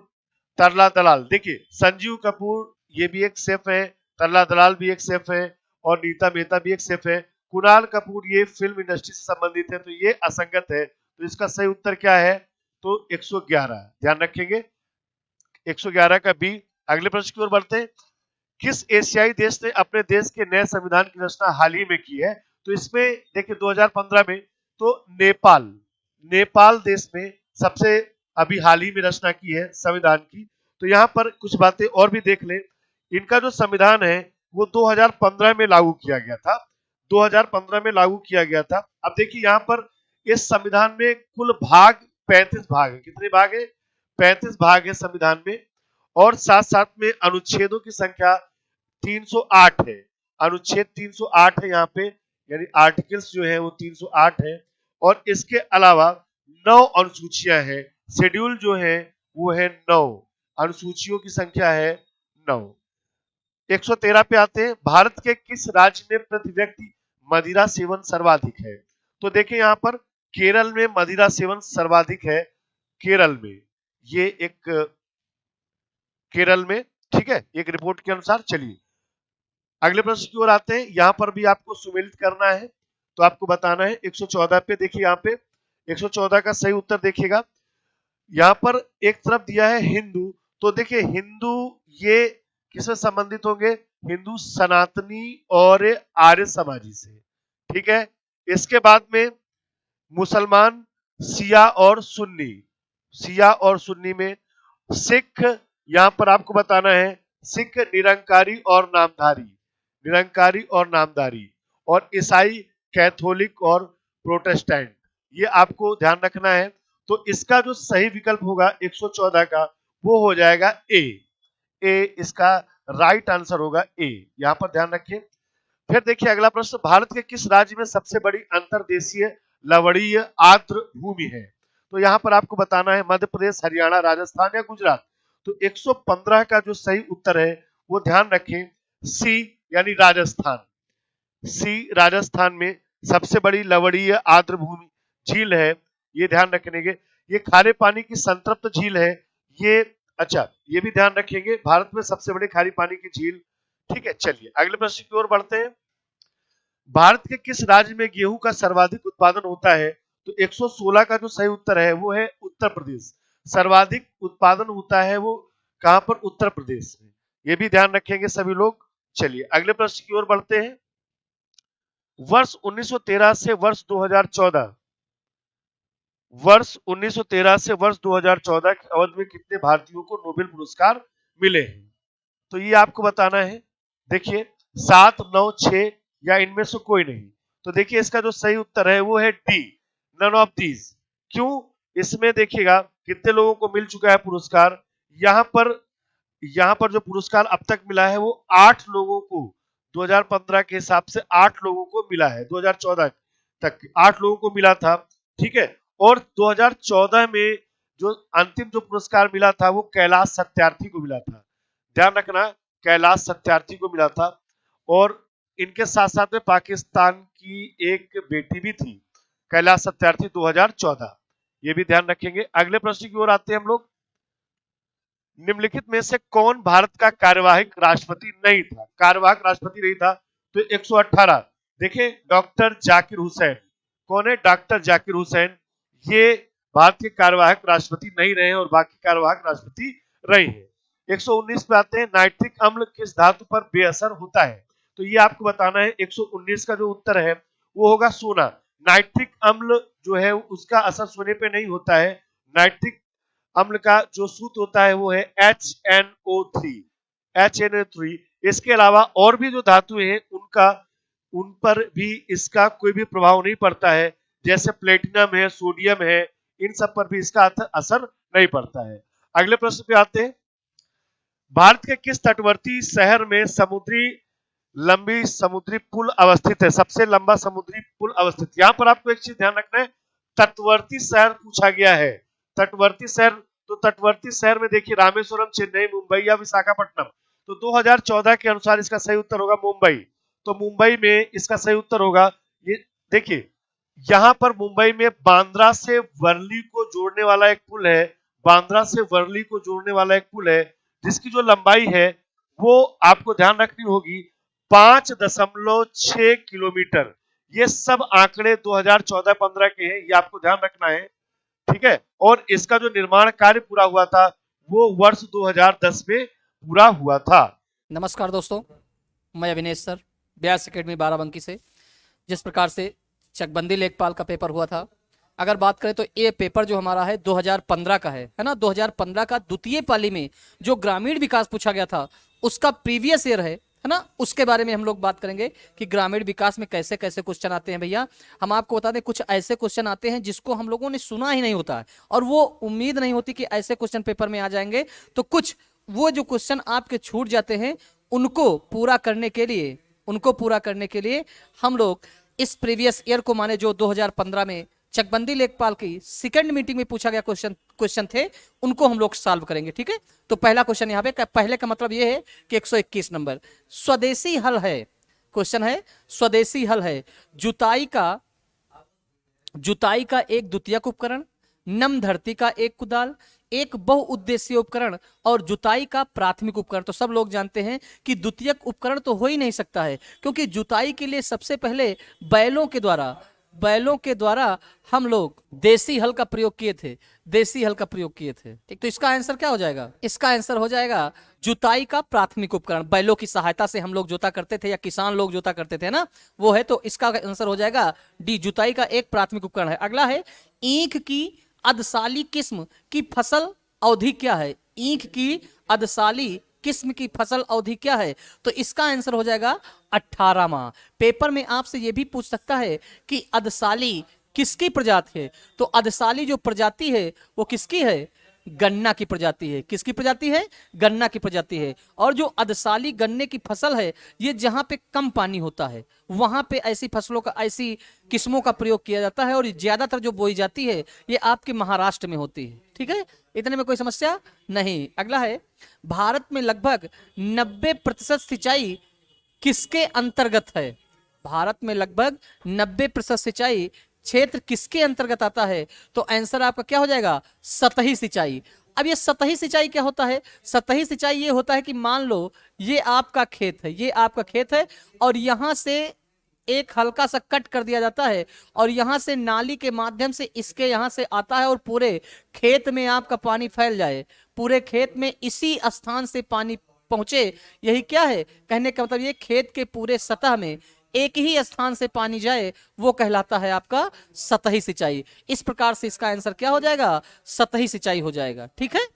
तरला दलाल। देखिए संजीव कपूर ये भी एक सेफ है, तरला दलाल भी एक सेफ है, और नीता मेहता भी एक सेफ है। कुणाल कपूर ये फिल्म इंडस्ट्री से संबंधित है, तो ये असंगत है। तो इसका सही उत्तर क्या है? तो 111, ध्यान रखेंगे 111 का बी। अगले प्रश्न की ओर बढ़ते हैं, किस एशियाई देश ने अपने देश के नए संविधान की रचना हाल ही में की है? तो इसमें देखिए 2015 में तो नेपाल देश में सबसे अभी हाल ही में रचना की है संविधान की। तो यहाँ पर कुछ बातें और भी देख लें, इनका जो संविधान है वो 2015 में लागू किया गया था, 2015 में लागू किया गया था। अब देखिए यहाँ पर इस संविधान में कुल भाग 35 भाग है। कितने भाग है? 35 भाग है संविधान में, और साथ साथ में अनुच्छेदों की संख्या 308 है। अनुच्छेद 308 है यहाँ पे, यानी आर्टिकल्स जो है वो 308 है, और इसके अलावा 9 अनुसूचियां हैं। शेड्यूल जो है वो है 9, अनुसूचियों की संख्या है 9। 113 पे आते हैं, भारत के किस राज्य में प्रति व्यक्ति मदिरा सेवन सर्वाधिक है? तो देखिए यहाँ पर केरल में मदिरा सेवन सर्वाधिक है, केरल में, ये एक केरल में, ठीक है, एक रिपोर्ट के अनुसार। चलिए अगले प्रश्न की ओर आते हैं, यहां पर भी आपको सुमेलित करना है, तो आपको बताना है 114 पे। देखिए यहाँ पे 114 का सही उत्तर देखिएगा, यहाँ पर एक तरफ दिया है हिंदू, तो देखिए हिंदू ये किससे संबंधित होंगे? हिंदू सनातनी और आर्य समाजी से, ठीक है। इसके बाद में मुसलमान, शिया और सुन्नी, शिया और सुन्नी में सिख, यहां पर आपको बताना है सिख निरंकारी और नामधारी, निरंकारी और नामधारी, और ईसाई कैथोलिक और प्रोटेस्टेंट, ये आपको ध्यान रखना है। तो इसका जो सही विकल्प होगा 114 का वो हो जाएगा ए, इसका राइट आंसर होगा ए, यहां पर ध्यान रखें। फिर देखिए अगला प्रश्न, भारत के किस राज्य में सबसे बड़ी अंतर्देशीय लवणीय आर्द्र भूमि है? तो यहाँ पर आपको बताना है मध्य प्रदेश, हरियाणा, राजस्थान या गुजरात। तो 115 का जो सही उत्तर है वो ध्यान रखें सी, यानी राजस्थान। सी, राजस्थान में सबसे बड़ी लवणीय आर्द्र भूमि झील है, ये ध्यान रखने के। ये खारे पानी की संतृप्त झील है, ये अच्छा ये भी ध्यान रखेंगे, भारत में सबसे बड़ी खारी पानी की झील, ठीक है। चलिए अगले प्रश्न की ओर बढ़ते हैं, भारत के किस राज्य में गेहूं का सर्वाधिक उत्पादन होता है? तो 116 का जो सही उत्तर है वो है उत्तर प्रदेश। सर्वाधिक उत्पादन होता है वो कहां पर? उत्तर प्रदेश में, ये भी ध्यान रखेंगे सभी लोग। चलिए अगले प्रश्न की ओर बढ़ते हैं, वर्ष 1913 से वर्ष 2014, वर्ष 1913 से वर्ष 2014 की अवधि में कितने भारतीयों को नोबेल पुरस्कार मिले हैं? तो ये आपको बताना है, देखिए 7, 9, 6 या इनमें से कोई नहीं। तो देखिए इसका जो सही उत्तर है वो है डी, नन ऑफ दीज। क्यों? इसमें देखिएगा कितने लोगों को मिल चुका है पुरस्कार, यहाँ पर जो पुरस्कार अब तक मिला है वो 8 लोगों को, 2015 के हिसाब से 8 लोगों को मिला है, 2014 तक 8 लोगों को मिला था, ठीक है। और 2014 में जो अंतिम जो पुरस्कार मिला था वो कैलाश सत्यार्थी को मिला था, ध्यान रखना कैलाश सत्यार्थी को मिला था। और इनके साथ साथ में पाकिस्तान की एक बेटी भी थी, कैलाश सत्यार्थी 2014, ये भी ध्यान रखेंगे। अगले प्रश्न की ओर आते हैं हम लोग। निम्नलिखित में से कौन भारत का कार्यवाहक राष्ट्रपति नहीं था? कार्यवाहक राष्ट्रपति नहीं था तो 118। देखिए डॉक्टर जाकिर हुसैन। कौन है? डॉक्टर जाकिर हुसैन। ये भारत के कार्यवाहक राष्ट्रपति नहीं रहे और बाकी कार्यवाहक राष्ट्रपति रहे हैं। 119 पे आते हैं। नाइट्रिक अम्ल किस धातु पर बेअसर होता है? तो ये आपको बताना है। 119 का जो उत्तर है वो होगा सोना। नाइट्रिक अम्ल जो है उसका असर सोने पे नहीं होता है। नाइट्रिक अम्ल का जो सूत्र होता है वो है HNO3। HNO3। इसके अलावा और भी जो धातुएं हैं उन पर भी इसका कोई भी प्रभाव नहीं पड़ता है, जैसे प्लेटिनम है, सोडियम है, इन सब पर भी इसका असर नहीं पड़ता है। अगले प्रश्न पे आते हैं। भारत के किस तटवर्ती शहर में लंबी समुद्री पुल अवस्थित है? सबसे लंबा समुद्री पुल अवस्थित। यहां पर आपको एक चीज ध्यान रखना है, तटवर्ती शहर पूछा गया है। तटवर्ती शहर, तो तटवर्ती शहर में देखिए रामेश्वरम, चेन्नई, मुंबई या विशाखापट्टनम। तो 2014 के अनुसार इसका सही उत्तर होगा मुंबई। तो मुंबई में इसका सही उत्तर होगा। ये देखिए यहां पर मुंबई में बांद्रा से वर्ली को जोड़ने वाला एक पुल है। बांद्रा से वर्ली को जोड़ने वाला एक पुल है जिसकी जो लंबाई है वो आपको ध्यान रखनी होगी 5.6 किलोमीटर। ये सब आंकड़े 2014-15 के हैं, ये आपको ध्यान रखना है, ठीक है। और इसका जो निर्माण कार्य पूरा हुआ था वो वर्ष 2010 में पूरा हुआ था। नमस्कार दोस्तों, मैं अविनेश सर, व्यास एकेडमी बाराबंकी से। जिस प्रकार से चकबंदी लेखपाल का पेपर हुआ था, अगर बात करें तो ये पेपर जो हमारा है 2015 का है ना। 2015 का द्वितीय पाली में जो ग्रामीण विकास पूछा गया था उसका प्रीवियस ईयर है ना। उसके बारे में हम लोग बात करेंगे कि ग्रामीण विकास में कैसे कैसे क्वेश्चन आते हैं। भैया हम आपको बता दें, कुछ ऐसे क्वेश्चन आते हैं जिसको हम लोगों ने सुना ही नहीं होता है और वो उम्मीद नहीं होती कि ऐसे क्वेश्चन पेपर में आ जाएंगे। तो कुछ वो जो क्वेश्चन आपके छूट जाते हैं उनको पूरा करने के लिए हम लोग इस प्रीवियस ईयर को माने जो 2015 में चकबंदी लेखपाल की सेकंड मीटिंग में पूछा गया क्वेश्चन थे उनको हम लोग सॉल्व करेंगे, ठीक है। तो पहला क्वेश्चन यहाँ पे, पहले का मतलब ये है कि 121 नंबर स्वदेशी हल है। क्वेश्चन है स्वदेशी हल है जुताई का एक द्वितीयक उपकरण, नम धरती का एक कुदाल, एक बहुउद्देशीय उपकरण और जुताई का प्राथमिक उपकरण। तो सब लोग जानते हैं कि द्वितीयक उपकरण तो हो ही नहीं सकता है, क्योंकि जुताई के लिए सबसे पहले बैलों के द्वारा हम लोग देसी हल का प्रयोग किए थे। ठीक, तो इसका आंसर क्या हो जाएगा? इसका आंसर हो जाएगा जुताई का प्राथमिक उपकरण। बैलों की सहायता से हम लोग जोता करते थे या किसान लोग जोता करते थे ना, वो है। तो इसका आंसर हो जाएगा डी, जुताई का एक प्राथमिक उपकरण है। अगला है ईख की अधसाली किस्म की फसल अवधि क्या है? ईख की अधसाली किस्म की फसल अवधि क्या है? तो इसका आंसर हो जाएगा 18 माह। पेपर में आपसे यह भी पूछ सकता है कि अधसाली किसकी प्रजाति है? तो अधसाली जो प्रजाति है वो किसकी है? गन्ना की प्रजाति है। किसकी प्रजाति है? गन्ना की प्रजाति है। और जो अधसाली गन्ने की फसल है, ये जहां पे कम पानी होता है वहां पे ऐसी फसलों का, ऐसी किस्मों का प्रयोग किया जाता है और ज्यादातर जो बोई जाती है ये आपके महाराष्ट्र में होती है, ठीक है। इतने में कोई समस्या नहीं। अगला है भारत में लगभग 90% सिंचाई किसके अंतर्गत है? भारत में लगभग 90% सिंचाई क्षेत्र किसके अंतर्गत आता है? तो आंसर आपका क्या हो जाएगा? सतही सिंचाई। अब ये सतही सिंचाई क्या होता है? सतही सिंचाई ये होता है कि मान लो ये आपका खेत है और यहां से एक हल्का सा कट कर दिया जाता है और यहां से नाली के माध्यम से इसके यहां से आता है और पूरे खेत में आपका पानी फैल जाए, पूरे खेत में इसी स्थान से पानी पहुंचे। यही क्या है कहने का मतलब? ये खेत के पूरे सतह में एक ही स्थान से पानी जाए, वो कहलाता है आपका सतही सिंचाई। इस प्रकार से इसका आंसर क्या हो जाएगा? सतही सिंचाई हो जाएगा, ठीक है।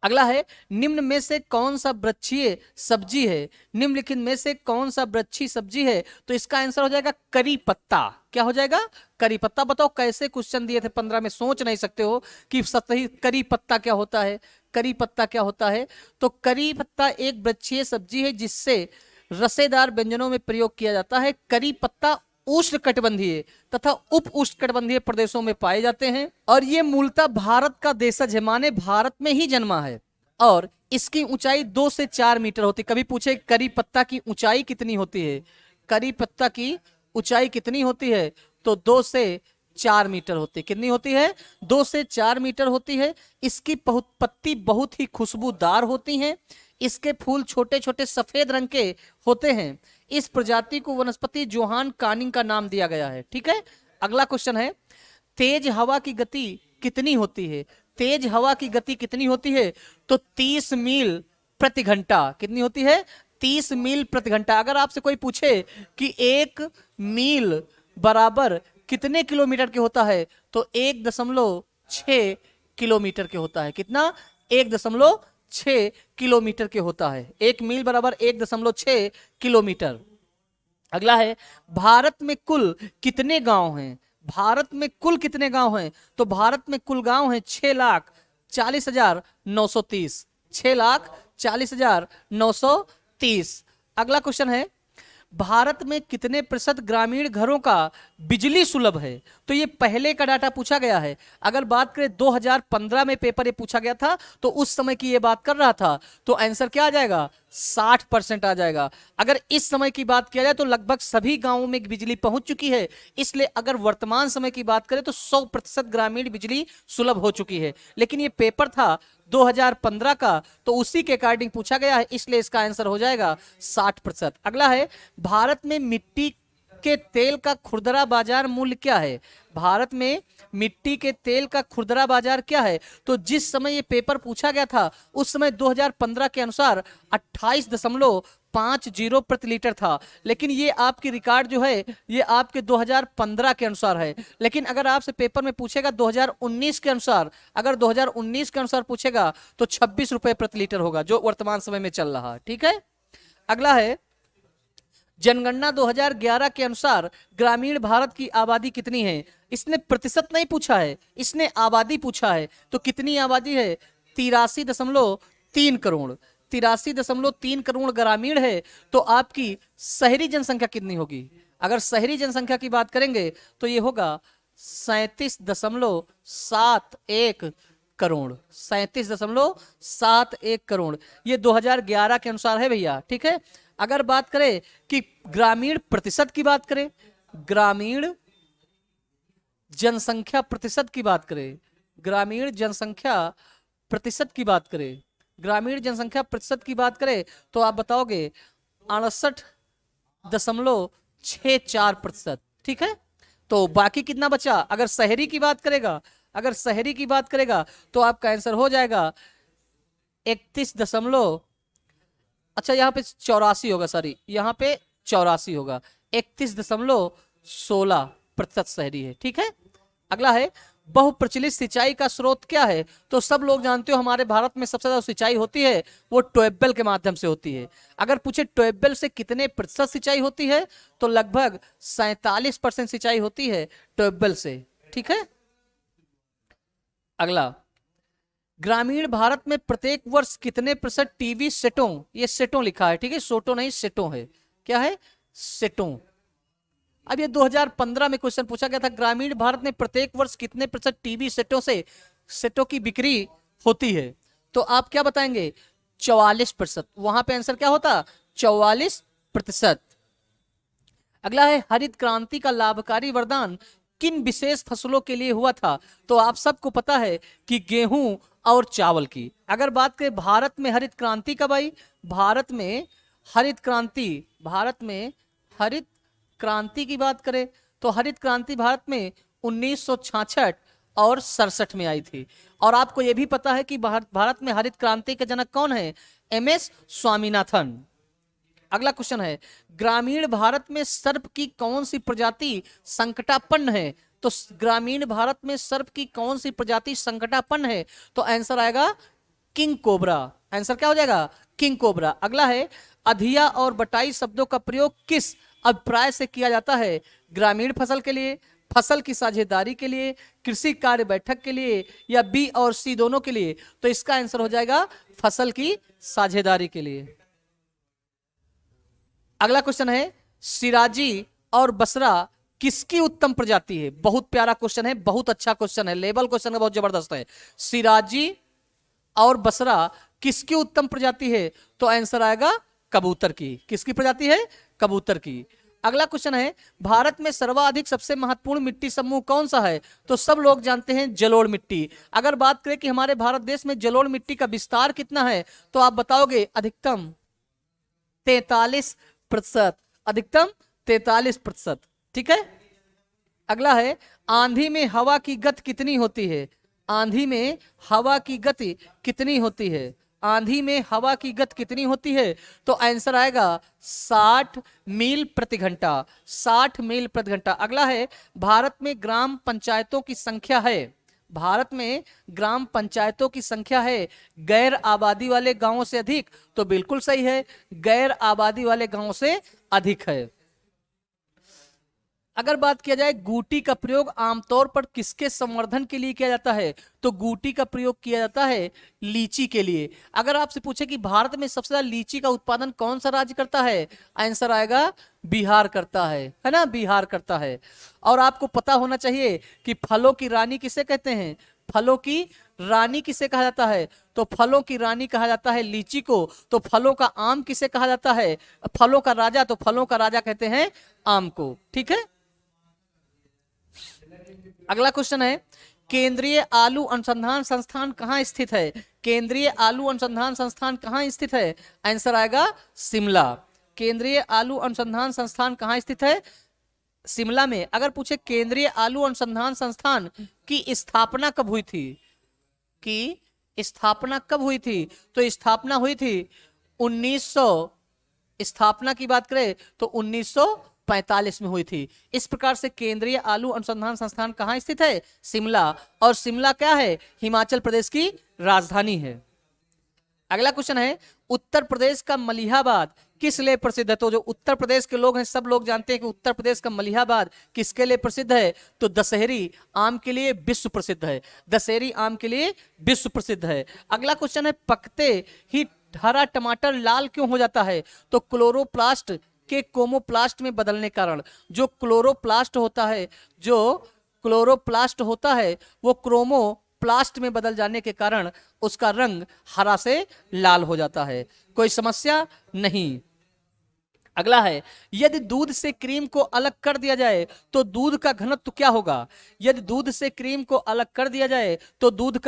अगला है निम्न में से कौन सा वृक्षीय सब्जी है? निम्नलिखित में से कौन सा वृक्षीय सब्जी है? तो इसका आंसर हो जाएगा करी पत्ता। क्या हो जाएगा? करी पत्ता। बताओ कैसे क्वेश्चन दिए थे 15 में, सोच नहीं सकते हो कि सतही करी पत्ता क्या होता है? करी पत्ता क्या होता है? तो करी पत्ता एक वृक्षीय सब्जी है जिससे रसेदार व्यंजनों में प्रयोग किया जाता है। करी पत्ता उष्णकटिबंधीय तथा उप उष्णकटिबंधीय प्रदेशों में पाए जाते हैं और ये मूलतः भारत का देशज है, माने भारत में ही जन्मा है और इसकी ऊंचाई 2 से 4 मीटर होती है। कभी पूछे करी पत्ता की ऊंचाई कितनी होती है? करी पत्ता की ऊंचाई कितनी होती है? तो 2 से 4 मीटर होती है। कितनी होती है? 2 से 4 मीटर होती है। इसकी पत्ती बहुत ही खुशबूदार होती हैं। इसके फूल छोटे छोटे सफेद रंग के होते हैं। इस प्रजाति को वनस्पति जोहान कानिंग का नाम दिया गया है। ठीक है, अगला क्वेश्चन है, तेज हवा की गति कितनी होती है? तेज हवा की गति कितनी होती है? तो 30 मील प्रति घंटा। कितनी होती है? 30 मील प्रति घंटा। अगर आपसे कोई पूछे कि 1 मील बराबर कितने किलोमीटर के होता है, तो 1.6 किलोमीटर के होता है। कितना? 1.6 किलोमीटर के होता है। 1 मील बराबर 1.6 किलोमीटर। अगला है, भारत में कुल कितने गांव हैं? भारत में कुल कितने गांव हैं? तो भारत में कुल गांव हैं 6,40,930। 6,40,930। अगला क्वेश्चन है, भारत में कितने प्रतिशत ग्रामीण घरों का बिजली सुलभ है? तो ये पहले का डाटा पूछा गया है। अगर बात करें 2015 में पेपर ये पूछा गया था, तो उस समय की ये बात कर रहा था, तो आंसर क्या आ जाएगा? 60% आ जाएगा। अगर इस समय की बात किया जाए तो लगभग सभी गांवों में बिजली पहुंच चुकी है। इसलिए अगर वर्तमान समय की बात करें तो 100% ग्रामीण बिजली सुलभ हो चुकी है। लेकिन ये पेपर था 2015 का, तो उसी के अकॉर्डिंग पूछा गया है, इसलिए इसका आंसर हो जाएगा 60%। अगला है, भारत में मिट्टी के तेल का खुदरा बाजार मूल्य क्या है? भारत में मिट्टी के तेल का खुदरा बाजार क्या है? तो जिस समय ये पेपर पूछा गया था उस समय 2015 के अनुसार 28.50 प्रति लीटर था। लेकिन ये आपकी रिकॉर्ड जो है ये आपके 2015 के अनुसार है। लेकिन अगर आपसे पेपर में पूछेगा 2019 के अनुसार, अगर 2019 के अनुसार पूछेगा तो 26 रुपए प्रति लीटर होगा, जो वर्तमान समय में चल रहा है। ठीक है, अगला है, जनगणना 2011 के अनुसार ग्रामीण भारत की आबादी कितनी है? इसने प्रतिशत नहीं पूछा है, इसने आबादी पूछा है। तो कितनी आबादी है? 83.3 करोड़। 83.3 करोड़ ग्रामीण है। तो आपकी शहरी जनसंख्या कितनी होगी? अगर शहरी जनसंख्या की बात करेंगे तो ये होगा 37.71 करोड़। 37.71 करोड़। ये 2011 के अनुसार है भैया। ठीक है, अगर बात करें कि ग्रामीण प्रतिशत की बात करें, ग्रामीण जनसंख्या प्रतिशत की बात करें, ग्रामीण जनसंख्या प्रतिशत की बात करें, ग्रामीण जनसंख्या प्रतिशत की बात करें तो आप बताओगे 68.64%। ठीक है, तो बाकी कितना बचा? अगर शहरी की बात करेगा, अगर शहरी की बात करेगा तो आपका आंसर हो जाएगा 31 दशमलव, अच्छा यहाँ पे 84 होगा, सॉरी यहाँ पे 84 होगा। 31.16% शहरी है। ठीक है, अगला है, बहुप्रचलित सिंचाई का स्रोत क्या है? तो सब लोग जानते हो हमारे भारत में सबसे ज्यादा सिंचाई होती है वो ट्यूबवेल के माध्यम से होती है। अगर पूछे ट्यूबवेल से कितने प्रतिशत सिंचाई होती है तो लगभग 47% सिंचाई होती है ट्यूबवेल से। ठीक है, अगला, ग्रामीण भारत में प्रत्येक वर्ष कितने प्रतिशत टीवी सेटों, ये सेटों लिखा है, ठीक है, सोटो नहीं सेटों है, क्या है? सेटों। अब ये 2015 में क्वेश्चन पूछा गया था, ग्रामीण भारत में प्रत्येक वर्ष कितने प्रतिशत टीवी सेटों की बिक्री होती है? तो आप क्या बताएंगे? 44%। वहां पे आंसर क्या होता? 44%। अगला है, हरित क्रांति का लाभकारी वरदान किन विशेष फसलों के लिए हुआ था? तो आप सबको पता है कि गेहूं और चावल की। अगर बात करें भारत में हरित क्रांति कब आई? भारत में हरित क्रांति की बात करें तो हरित क्रांति भारत में 1966 और 67 में आई थी। और आपको यह भी पता है कि भारत में हरित क्रांति के जनक कौन है? MS स्वामीनाथन। अगला क्वेश्चन है, ग्रामीण भारत में सर्प की कौन सी प्रजाति संकटापन्न है? तो ग्रामीण भारत में सर्प की कौन सी प्रजाति संकटापन्न है? तो आंसर आएगा किंग कोबरा। आंसर क्या हो जाएगा? King cobra. अगला है, अधिया और बटाई शब्दों का प्रयोग किस अभिप्राय से किया जाता है? ग्रामीण फसल के लिए, फसल की साझेदारी के लिए, कृषि कार्य बैठक के लिए, या B और C दोनों के लिए? तो इसका आंसर हो जाएगा फसल की साझेदारी के लिए। अगला क्वेश्चन है, सिराजी और बसरा किसकी उत्तम प्रजाति है? बहुत प्यारा क्वेश्चन है, बहुत अच्छा क्वेश्चन है, लेवल क्वेश्चन है, बहुत जबरदस्त है। सिराजी और बसरा किसकी उत्तम प्रजाति है? तो आंसर आएगा कबूतर की। किसकी प्रजाति है? कबूतर की। अगला क्वेश्चन है, भारत में सर्वाधिक सबसे महत्वपूर्ण मिट्टी समूह कौन सा है? तो सब लोग जानते हैं जलोढ़ मिट्टी। अगर बात करें कि हमारे भारत देश में जलोढ़ मिट्टी का विस्तार कितना है, तो आप बताओगे अधिकतम 43%, अधिकतम 43%। ठीक है। अगला है, आंधी में हवा की गति कितनी होती है? आंधी में हवा की गति कितनी होती है? आंधी में हवा की गति कितनी होती है? तो आंसर आएगा 60 मील प्रति घंटा, 60 मील प्रति घंटा। अगला है, भारत में ग्राम पंचायतों की संख्या है, भारत में ग्राम पंचायतों की संख्या है गैर आबादी वाले गांवों से अधिक? तो बिल्कुल सही है, गैर आबादी वाले गांवों से अधिक है। अगर बात किया जाए गूटी का प्रयोग आमतौर पर किसके संवर्धन के लिए किया जाता है? तो गूटी का प्रयोग किया जाता है लीची के लिए। अगर आपसे पूछे कि भारत में सबसे ज्यादा लीची का उत्पादन कौन सा राज्य करता है, आंसर आएगा बिहार करता है ना, बिहार करता है। और आपको पता होना चाहिए कि फलों की रानी किसे कहते हैं? फलों की रानी किसे कहा जाता है? तो फलों की रानी कहा जाता है लीची को। तो फलों का आम किसे कहा जाता है? फलों का राजा, तो फलों का राजा कहते हैं आम को। ठीक है। अगला क्वेश्चन है, केंद्रीय आलू अनुसंधान संस्थान कहां स्थित है? केंद्रीय आलू अनुसंधान संस्थान कहां स्थित है? आंसर आएगा शिमला। केंद्रीय आलू अनुसंधान संस्थान कहां स्थित है? शिमला में। अगर पूछे केंद्रीय आलू अनुसंधान संस्थान की स्थापना कब हुई थी, कि स्थापना कब हुई थी? तो स्थापना हुई थी 1900, स्थापना की बात करें तो 1945 में हुई थी। इस प्रकार से केंद्रीय आलू अनुसंधान संस्थान कहां स्थित है? शिमला। और शिमला क्या है? हिमाचल प्रदेश की राजधानी है। अगला क्वेश्चन है, उत्तर प्रदेश का मलिहाबाद किस लिए प्रसिद्ध है? तो जो उत्तर प्रदेश के लोग हैं सब लोग जानते हैं कि उत्तर प्रदेश का मलिहाबाद किसके लिए प्रसिद्ध है? तो दशहरी आम के लिए विश्व प्रसिद्ध है, दशहरी आम के लिए विश्व प्रसिद्ध है। अगला क्वेश्चन है, पकते ही हरा टमाटर लाल क्यों हो जाता है? तो क्लोरोप्लास्ट के कोमोप्लास्ट में बदलने कारण। जो क्लोरोप्लास्ट होता है, जो क्लोरोप्लास्ट होता है वो क्रोमोप्लास्ट में बदल जाने के कारण उसका रंग हरा से लाल हो जाता है। कोई समस्या नहीं। अगला है, यदि दूध से क्रीम को अलग कर दिया जाए तो दूध का घनत्व क्या होगा? यदि दूध से क्रीम को अलग कर दिया जाए तो दूध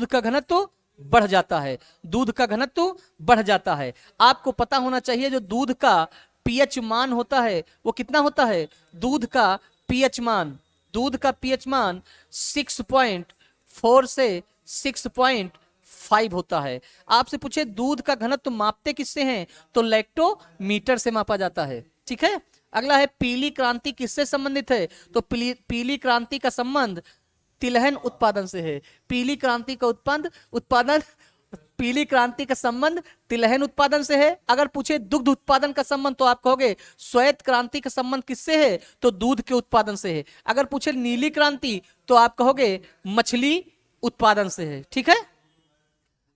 का घनत्व बढ़ जाता है, दूध का घनत्व बढ़ जाता है। आपको पता होना चाहिए जो दूध का पीएच मान होता है वो कितना होता है? दूध का पीएच मान 6.4 से 6.5 होता है। आपसे पूछे दूध का घनत्व मापते किससे हैं? तो लैक्टोमीटर से मापा जाता है। ठीक है। अगला है, पीली क्रांति किससे संबंधित है? तो पीली क्रांति का संबंध तिलहन उत्पादन से है। पीली क्रांति का पीली क्रांति का संबंध तिलहन उत्पादन से है। अगर पूछे दुग्ध उत्पादन का संबंध तो आप कहोगे श्वेत क्रांति का संबंध किससे है? तो दूध के उत्पादन से है। अगर पूछे नीली क्रांति तो आप कहोगे मछली उत्पादन से है। ठीक है।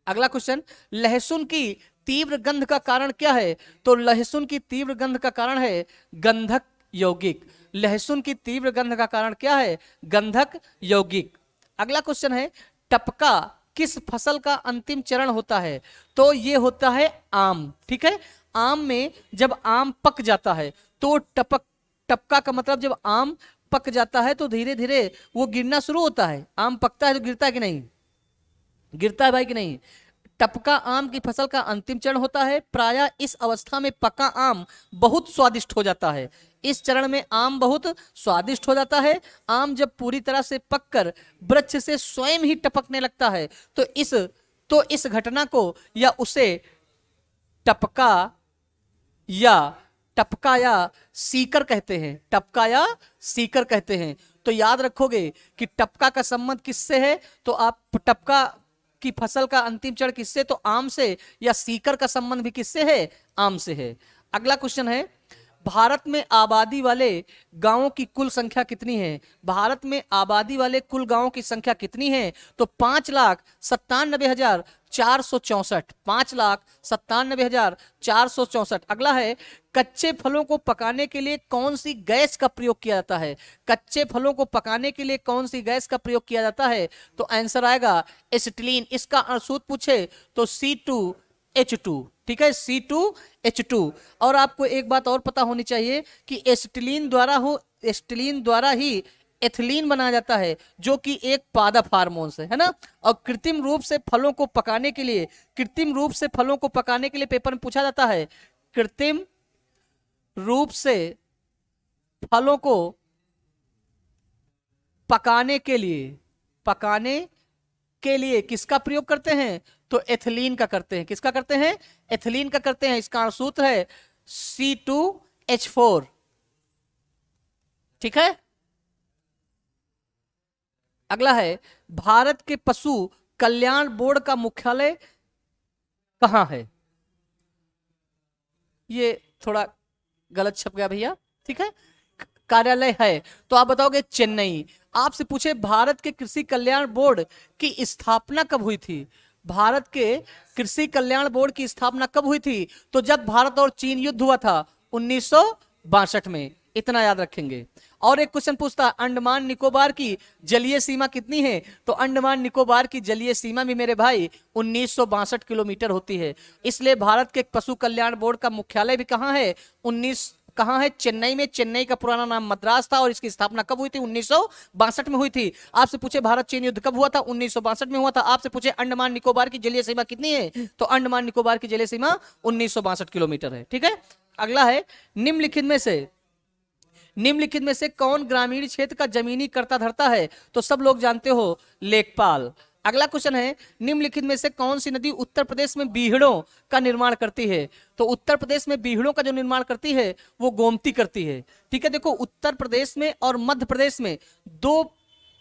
अगला क्वेश्चन, लहसुन की तीव्र गंध का कारण क्या है? तो लहसुन की तीव्र गंध का कारण है गंधक यौगिक। लहसुन की तीव्र गंध का कारण क्या है? गंधक यौगिक। अगला क्वेश्चन है, टपका किस फसल का अंतिम चरण होता है? तो ये होता है आम। ठीक है। आम में जब आम पक जाता है तो टपका का मतलब जब आम पक जाता है तो धीरे धीरे वो गिरना शुरू होता है। आम पकता है तो गिरता है कि नहीं? गिरता है भाई कि नहीं? टपका आम की फसल का अंतिम चरण होता है। प्रायः इस अवस्था में पका आम बहुत स्वादिष्ट हो जाता है। इस चरण में आम बहुत स्वादिष्ट हो जाता है। आम जब पूरी तरह से पककर वृक्ष से स्वयं ही टपकने लगता है तो इस घटना को या उसे टपका या सीकर कहते हैं। टपका या सीकर कहते हैं। तो याद रखोगे कि टपका का संबंध किससे है? तो आप टपका की फसल का अंतिम चरण किससे? तो आम से। या सीकर का संबंध भी किससे है? आम से है। अगला क्वेश्चन है, भारत में आबादी वाले गांवों की कुल संख्या कितनी है? भारत में आबादी वाले कुल गांवों की संख्या कितनी है? तो 5,97,464। 5,97,464। अगला है, कच्चे फलों को पकाने के लिए कौन सी गैस का प्रयोग किया जाता है? कच्चे फलों को पकाने के लिए कौन सी गैस का प्रयोग किया जाता है? तो आंसर आएगा एसिटिलीन। इसका सूत्र पूछे तो H2, ठीक है, C2H2। और आपको एक बात और पता होनी चाहिए कि एसिटिलीन द्वारा ही एथिलीन बनाया जाता है, जो कि एक पादप हार्मोन है ना। और कृत्रिम रूप से फलों को पकाने के लिए, पेपर में पूछा जाता है, कृत्रिम रूप से फलों को पकाने के लिए किसका प्रयोग करते हैं? तो एथिलीन का करते हैं। किसका करते हैं? एथिलीन का करते हैं। इसका सूत्र है C2H4, ठीक है। अगला है, भारत के पशु कल्याण बोर्ड का मुख्यालय कहां है? ये थोड़ा गलत छप गया भैया, ठीक है, कार्यालय है, तो आप बताओगे चेन्नई। आपसे पूछे भारत के कृषि कल्याण बोर्ड की स्थापना कब हुई थी? भारत के कृषि कल्याण बोर्ड की स्थापना कब हुई थी? तो जब भारत और चीन युद्ध हुआ था 1962 में, इतना याद रखेंगे। और एक क्वेश्चन पूछता, अंडमान निकोबार की जलीय सीमा कितनी है? तो अंडमान निकोबार की जलीय सीमा भी मेरे भाई 1962 किलोमीटर होती है। इसलिए भारत के पशु कल्याण बोर्ड का मुख्यालय भी कहां है? कहां है? चेन्नई में। चेन्नई का पुराना नाम मद्रास था और इसकी स्थापना कब हुई थी? 1962 में हुई थी। आपसे पूछे भारत चीन युद्ध कब हुआ था? 1962 में हुआ था। आपसे पूछे अंडमान निकोबार की जलीय सीमा कितनी है? तो अंडमान निकोबार की जलीय सीमा 1962 किलोमीटर है, ठीक है। अगला है, निम्नलिखित में से कौन ग्रामीण क्षेत्र का जमीनी कर्ता धर्ता है? तो सब लोग जानते हो, लेखपाल। अगला क्वेश्चन है, निम्नलिखित में से कौन सी नदी उत्तर प्रदेश में बीहड़ों का निर्माण करती है? तो उत्तर प्रदेश में बीहड़ों का जो निर्माण करती है वो गोमती करती है, ठीक है। देखो, उत्तर प्रदेश में और मध्य प्रदेश में दो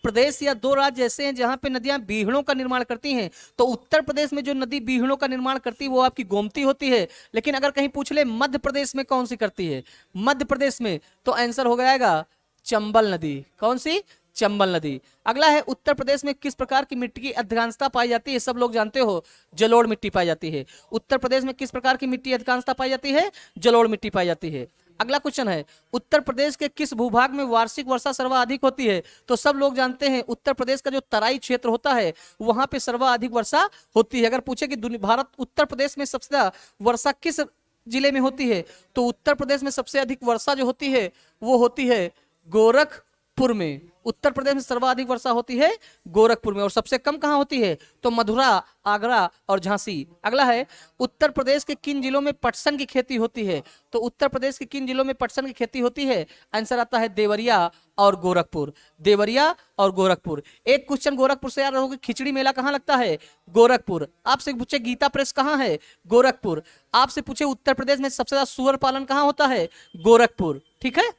प्रदेश या दो राज्य ऐसे हैं जहां पे नदियां बीहड़ों का निर्माण करती हैं। तो उत्तर प्रदेश में जो नदी बीहड़ों का निर्माण करती है वो आपकी गोमती होती है। लेकिन अगर कहीं पूछ ले मध्य प्रदेश में कौन सी करती है, मध्य प्रदेश में, तो आंसर हो जाएगा चंबल नदी। कौन सी? चंबल नदी। अगला है, उत्तर प्रदेश में किस प्रकार की मिट्टी की अधिकांशता पाई जाती है? सब लोग जानते हो, जलोढ़ मिट्टी पाई जाती है। उत्तर प्रदेश में किस प्रकार की मिट्टी अधिकांशता पाई जाती है? जलोढ़ मिट्टी पाई जाती है। अगला क्वेश्चन है, उत्तर प्रदेश के किस भूभाग में वार्षिक वर्षा सर्वाधिक होती है? तो सब लोग जानते हैं, उत्तर प्रदेश का जो तराई क्षेत्र होता है वहां पे सर्वाधिक वर्षा होती है। अगर पूछे कि भारत उत्तर प्रदेश में सबसे ज्यादा वर्षा किस जिले में होती है, तो उत्तर प्रदेश में सबसे अधिक वर्षा जो होती है वो होती है गोरखपुर में। उत्तर प्रदेश में सर्वाधिक वर्षा होती है गोरखपुर में। और सबसे कम कहां होती है? तो मथुरा, आगरा और झांसी। अगला है, उत्तर प्रदेश के किन जिलों में पटसन की खेती होती है? तो उत्तर प्रदेश के किन जिलों में पटसन की खेती होती है? आंसर आता है देवरिया और गोरखपुर। देवरिया और गोरखपुर। एक क्वेश्चन गोरखपुर से याद रखोगे, खिचड़ी मेला कहां लगता है? गोरखपुर। आपसे पूछे गीता प्रेस कहां है? गोरखपुर। आपसे पूछे उत्तर प्रदेश में सबसे ज्यादा सुअर पालन कहां होता है? गोरखपुर, ठीक है।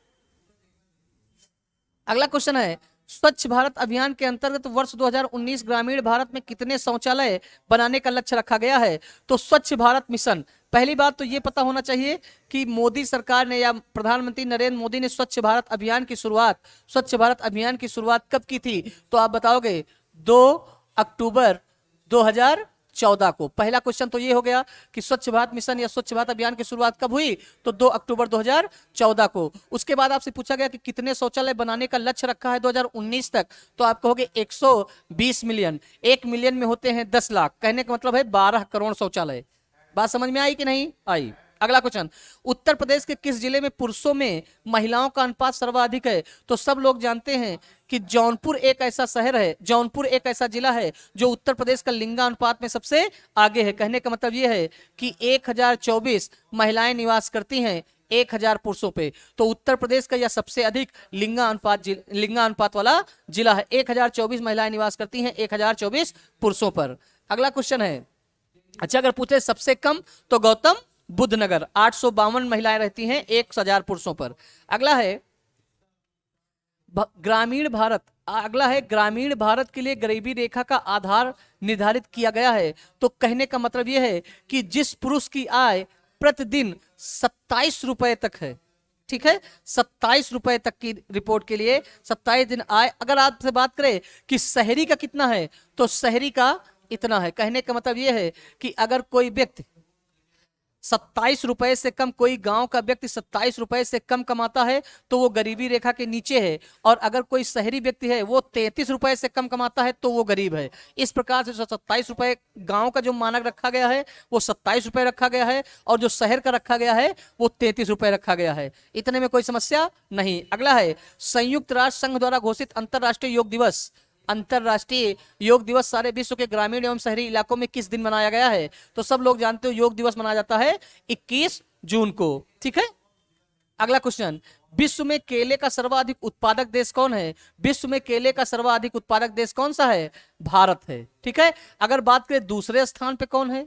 अगला क्वेश्चन है, स्वच्छ भारत अभियान के अंतर्गत वर्ष 2019 ग्रामीण भारत में कितने शौचालय बनाने का लक्ष्य रखा गया है? तो स्वच्छ भारत मिशन, पहली बात तो ये पता होना चाहिए कि मोदी सरकार ने या प्रधानमंत्री नरेंद्र मोदी ने स्वच्छ भारत अभियान की शुरुआत कब की थी? तो आप बताओगे 2 अक्टूबर 2014 को। पहला क्वेश्चन तो ये हो गया कि स्वच्छ भारत मिशन या स्वच्छ भारत अभियान की शुरुआत कब हुई? तो 2 अक्टूबर 2014 को। उसके बाद आपसे पूछा गया कि कितने शौचालय बनाने का लक्ष्य रखा है 2019 तक? तो आप कहोगे 120 मिलियन। 1 मिलियन में होते हैं 10 लाख, कहने का मतलब है 12 करोड़ शौचालय। बात समझ में आई कि नहीं आई? अगला क्वेश्चन, उत्तर प्रदेश के किस जिले में पुरुषों में महिलाओं का अनुपात सर्वाधिक है? तो सब लोग जानते हैं कि जौनपुर एक ऐसा शहर है, जौनपुर एक ऐसा जिला है जो उत्तर प्रदेश का लिंगानुपात में सबसे आगे है। कहने का मतलब यह है कि 1024 महिलाएं निवास करती हैं 1000 पुरुषों पे। तो उत्तर प्रदेश का यह सबसे अधिक लिंगानुपात वाला जिला है। 1024 महिलाएं निवास करती हैं 1024 पुरुषों पर। अगला क्वेश्चन है, अच्छा अगर पूछे सबसे कम, तो गौतम बुद्ध नगर 852 महिलाएं रहती हैं 1000 पुरुषों पर। अगला है ग्रामीण भारत के लिए गरीबी रेखा का आधार निर्धारित किया गया है। तो कहने का मतलब यह है कि जिस पुरुष की आय प्रतिदिन 27 रुपए तक है, ठीक है, 27 रुपए तक की रिपोर्ट के लिए 27 दिन आय। अगर आपसे बात करें कि शहरी का कितना है, तो शहरी का इतना है। कहने का मतलब यह है कि अगर कोई व्यक्ति 27 रुपए से कम, कोई गांव का व्यक्ति 27 रुपए से कम कमाता है तो वो गरीबी रेखा के नीचे है, और अगर कोई शहरी व्यक्ति है वो 33 रुपए से कम कमाता है तो वो गरीब है। इस प्रकार से 27 रुपए गांव का जो मानक रखा गया है वो 27 रुपए रखा गया है, और जो शहर का रखा गया है वो 33 रुपए रखा गया है। इतने में कोई समस्या नहीं। अगला है संयुक्त राष्ट्र संघ द्वारा घोषित अंतरराष्ट्रीय योग दिवस। अंतरराष्ट्रीय योग दिवस सारे विश्व के ग्रामीण एवं शहरी इलाकों में किस दिन मनाया गया है? तो सब लोग जानते हो योग दिवस मनाया जाता है 21 जून को। ठीक है, अगला क्वेश्चन, विश्व में केले का सर्वाधिक उत्पादक देश कौन है? विश्व में केले का सर्वाधिक उत्पादक देश कौन सा है? भारत है। ठीक है, अगर बात करें दूसरे स्थान पे कौन है?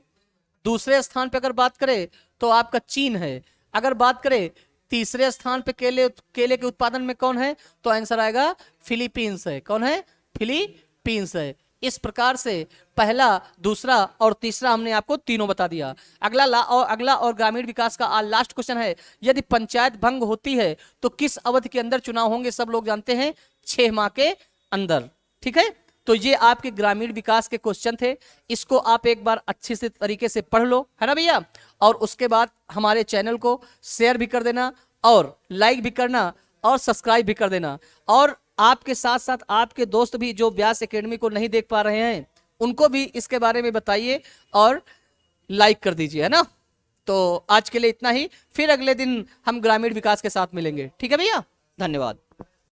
दूसरे स्थान पे अगर बात करें तो आपका चीन है। अगर बात करें तीसरे स्थान पे केले के उत्पादन में कौन है? तो आंसर आएगा फिलीपींस है। कौन है? फिलीपींस है। इस प्रकार से पहला, दूसरा और तीसरा हमने आपको तीनों बता दिया। अगला और ग्रामीण विकास का आज लास्ट क्वेश्चन है, यदि पंचायत भंग होती है तो किस अवधि के अंदर चुनाव होंगे? सब लोग जानते हैं 6 माह के अंदर। ठीक है, तो ये आपके ग्रामीण विकास के क्वेश्चन थे। इसको आप एक बार अच्छे से तरीके से पढ़ लो, है ना भैया, और उसके बाद हमारे चैनल को शेयर भी कर देना और लाइक भी करना और सब्सक्राइब भी कर देना, और आपके साथ साथ आपके दोस्त भी जो व्यास एकेडमी को नहीं देख पा रहे हैं उनको भी इसके बारे में बताइए और लाइक कर दीजिए, है ना। तो आज के लिए इतना ही, फिर अगले दिन हम ग्रामीण विकास के साथ मिलेंगे। ठीक है भैया, धन्यवाद।